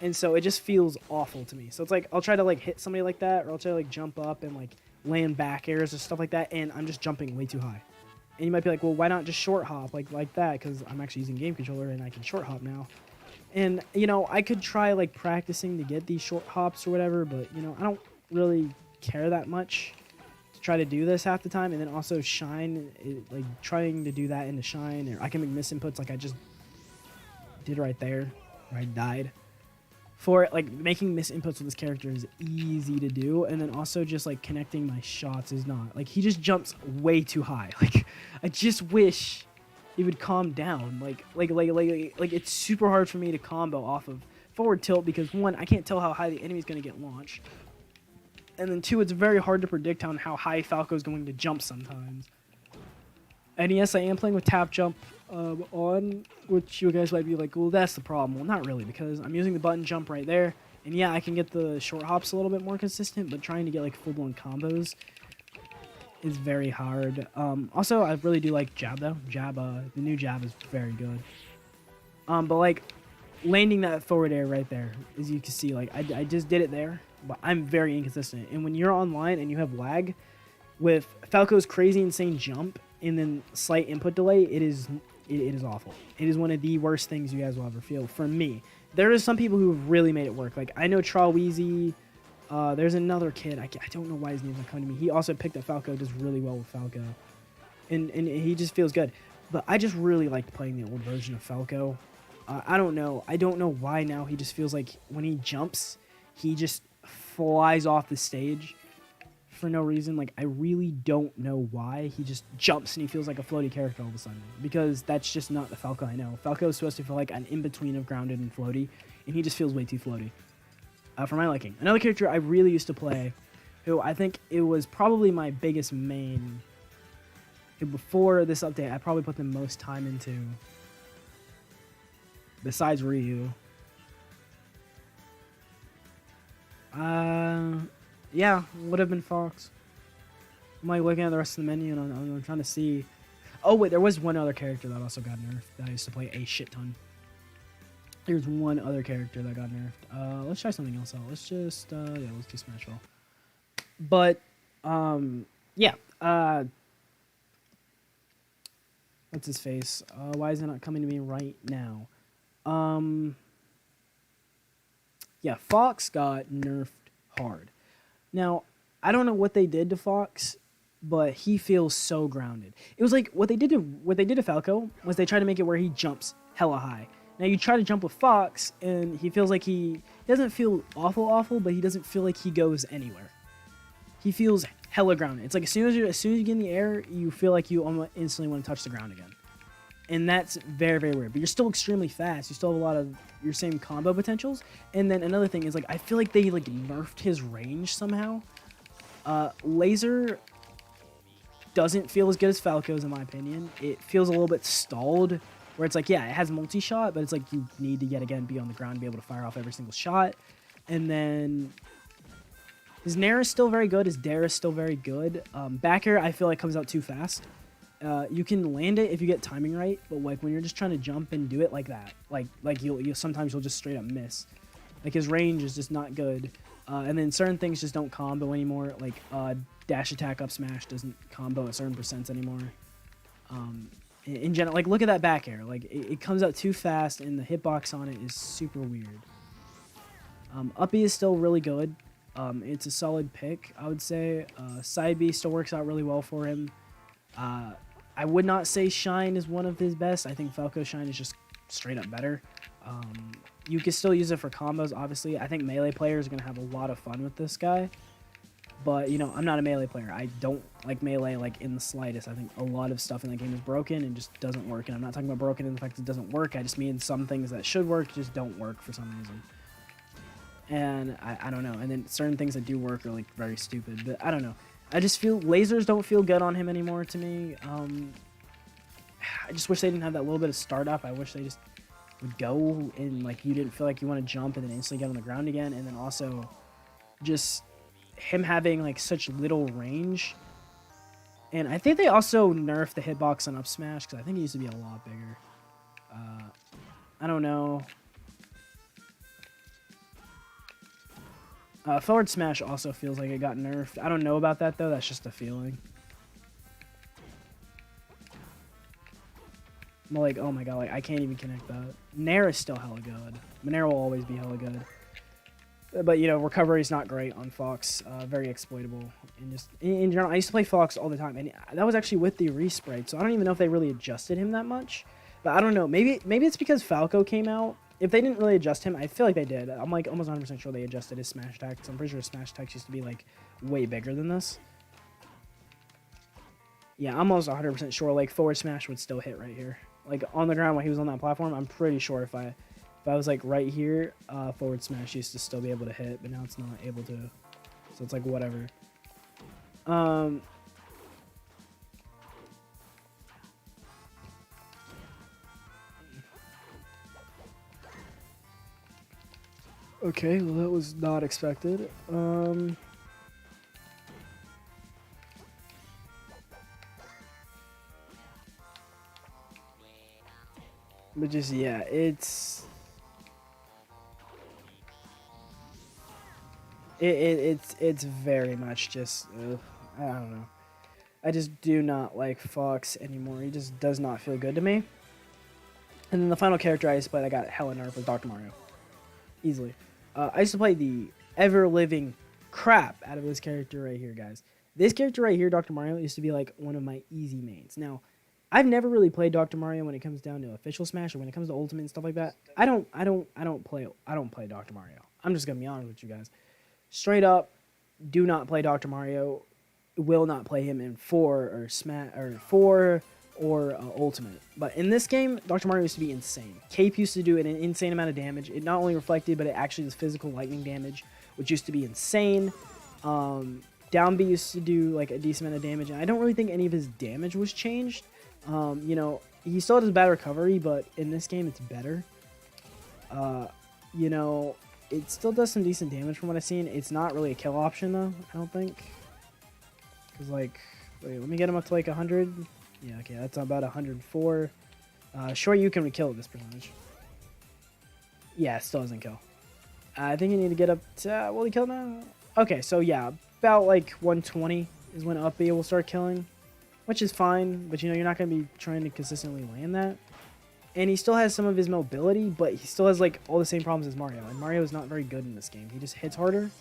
And so it just feels awful to me. So it's like, I'll try to like hit somebody like that, or I'll try to like jump up and like land back airs or stuff like that, and I'm just jumping way too high. And you might be like, well, why not just short hop like that? Because I'm actually using game controller and I can short hop now. And, you know, I could try like practicing to get these short hops or whatever, but, you know, I don't really care that much to try to do this half the time. And then also Shine, like trying to do that into Shine, or I can make miss inputs like I just did right there, where I died. For like making miss inputs with this character is easy to do, and then also just like connecting my shots is not. Like, he just jumps way too high. Like, I just wish he would calm down. Like it's super hard for me to combo off of forward tilt, because one, I can't tell how high the enemy's going to get launched, and then two, it's very hard to predict on how high Falco's going to jump sometimes. And yes, I am playing with tap jump on, which you guys might be like, well, that's the problem. Well, not really, because I'm using the button jump right there. And yeah, I can get the short hops a little bit more consistent, but trying to get like full-blown combos is very hard. Also, I really do like jab, though. The new jab is very good. But like, landing that forward air right there, as you can see, like, I just did it there, but I'm very inconsistent. And when you're online and you have lag, with Falco's crazy insane jump and then slight input delay, it is awful. It is one of the worst things you guys will ever feel. For me, there are some people who have really made it work. Like, I know Trawweezy. There's another kid. I don't know why his name's not coming to me. He also picked up Falco, does really well with Falco, and he just feels good. But I just really liked playing the old version of Falco. I don't know why now he just feels like when he jumps, he just flies off the stage for no reason. Like, I really don't know why. He just jumps and he feels like a floaty character all of a sudden, because that's just not the Falco I know. Falco is supposed to feel like an in-between of grounded and floaty, and he just feels way too floaty for my liking. Another character I really used to play, who I think it was probably my biggest main, who before this update I probably put the most time into, besides Ryu. Yeah, would have been Fox. I'm like looking at the rest of the menu and I'm trying to see. Oh wait, there was one other character that also got nerfed that I used to play a shit ton. There's one other character that got nerfed. Let's try something else out. Let's just yeah, let's do Smashville. But yeah. What's his face? Why is it not coming to me right now? Yeah, Fox got nerfed hard. Now, I don't know what they did to Fox, but he feels so grounded. It was like what they did to Falco was they tried to make it where he jumps hella high. Now you try to jump with Fox, and he feels like he doesn't feel awful, but he doesn't feel like he goes anywhere. He feels hella grounded. It's like as soon as you get in the air, you feel like you almost instantly want to touch the ground again. And that's very, very weird. But you're still extremely fast. You still have a lot of your same combo potentials. And then another thing is, like, I feel like they, like, nerfed his range somehow. Laser doesn't feel as good as Falco's, in my opinion. It feels a little bit stalled, where it's like, yeah, it has multi-shot, but it's like you need to, yet again, be on the ground and be able to fire off every single shot. And then his Nair is still very good. His Dare is still very good. Back air, I feel like, comes out too fast. You can land it if you get timing right, but like when you're just trying to jump and do it like that, like you'll sometimes you'll just straight up miss. Like, his range is just not good, and then certain things just don't combo anymore. Like dash attack up smash doesn't combo at certain percents anymore. In general, like, look at that back air. Like, it comes out too fast, and the hitbox on it is super weird. Up B is still really good. It's a solid pick, I would say. Side B still works out really well for him. I would not say Shine is one of his best. I think Falco Shine is just straight up better. You can still use it for combos, obviously. I think melee players are going to have a lot of fun with this guy. But, you know, I'm not a melee player. I don't like melee, like, in the slightest. I think a lot of stuff in the game is broken and just doesn't work. And I'm not talking about broken in the fact that it doesn't work. I just mean some things that should work just don't work for some reason. And I don't know. And then certain things that do work are, like, very stupid. But I don't know. I just feel lasers don't feel good on him anymore to me. I just wish they didn't have that little bit of startup. I wish they just would go and like you didn't feel like you want to jump and then instantly get on the ground again. And then also just him having like such little range. And I think they also nerfed the hitbox on up smash because I think it used to be a lot bigger. I don't know. Forward smash also feels like it got nerfed. I don't know about that though. That's just a feeling. I'm like, oh my god, like I can't even connect that. Nair is still hella good. Nair will always be hella good. But you know, recovery is not great on Fox. Very exploitable. And just in general, I used to play Fox all the time, and that was actually with the respray. So I don't even know if they really adjusted him that much. But I don't know. Maybe it's because Falco came out. If they didn't really adjust him, I feel like they did. I'm like almost 100% sure they adjusted his smash attacks. I'm pretty sure his smash attacks used to be like way bigger than this. Yeah, I'm almost 100% sure like forward smash would still hit right here. Like on the ground while he was on that platform, I'm pretty sure if I was like right here, forward smash used to still be able to hit, but now it's not able to. So it's like whatever. Okay, well that was not expected. But just yeah, it's very much just I don't know. I just do not like Fox anymore. He just does not feel good to me. And then the final character I used to play that got hella nerfed was Dr. Mario. Easily. I used to play the ever-living crap out of this character right here, guys. This character right here, Dr. Mario, used to be like one of my easy mains. Now, I've never really played Dr. Mario when it comes down to official Smash or when it comes to Ultimate and stuff like that. I don't play Dr. Mario. I'm just gonna be honest with you guys. Straight up, do not play Dr. Mario. Will not play him in 4 or Smash or 4 or Ultimate. But in this game, Dr. Mario used to be insane. Cape used to do an insane amount of damage. It not only reflected, but it actually was physical lightning damage, which used to be insane. Down B used to do like a decent amount of damage, and I don't really think any of his damage was changed. You know, he still has bad recovery, but in this game, it's better. You know, it still does some decent damage from what I've seen. It's not really a kill option, though, I don't think. Because, like, wait, let me get him up to, like, 100. Yeah, okay, that's about 104. Sure, you can kill at this percentage. Yeah, it still doesn't kill. I think you need to get up to... will he kill now? Okay, so, yeah, about, like, 120 is when up B will start killing. Which is fine, but, you know, you're not going to be trying to consistently land that. And he still has some of his mobility, but he still has, like, all the same problems as Mario. And Mario is not very good in this game. He just hits harder.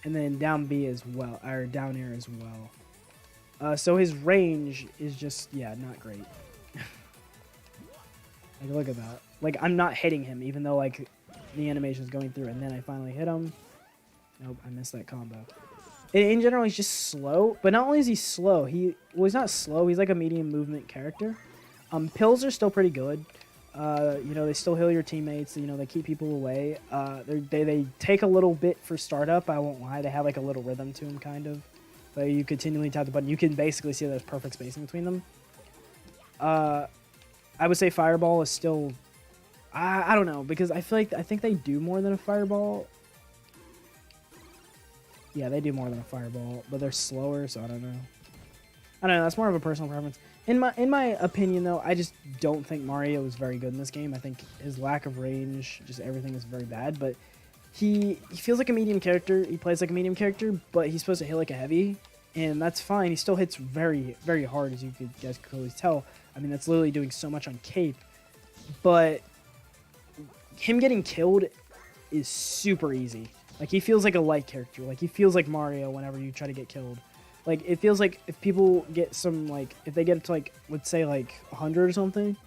And then down B as well, or down air as well. So his range is just, yeah, not great. Like, look at that. Like, I'm not hitting him, even though, like, the animation is going through, and then I finally hit him. Nope, I missed that combo. In general, he's just slow, but not only is he slow, he's not slow, he's like a medium movement character. Pills are still pretty good. You know, they still heal your teammates, you know, they keep people away. They take a little bit for startup, I won't lie, they have like a little rhythm to them, kind of. But you continually tap the button, you can basically see there's perfect spacing between them. I would say Fireball is still, I don't know, because I think they do more than a Fireball. Yeah, they do more than a Fireball, but they're slower, so I don't know. I don't know, that's more of a personal preference. In my opinion, though, I just don't think Mario is very good in this game. I think his lack of range, just everything is very bad, but he feels like a medium character. He plays like a medium character, but he's supposed to hit like a heavy, and that's fine. He still hits very, very hard, as you guys could clearly tell. I mean, that's literally doing so much on Cape, but him getting killed is super easy. Like, he feels like a light character. Like, he feels like Mario whenever you try to get killed. Like, it feels like if people get some, like, if they get up to, like, let's say, like, 100 or something,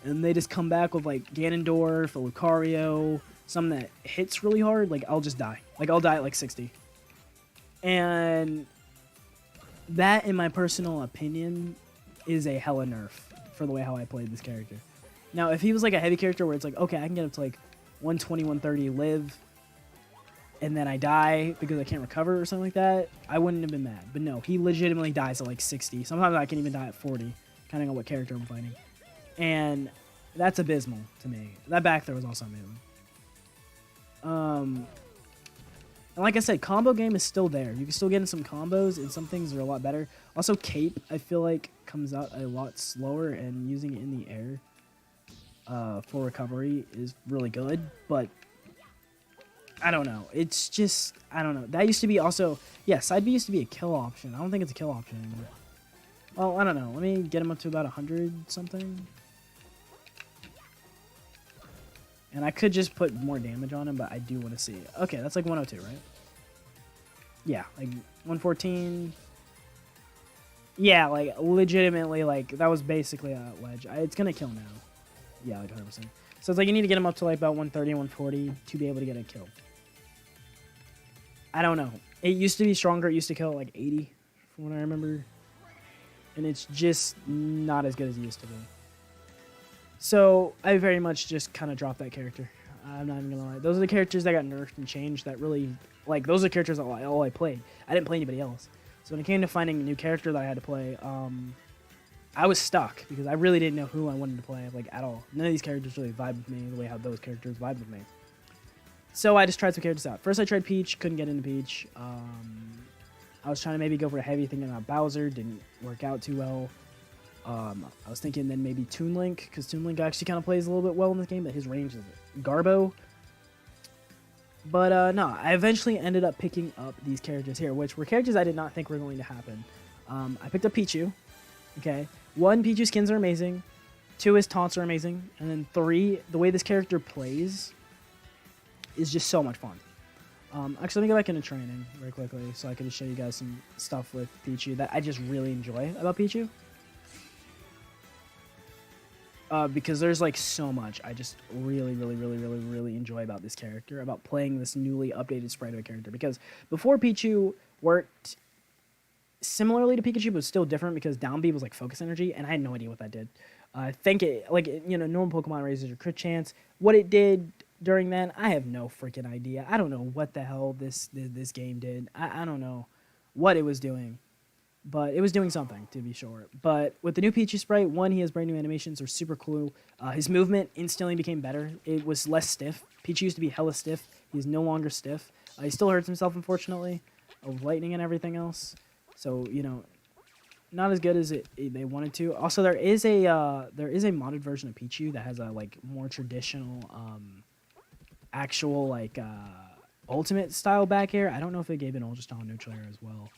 and they just come back with, like, Ganondorf or Lucario, something that hits really hard, like, I'll just die. Like, I'll die at, like, 60. And that, in my personal opinion, is a hella nerf for the way how I played this character. Now, if he was, like, a heavy character where it's like, okay, I can get up to, like, 120, 130, live, and then I die because I can't recover or something like that, I wouldn't have been mad. But no, he legitimately dies at like 60. Sometimes I can even die at 40, depending on what character I'm fighting. And that's abysmal to me. That back throw was also amazing. And like I said, combo game is still there. You can still get in some combos, and some things are a lot better. Also, cape, I feel like, comes out a lot slower, and using it in the air for recovery is really good. But I don't know. It's just, I don't know. That used to be also, yeah, side B used to be a kill option. I don't think it's a kill option anymore. Well, I don't know. Let me get him up to about 100 something. And I could just put more damage on him, but I do want to see it. Okay, that's like 102, right? Yeah, like 114. Yeah, like legitimately, like that was basically a ledge. It's gonna kill now. Yeah, like 100%. So it's like you need to get him up to like about 130, 140 to be able to get a kill. I don't know. It used to be stronger. It used to kill like 80, from what I remember. And it's just not as good as it used to be. So I very much just kind of dropped that character. I'm not even gonna lie. Those are the characters that got nerfed and changed that really, like, those are the characters that all I played. I didn't play anybody else. So when it came to finding a new character that I had to play, I was stuck because I really didn't know who I wanted to play, like, at all. None of these characters really vibed with me the way how those characters vibe with me. So I just tried some characters out. First I tried Peach, couldn't get into Peach. I was trying to maybe go for a heavy thinking about Bowser, didn't work out too well. I was thinking then maybe Toon Link, because Toon Link actually kind of plays a little bit well in this game, but his range is Garbo. But no, I eventually ended up picking up these characters here, which were characters I did not think were going to happen. I picked up Pichu. Okay, 1, Pichu skins are amazing. 2, his taunts are amazing. And then 3, the way this character plays is just so much fun. Actually, let me go back into training very quickly so I can just show you guys some stuff with Pichu that I just really enjoy about Pichu. Because there's like so much I just really enjoy about this character, about playing this newly updated sprite character. Because before Pichu worked similarly to Pikachu, but still different because down B was like focus energy, and I had no idea what that did. I think it, like, you know, normal Pokemon raises your crit chance. What it did during then, I have no freaking idea. I don't know what the hell this game did. I don't know what it was doing. But it was doing something, to be sure. But with the new Pichu sprite, 1, he has brand new animations. They're super cool. His movement instantly became better. It was less stiff. Pichu used to be hella stiff. He's no longer stiff. He still hurts himself, unfortunately, of lightning and everything else. So, you know, not as good as they wanted to. Also, there is a modded version of Pichu that has a like more traditional, actual like ultimate style back air. I don't know if they gave an ultra style neutral air as well.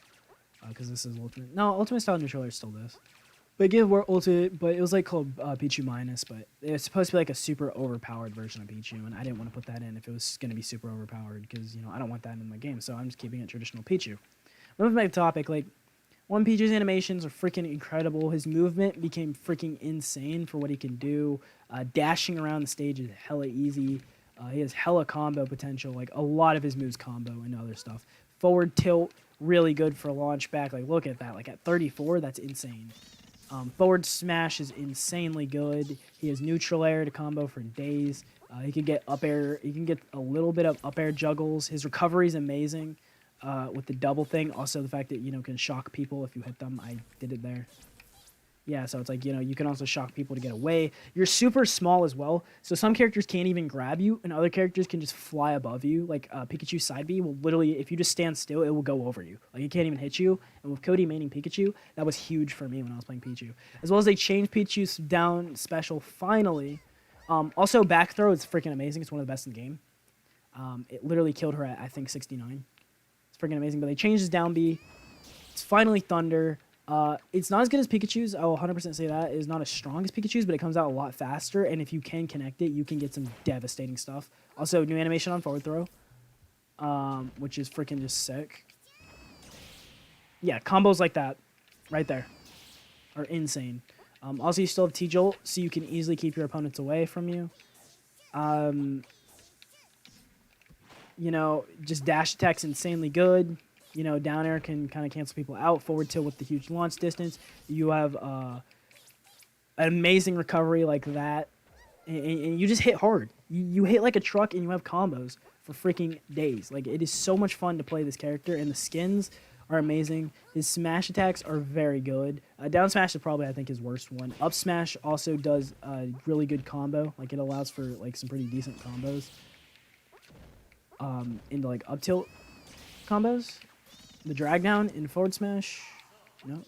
Because this is ultimate. No, ultimate style neutral air still this. But again, we're ultimate, but it was like called Pichu minus, but it was supposed to be like a super overpowered version of Pichu, and I didn't want to put that in if it was going to be super overpowered, because, you know, I don't want that in my game, so I'm just keeping it traditional Pichu. Moving back to topic, like, 1, Pichu's animations are freaking incredible. His movement became freaking insane for what he can do. Dashing around the stage is hella easy. He has hella combo potential, like a lot of his moves combo and other stuff. Forward tilt, really good for launch back. Like, look at that. Like, at 34, that's insane. Forward smash is insanely good. He has neutral air to combo for days. He can get up air. He can get a little bit of up air juggles. His recovery is amazing with the double thing. Also, the fact that, you know, can shock people if you hit them. I did it there. Yeah, so it's like, you know, you can also shock people to get away. You're super small as well, so some characters can't even grab you, and other characters can just fly above you. Like, Pikachu side B will literally, if you just stand still, it will go over you. Like, it can't even hit you. And with Cody maining Pikachu, that was huge for me when I was playing Pichu. As well as they changed Pikachu's down special, finally. Also, back throw is freaking amazing. It's one of the best in the game. It literally killed her at, I think, 69. It's freaking amazing. But they changed his down B. It's finally Thunder. It's not as good as Pikachu's. I will 100% say that. It is not as strong as Pikachu's, but it comes out a lot faster. And if you can connect it, you can get some devastating stuff. Also, new animation on forward throw, which is freaking just sick. Yeah, combos like that right there are insane. Also, you still have T-Jolt, so you can easily keep your opponents away from you. You know, just dash attack's insanely good. You know, down air can kind of cancel people out. Forward tilt with the huge launch distance. You have an amazing recovery like that. And you just hit hard. You hit like a truck and you have combos for freaking days. Like, it is so much fun to play this character, and the skins are amazing. His smash attacks are very good. Down smash is probably, I think, his worst one. Up smash also does a really good combo. Like, it allows for, like, some pretty decent combos. Into, like, up tilt combos. The drag down in forward smash. No.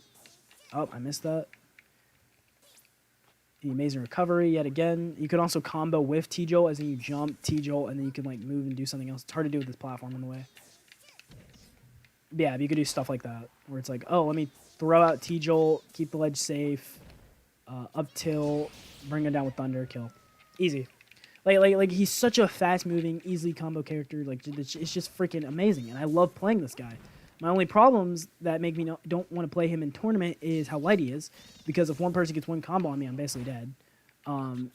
Oh, I missed that. The amazing recovery yet again. You could also combo with T-Jolt, as in you jump, T-Jolt, and then you can, like, move and do something else. It's hard to do with this platform in the way. But yeah, you could do stuff like that, where it's like, oh, let me throw out T-Jolt, keep the ledge safe, up tilt, bring it down with thunder, kill. Easy. Like he's such a fast-moving, easily combo character. Like, it's just freaking amazing, and I love playing this guy. My only problems that make me don't want to play him in tournament is how light he is, because if one person gets one combo on me, I'm basically dead.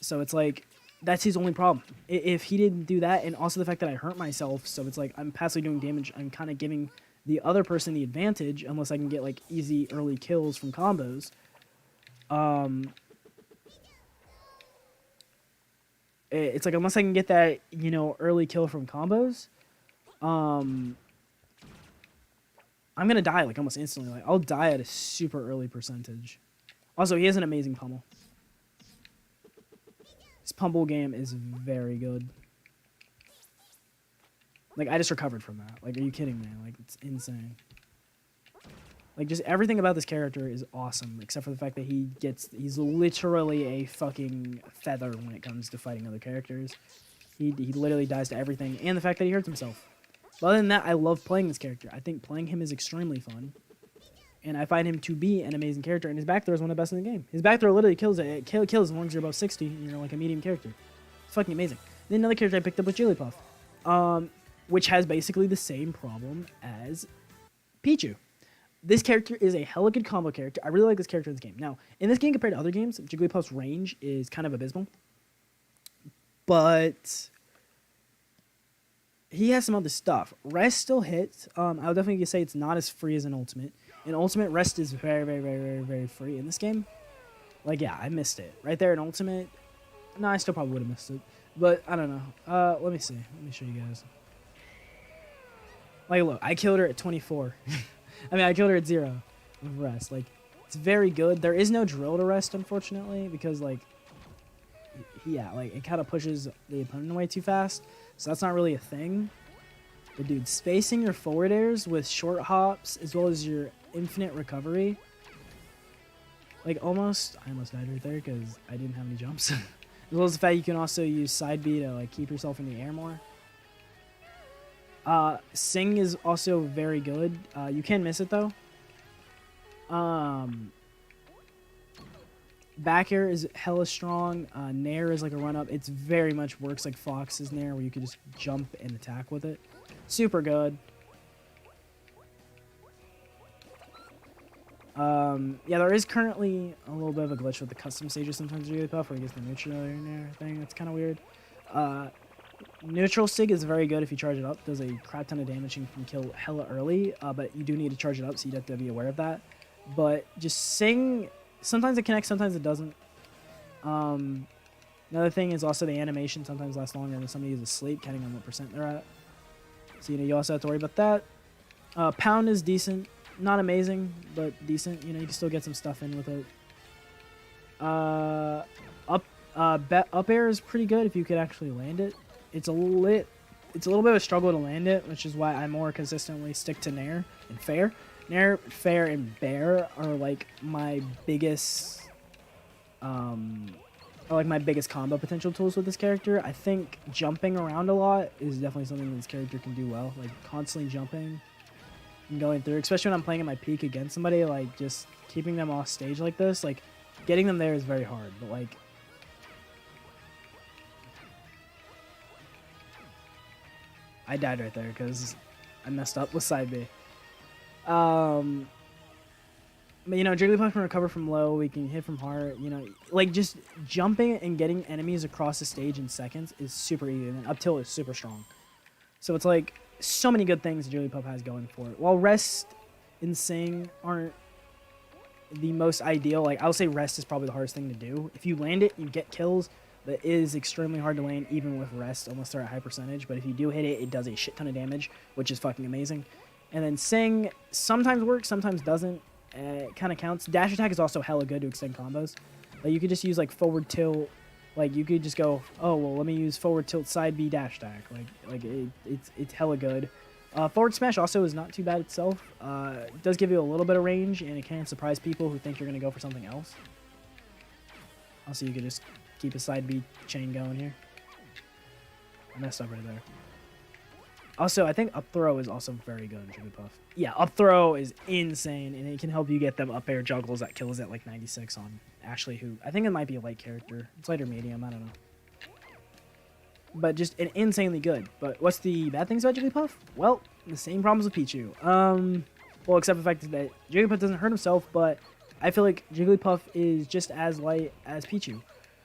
So it's like, that's his only problem. If he didn't do that, and also the fact that I hurt myself, so it's like I'm passively doing damage, I'm kind of giving the other person the advantage, unless I can get, like, easy early kills from combos. It's like, unless I can get that, you know, early kill from combos, I'm gonna die, like, almost instantly. Like, I'll die at a super early percentage. Also, he has an amazing pummel. His pummel game is very good. Like, I just recovered from that. Like, are you kidding me? Like, it's insane. Like, just everything about this character is awesome, except for the fact that he's literally a fucking feather when it comes to fighting other characters. He literally dies to everything, and the fact that he hurts himself. But other than that, I love playing this character. I think playing him is extremely fun. And I find him to be an amazing character, and his back throw is one of the best in the game. His back throw literally kills it. It kills as long as you're above 60, and you're like a medium character. It's fucking amazing. Then another character I picked up was Jigglypuff. Which has basically the same problem as Pichu. This character is a hella good combo character. I really like this character in this game. Now, in this game compared to other games, Jigglypuff's range is kind of abysmal. But he has some other stuff. Rest still hits. I would definitely say it's not as free as an Ultimate. In Ultimate, Rest is very, very, very, very, very free. In this game, like, yeah, I missed it. Right there in Ultimate, no, I still probably would have missed it. But, I don't know. Let me see. Let me show you guys. Like, look, I killed her at 24. I mean, I killed her at 0 with Rest. Like, it's very good. There is no drill to Rest, unfortunately, because, like, yeah, like, it kind of pushes the opponent away too fast. So that's not really a thing. But, dude, spacing your forward airs with short hops, as well as your infinite recovery. Like, I almost died right there because I didn't have any jumps. As well as the fact you can also use side B to, like, keep yourself in the air more. Sing is also very good. You can miss it, though. Back air is hella strong. Nair is like a run-up. It's very much works like Fox's Nair, where you can just jump and attack with it. Super good. Yeah, there is currently a little bit of a glitch with the custom stages sometimes really tough, where he gets the neutral Nair thing. That's kind of weird. Neutral Sig is very good if you charge it up. Does a crap ton of damage and can kill hella early, but you do need to charge it up, so you have to be aware of that. But just Sing, sometimes it connects, sometimes it doesn't. Another thing is also the animation sometimes lasts longer than somebody who's asleep, depending on what percent they're at. So, you know, you also have to worry about that. Pound is decent. Not amazing, but decent. You know, you can still get some stuff in with it. Up air is pretty good if you could actually land it. It's a little bit of a struggle to land it, which is why I more consistently stick to Nair and Fair. Nair, Fair, and Bear are like my biggest, combo potential tools with this character. I think jumping around a lot is definitely something this character can do well. Like, constantly jumping and going through, especially when I'm playing at my peak against somebody, like, just keeping them off stage like this, like, getting them there is very hard, but, like, I died right there because I messed up with side B. But, you know, Jigglypuff can recover from low, we can hit from hard, you know. Like, just jumping and getting enemies across the stage in seconds is super easy, and then up tilt is super strong. So it's like, so many good things Jigglypuff has going for it. While Rest and Sing aren't the most ideal, like, I'll say Rest is probably the hardest thing to do. If you land it, you get kills, but it is extremely hard to land even with rest unless they're at high percentage. But if you do hit it, it does a shit ton of damage, which is fucking amazing. And then Sing sometimes works, sometimes doesn't. It kind of counts. Dash attack is also hella good to extend combos. Like you could just use like forward tilt. Like you could just go, oh well, let me use forward tilt side B dash attack. It's hella good. Forward smash also is not too bad itself. It does give you a little bit of range, and it can surprise people who think you're gonna go for something else. Also, you could just keep a side B chain going here. I messed up right there. Also, I think up throw is also very good in Jigglypuff. Yeah, up throw is insane, and it can help you get them up air juggles that kills at like 96 on Ashley, who I think it might be a light character. It's light or medium, I don't know. But just an insanely good. But what's the bad things about Jigglypuff? Well, the same problems with Pichu. Well, except for the fact that Jigglypuff doesn't hurt himself, but I feel like Jigglypuff is just as light as Pichu.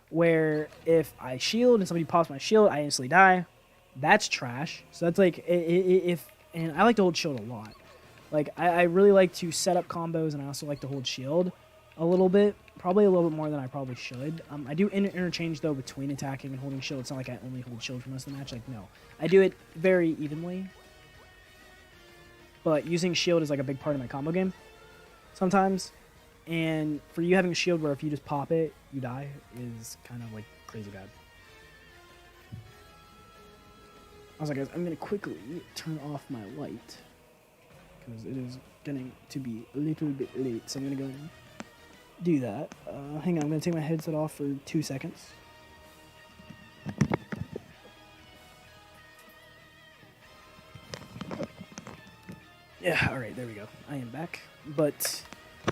Where if I shield and somebody pops my shield, I instantly die. That's trash. So that's like, and I like to hold shield a lot. Like, I really like to set up combos, and I also like to hold shield a little bit. Probably a little bit more than I probably should. I do interchange, though, between attacking and holding shield. It's not like I only hold shield for most of the match. Like, no. I do it very evenly. But using shield is like a big part of my combo game sometimes. And for you having a shield where if you just pop it, you die, is kind of like crazy bad. Also, guys, I'm going to quickly turn off my light because it is getting to be a little bit late. So I'm going to go and do that. Hang on, I'm going to take my headset off for 2 seconds. Yeah, alright, there we go. I am back. But,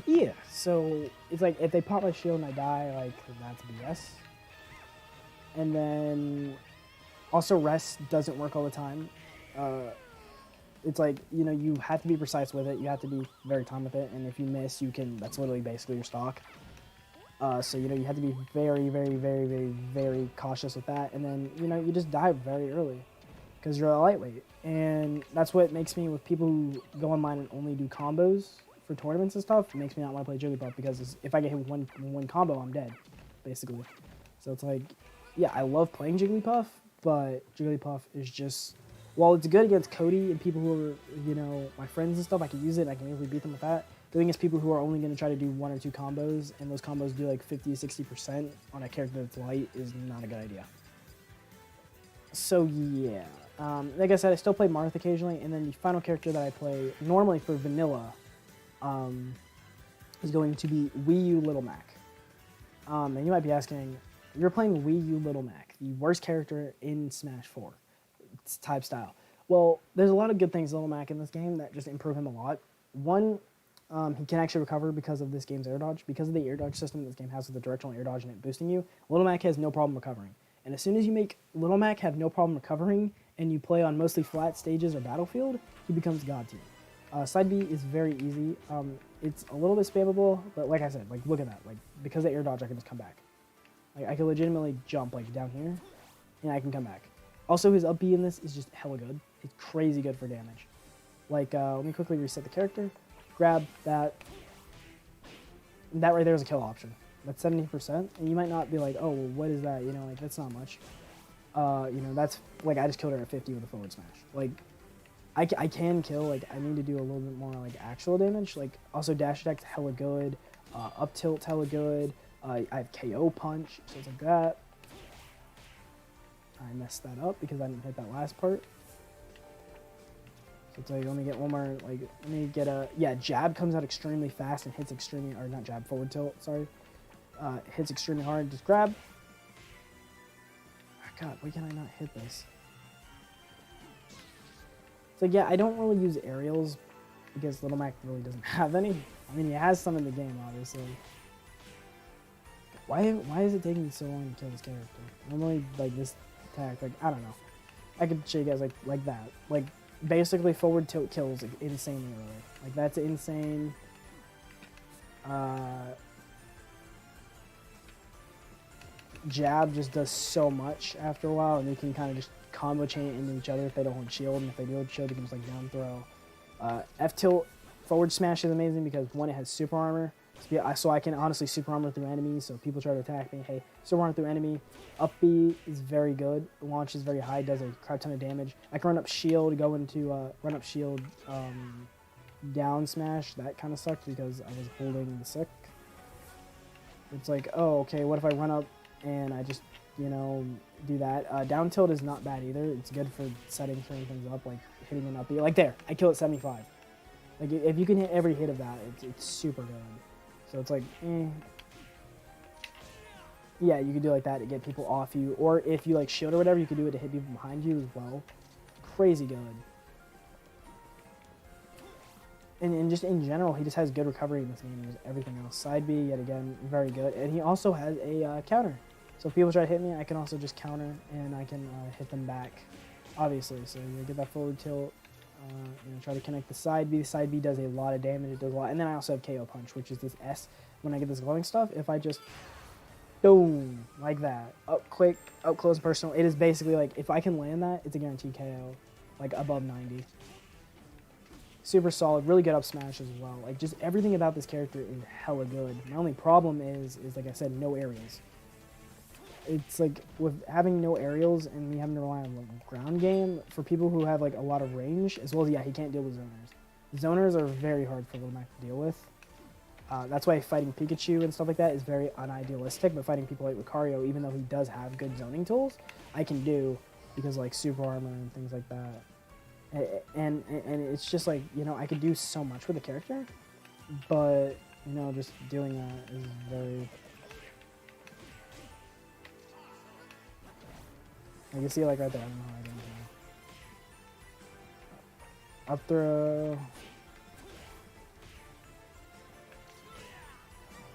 yeah, so it's like if they pop my shield and I die, like, that's BS. And then also rest doesn't work all the time. It's like, you know, you have to be precise with it. You have to be very timed with it. And if you miss, you can, that's literally basically your stock. So, you know, you have to be very, very, very, very, very cautious with that. And then, you know, you just die very early because you're a lightweight. And that's what makes me, with people who go online and only do combos for tournaments and stuff, it makes me not want to play Jigglypuff because if I get hit with one combo, I'm dead, basically. So it's like, yeah, I love playing Jigglypuff, but Jigglypuff is just, while it's good against Cody and people who are, you know, my friends and stuff, I can use it and I can easily beat them with that. Doing against people who are only going to try to do 1 or 2 combos, and those combos do like 50-60% on a character that's light, is not a good idea. So yeah, like I said, I still play Marth occasionally, and then the final character that I play normally for vanilla is going to be Wii U Little Mac. And you might be asking, you're playing Wii U Little Mac, the worst character in Smash 4 type style. Well, there's a lot of good things Little Mac in this game that just improve him a lot. One, he can actually recover because of this game's air dodge. Because of the air dodge system this game has with the directional air dodge and it boosting you, Little Mac has no problem recovering. And as soon as you make Little Mac have no problem recovering and you play on mostly flat stages or battlefield, he becomes God tier. Side B is very easy. It's a little bit spammable, but like I said, like look at that. Like because of air dodge, I can just come back. Like I can legitimately jump like down here, and I can come back. Also, his up B in this is just hella good. It's crazy good for damage. Like let me quickly reset the character. Grab that. That right there is a kill option. That's 70%, and you might not be like, oh, well, what is that? You know, like that's not much. You know, that's like I just killed her at 50 with a forward smash. Like I can kill. Like I need to do a little bit more like actual damage. Like also dash attack's hella good. Up tilt's hella good. I have KO punch, so it's like that. I messed that up because I didn't hit that last part. So it's like, let me get one more, like, let me get a, yeah, jab comes out extremely fast and hits extremely, or not jab, forward tilt, sorry. Hits extremely hard, just grab. Oh God, why can I not hit this? So yeah, I don't really use aerials because Little Mac really doesn't have any. I mean, he has some in the game, obviously. Why is it taking so long to kill this character? Normally, like, this attack, like, I don't know. I could show you guys, like that. Like, basically, forward tilt kills insanely early. Like, that's insane. Jab just does so much after a while, and you can kind of just combo chain it into each other if they don't hold shield, and if they do hold shield, you can just, like, down throw. F tilt forward smash is amazing because, one, it has super armor, So I can honestly super armor through enemies. So if people try to attack me, hey, super armor through enemy. Up B is very good. Launch is very high, does a crap ton of damage. I can run up shield, go into run up shield, down smash. That kind of sucked because I was holding the sick. It's like, oh, okay, what if I run up and I just, you know, do that? Down tilt is not bad either. It's good for setting certain things up, like hitting an up B. Like there, I kill at 75. Like if you can hit every hit of that, it's super good. So it's like, yeah, you can do like that to get people off you. Or if you like shield or whatever, you can do it to hit people behind you as well. Crazy good. And just in general, he just has good recovery in this game. There's everything else. Side B, yet again, very good. And he also has a counter. So if people try to hit me, I can also just counter and I can hit them back, obviously. So you get that forward tilt. Try to connect the side B. The side B does a lot of damage. It does a lot. And then I also have KO punch, which is this S. When I get this glowing stuff, if I just boom like that, up quick, up close and personal, it is basically like if I can land that, it's a guaranteed KO, like above 90. Super solid, really good up smash as well. Like just everything about this character is hella good. My only problem is like I said, no aerials. It's like with having no aerials and me having to rely on like ground game for people who have like a lot of range, as well as he can't deal with zoners. Zoners are very hard for Little Mac to deal with. That's why fighting Pikachu and stuff like that is very unidealistic. But fighting people like Lucario, even though he does have good zoning tools, I can do because like super armor and things like that. And it's just like, you know, I could do so much with the character, but you know, just doing that is very. You can see like right there. I don't know how I didn't know. Up throw.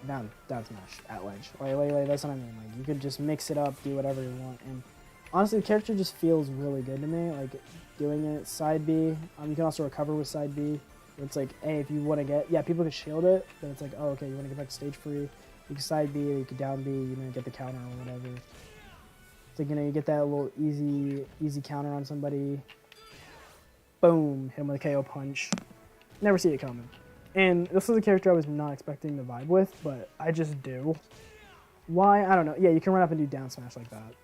Down smash at ledge. Like, that's what I mean. Like you could just mix it up, do whatever you want. And honestly, the character just feels really good to me. Like doing it side B. You can also recover with side B. It's like, hey, if you want to get, yeah, people can shield it, but it's like, oh, okay, you want to get back to stage free. You can side B or you can down B. You know, get the counter or whatever. It's like, you know, you get that little easy counter on somebody. Boom, hit him with a KO punch. Never see it coming. And this is a character I was not expecting to vibe with, but I just do. Why? I don't know. Yeah, you can run up and do down smash like that.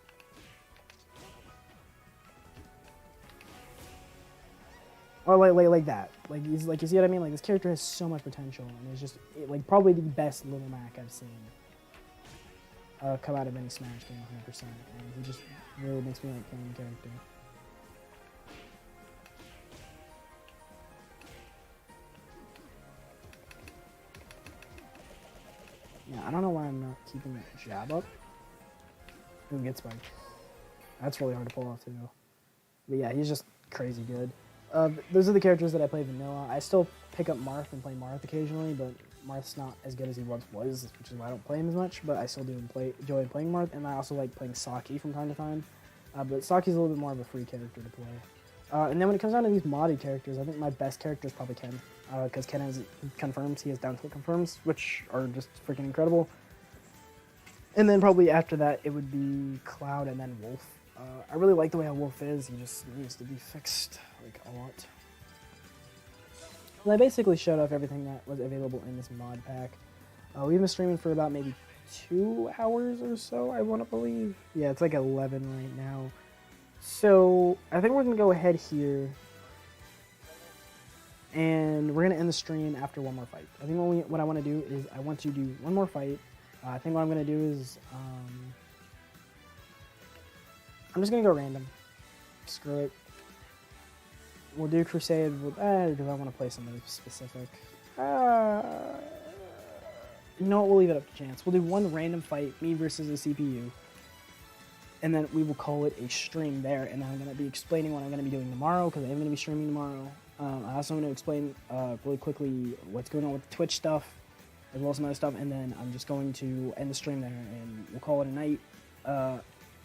Or like that. Like you see what I mean? Like this character has so much potential, and it's just like probably the best Little Mac I've seen come out of any Smash game, 100%. And he just really makes me like playing the character. Yeah, I don't know why I'm not keeping that jab up. Ooh, get spiked. That's really hard to pull off too. But yeah, he's just crazy good. Those are the characters that I play vanilla. I still pick up Marth and play Marth occasionally, but Marth's not as good as he once was, which is why I don't play him as much, but I still do enjoy playing Marth, and I also like playing Saki from time to time. But Saki's a little bit more of a free character to play. And then when it comes down to these modded characters, I think my best character is probably Ken. Because Ken has confirms, he has down tilt confirms, which are just freaking incredible. And then probably after that, it would be Cloud and then Wolf. I really like the way how Wolf is. He just needs to be fixed, like, a lot. Well, I basically showed off everything that was available in this mod pack. We've been streaming for about maybe 2 hours or so, I want to believe. Yeah, it's like 11 right now. So, I think we're going to go ahead here. And we're going to end the stream after one more fight. I think what I want to do is I want to do one more fight. I think what I'm going to do is I'm just going to go random. Screw it. We'll do Crusade. Do I want to play somebody specific? You know what? We'll leave it up to chance. We'll do one random fight, me versus a CPU. And then we will call it a stream there. And then I'm going to be explaining what I'm going to be doing tomorrow, because I am going to be streaming tomorrow. I also want to explain really quickly what's going on with the Twitch stuff, as well as some other stuff, and then I'm just going to end the stream there, and we'll call it a night.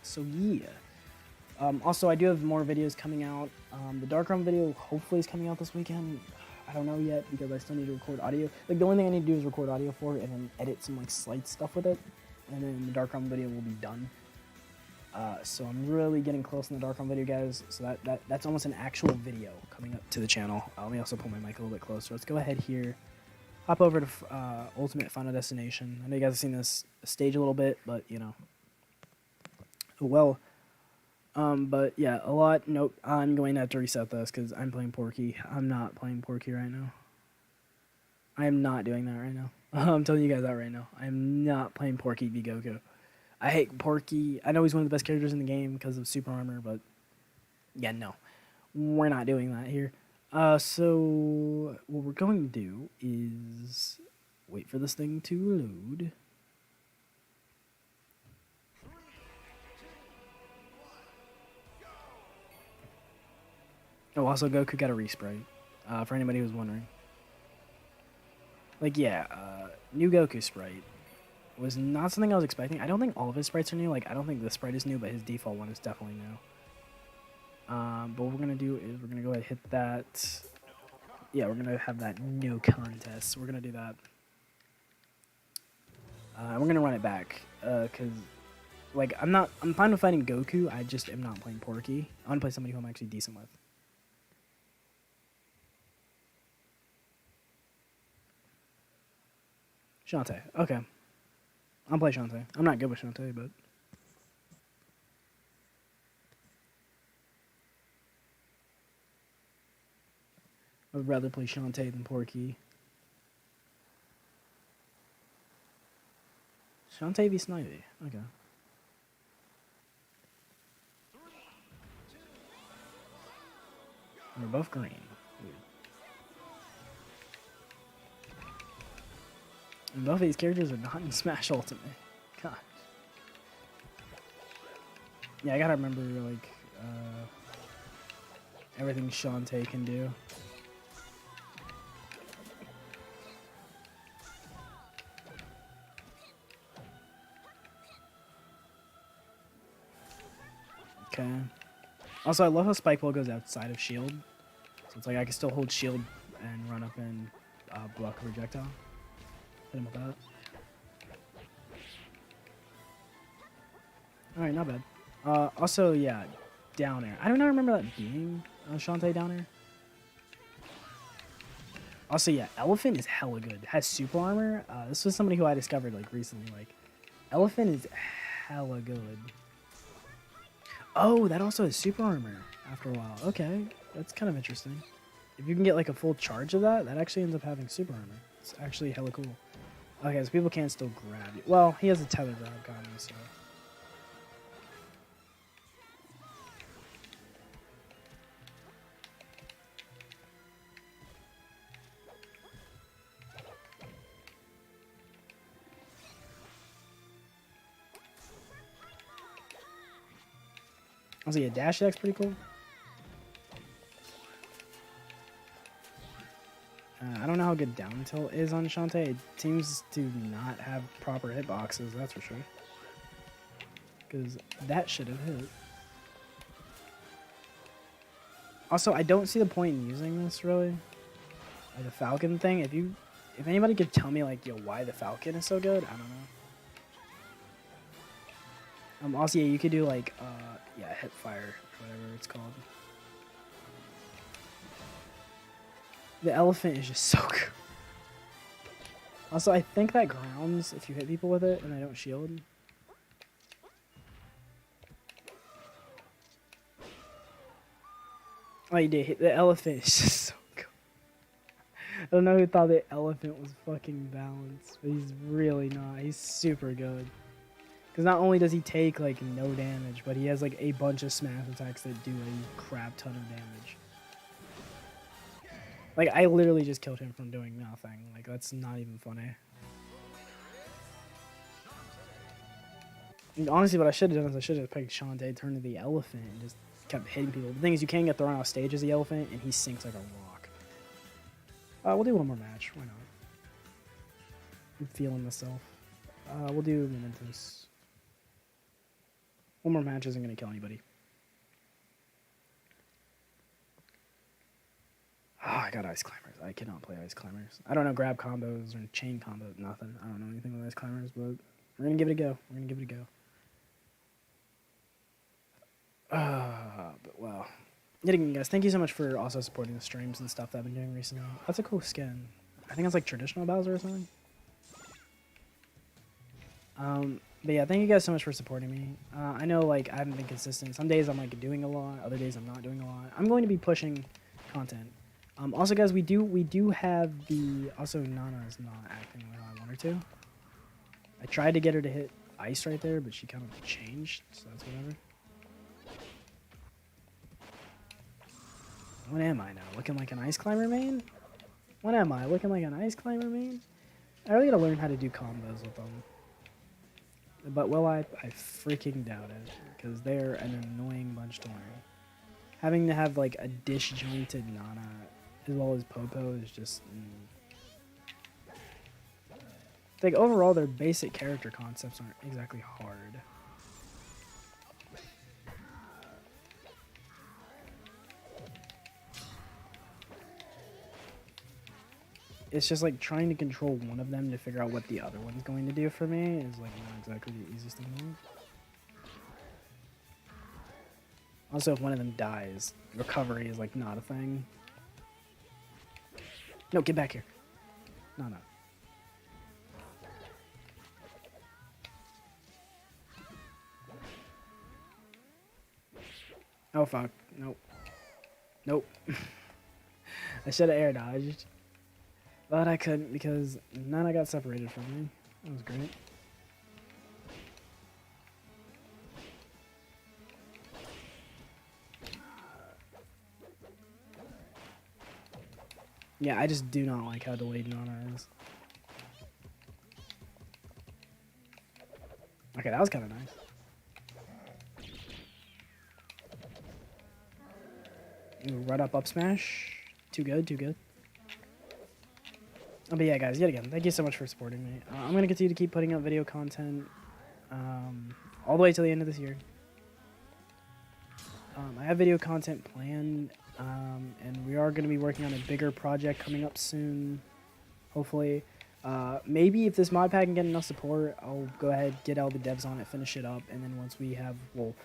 So yeah. Also, I do have more videos coming out. The Dark Realm video hopefully is coming out this weekend. I don't know yet, because I still need to record audio. Like, the only thing I need to do is record audio for it, and then edit some like slight stuff with it, and then the Dark Realm video will be done. So I'm really getting close in the Dark Realm video, guys. So that's almost an actual video coming up to the channel. Let me also pull my mic a little bit closer. Let's go ahead here. hop over to Ultimate Final Destination. I know you guys have seen this stage a little bit, but you know, well. But yeah, a lot. Nope, I'm going to have to reset this because I'm playing Porky. I'm not playing Porky right now. I am not doing that right now. I'm telling you guys that right now. I am not playing Porky v Goku. I hate Porky. I know he's one of the best characters in the game because of super armor, but yeah, no. We're not doing that here. So what we're going to do is wait for this thing to load. Oh, also Goku got a resprite, for anybody who's wondering. Like, yeah, new Goku sprite was not something I was expecting. I don't think all of his sprites are new. Like, I don't think this sprite is new, but his default one is definitely new. But what we're going to do is we're going to go ahead and hit that. Yeah, we're going to have that no contest. So we're going to do that. And we're going to run it back. Because, like, I'm fine with fighting Goku. I just am not playing Porky. I want to play somebody who I'm actually decent with. Shantae. Okay. I'll play Shantae. I'm not good with Shantae, but... I would rather play Shantae than Porky. Shantae v Snivy. Okay. We're both green. Weird. And both of these characters are not in Smash Ultimate. Gosh. Yeah, I gotta remember, like, everything Shantae can do. Okay. Also, I love how Spike Ball goes outside of shield. So it's like I can still hold shield and run up and block a projectile. Hit him with that. Alright, not bad. Also, yeah, down air. I don't know, remember that being Shantae down air. Also, yeah, Elephant is hella good. Has super armor. This was somebody who I discovered like recently. Like, Elephant is hella good. Oh, that also has super armor after a while. Okay, that's kind of interesting. If you can get like a full charge of that, that actually ends up having super armor. It's actually hella cool. Okay, so people can still grab you. Well, he has a tether grab combo, so... Also, yeah, dash attack's pretty cool. I don't know how good down tilt is on Shantae. It seems to not have proper hitboxes, that's for sure. Because that should have hit. Also, I don't see the point in using this, really. Like the Falcon thing. If anybody could tell me, like, yo, why the Falcon is so good, I don't know. Also, yeah, you could do, like, yeah, hip fire, whatever it's called. The Elephant is just so good. Also, I think that grounds if you hit people with it and they don't shield. Oh, you did hit the Elephant. Is just so good. I don't know who thought the Elephant was fucking balanced, but he's really not. He's super good. Because not only does he take, like, no damage, but he has, like, a bunch of smash attacks that do a crap ton of damage. Like, I literally just killed him from doing nothing. Like, that's not even funny. And honestly, what I should have done is I should have picked Shantae, turned to the Elephant, and just kept hitting people. The thing is, you can get thrown off stage as the Elephant, and he sinks like a rock. We'll do one more match. Why not? I'm feeling myself. We'll do Mementos. One more match isn't going to kill anybody. Oh, I got Ice Climbers. I cannot play Ice Climbers. I don't know grab combos or chain combos, nothing. I don't know anything with Ice Climbers, but we're going to give it a go. We're going to give it a go. But wow. Yet again, guys, thank you so much for also supporting the streams and stuff that I've been doing recently. That's a cool skin. I think it's like traditional Bowser or something. But yeah, thank you guys so much for supporting me. I know like I haven't been consistent. Some days I'm like doing a lot, other days I'm not doing a lot. I'm going to be pushing content. Also guys, we do have the, also Nana's not acting the way I want her to. I tried to get her to hit ice right there, but she kind of changed, so that's whatever. What am I now? Looking like an ice climber main? What am I? Looking like an ice climber main? I really gotta learn how to do combos with them. But will I freaking doubt it, because they're an annoying bunch to learn. Having to have like a disjointed Nana as well as Popo is just... Like overall their basic character concepts aren't exactly hard. It's just like trying to control one of them to figure out what the other one's going to do for me is like not exactly the easiest thing to do. Also, if one of them dies, recovery is like not a thing. No, get back here. No. Oh fuck. Nope. I should have air dodged. But I couldn't because Nana got separated from me. That was great. Yeah, I just do not like how delayed Nana is. Okay, that was kind of nice. Ooh, right up smash. Too good. Oh, but yeah, guys, yet again, thank you so much for supporting me. I'm going to continue to keep putting out video content all the way till the end of this year. I have video content planned, and we are going to be working on a bigger project coming up soon, hopefully. Maybe if this mod pack can get enough support, I'll go ahead, get all the devs on it, finish it up, and then once we have, once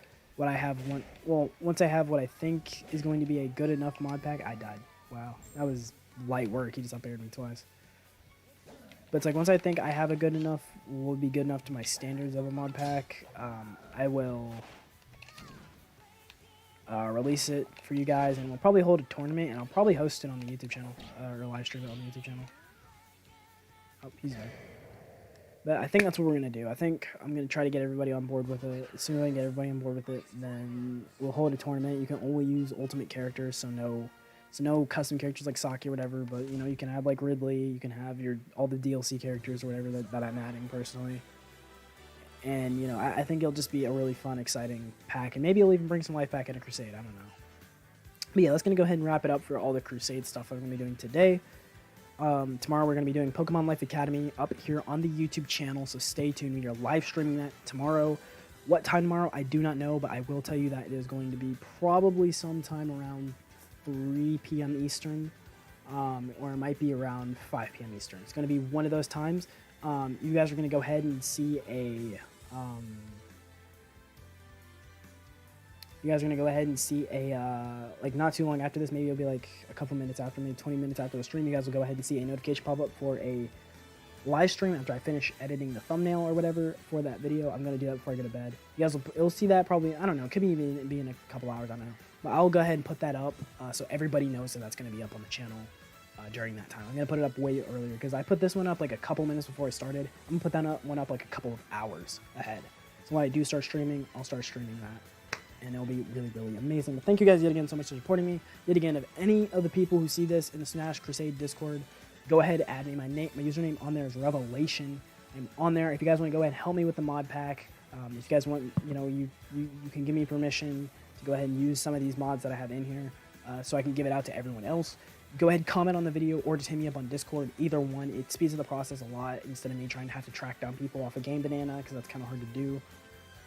I have what I think is going to be a good enough mod pack, I died. Wow, that was light work. He just up aired me twice. But it's like once I think I have a good enough, will be good enough to my standards of a mod pack, I will release it for you guys, and we'll probably hold a tournament, and I'll probably host it on the YouTube channel, or live stream it on the YouTube channel. Oh, he's there. But I think that's what we're going to do. I think I'm going to try to get everybody on board with it. As soon as I can get everybody on board with it, then we'll hold a tournament. You can only use ultimate characters, so no custom characters like Saki or whatever, but you know, you can have like Ridley, you can have all the DLC characters or whatever that I'm adding personally. And you know, I think it'll just be a really fun, exciting pack, and maybe it'll even bring some life back into Crusade, I don't know. But yeah, that's going to go ahead and wrap it up for all the Crusade stuff I'm going to be doing today. Tomorrow we're going to be doing Pokemon Life Academy up here on the YouTube channel, so stay tuned. We are live streaming that tomorrow. What time tomorrow, I do not know, but I will tell you that it is going to be probably sometime around 3 p.m. Eastern, or it might be around 5 p.m. Eastern. It's going to be one of those times. You guys are going to go ahead and see a... like not too long after this, maybe it'll be like a couple minutes after, maybe 20 minutes after the stream, you guys will go ahead and see a notification pop up for a live stream after I finish editing the thumbnail or whatever for that video. I'm going to do that before I go to bed. You guys will see that probably, I don't know, it could be in a couple hours, I don't know. But I'll go ahead and put that up so everybody knows that that's going to be up on the channel during that time. I'm going to put it up way earlier because I put this one up like a couple minutes before I started. I'm going to put that one up like a couple of hours ahead. So when I do start streaming, I'll start streaming that. And it'll be really, really amazing. But thank you guys yet again so much for supporting me. Yet again, if any of the people who see this in the Smash Crusade Discord, go ahead, add me. My username on there is Revelation. I'm on there. If you guys want to go ahead and help me with the mod pack, if you guys want, you know, you can give me permission to go ahead and use some of these mods that I have in here so I can give it out to everyone else. Go ahead, comment on the video, or just hit me up on Discord. Either one, it speeds up the process a lot instead of me trying to have to track down people off a Game Banana, because that's kind of hard to do,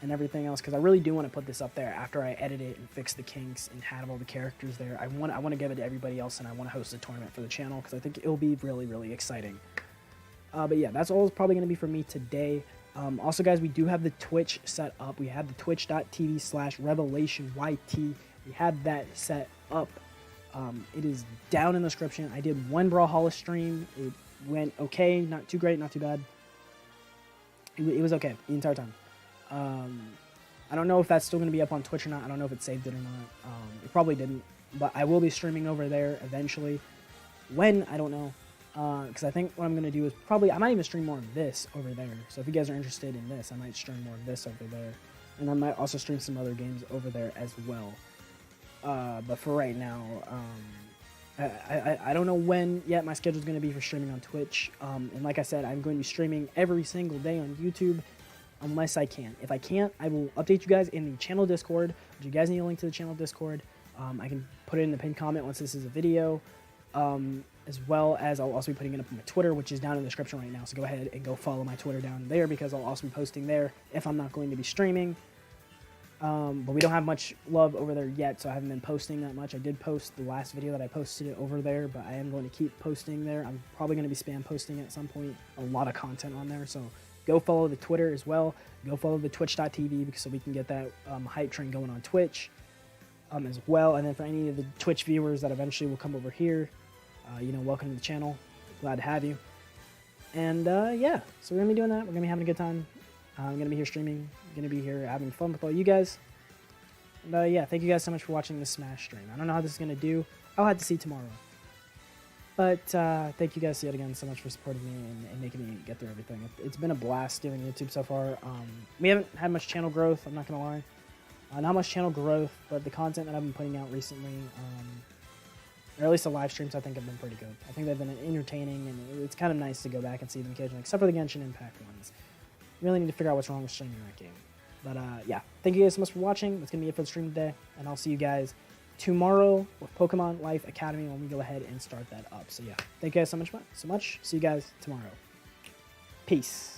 and everything else. Because I really do want to put this up there after I edit it and fix the kinks and have all the characters there. I want to give it to everybody else, and I want to host a tournament for the channel because I think it'll be really, really exciting. But yeah, that's all it's probably going to be for me today. Also, guys, we do have the Twitch set up. We have the twitch.tv/RevelationYT. We have that set up. It is down in the description. I did one Brawlhalla stream. went okay, not too great, not too bad. It was okay the entire time. I don't know if that's still going to be up on Twitch or not. I don't know if it saved it or not. It probably didn't, but I will be streaming over there eventually. When, I don't know, because I think what I'm going to do is probably, I might even stream more of this over there. So if you guys are interested in this, I might stream more of this over there. And I might also stream some other games over there as well. But for right now, I don't know when yet my schedule is going to be for streaming on Twitch. And like I said, I'm going to be streaming every single day on YouTube unless I can. If I can't, I will update you guys in the channel Discord. If you guys need a link to the channel Discord, I can put it in the pinned comment once this is a video. As well as I'll also be putting it up on my Twitter, which is down in the description right now. So go ahead and go follow my Twitter down there because I'll also be posting there if I'm not going to be streaming. But we don't have much love over there yet, so I haven't been posting that much. I did post the last video that I posted it over there, but I am going to keep posting there. I'm probably going to be spam posting at some point, a lot of content on there. So go follow the Twitter as well. Go follow the twitch.tv so we can get that hype train going on Twitch as well. And then for any of the Twitch viewers that eventually will come over here, welcome to the channel. Glad to have you. And yeah, so we're going to be doing that. We're going to be having a good time. I'm going to be here streaming. I'm going to be here having fun with all you guys. And yeah, thank you guys so much for watching this Smash stream. I don't know how this is going to do. I'll have to see tomorrow. But thank you guys yet again so much for supporting me and making me get through everything. It's been a blast doing YouTube so far. We haven't had much channel growth, I'm not going to lie. Not much channel growth, but the content that I've been putting out recently, or at least the live streams, I think have been pretty good. I think they've been entertaining, and it's kind of nice to go back and see them occasionally, except for the Genshin Impact ones. Really need to figure out what's wrong with streaming that game. But yeah, thank you guys so much for watching. That's going to be it for the stream today, and I'll see you guys tomorrow with Pokemon Life Academy when we go ahead and start that up. So yeah, thank you guys so much. See you guys tomorrow. Peace.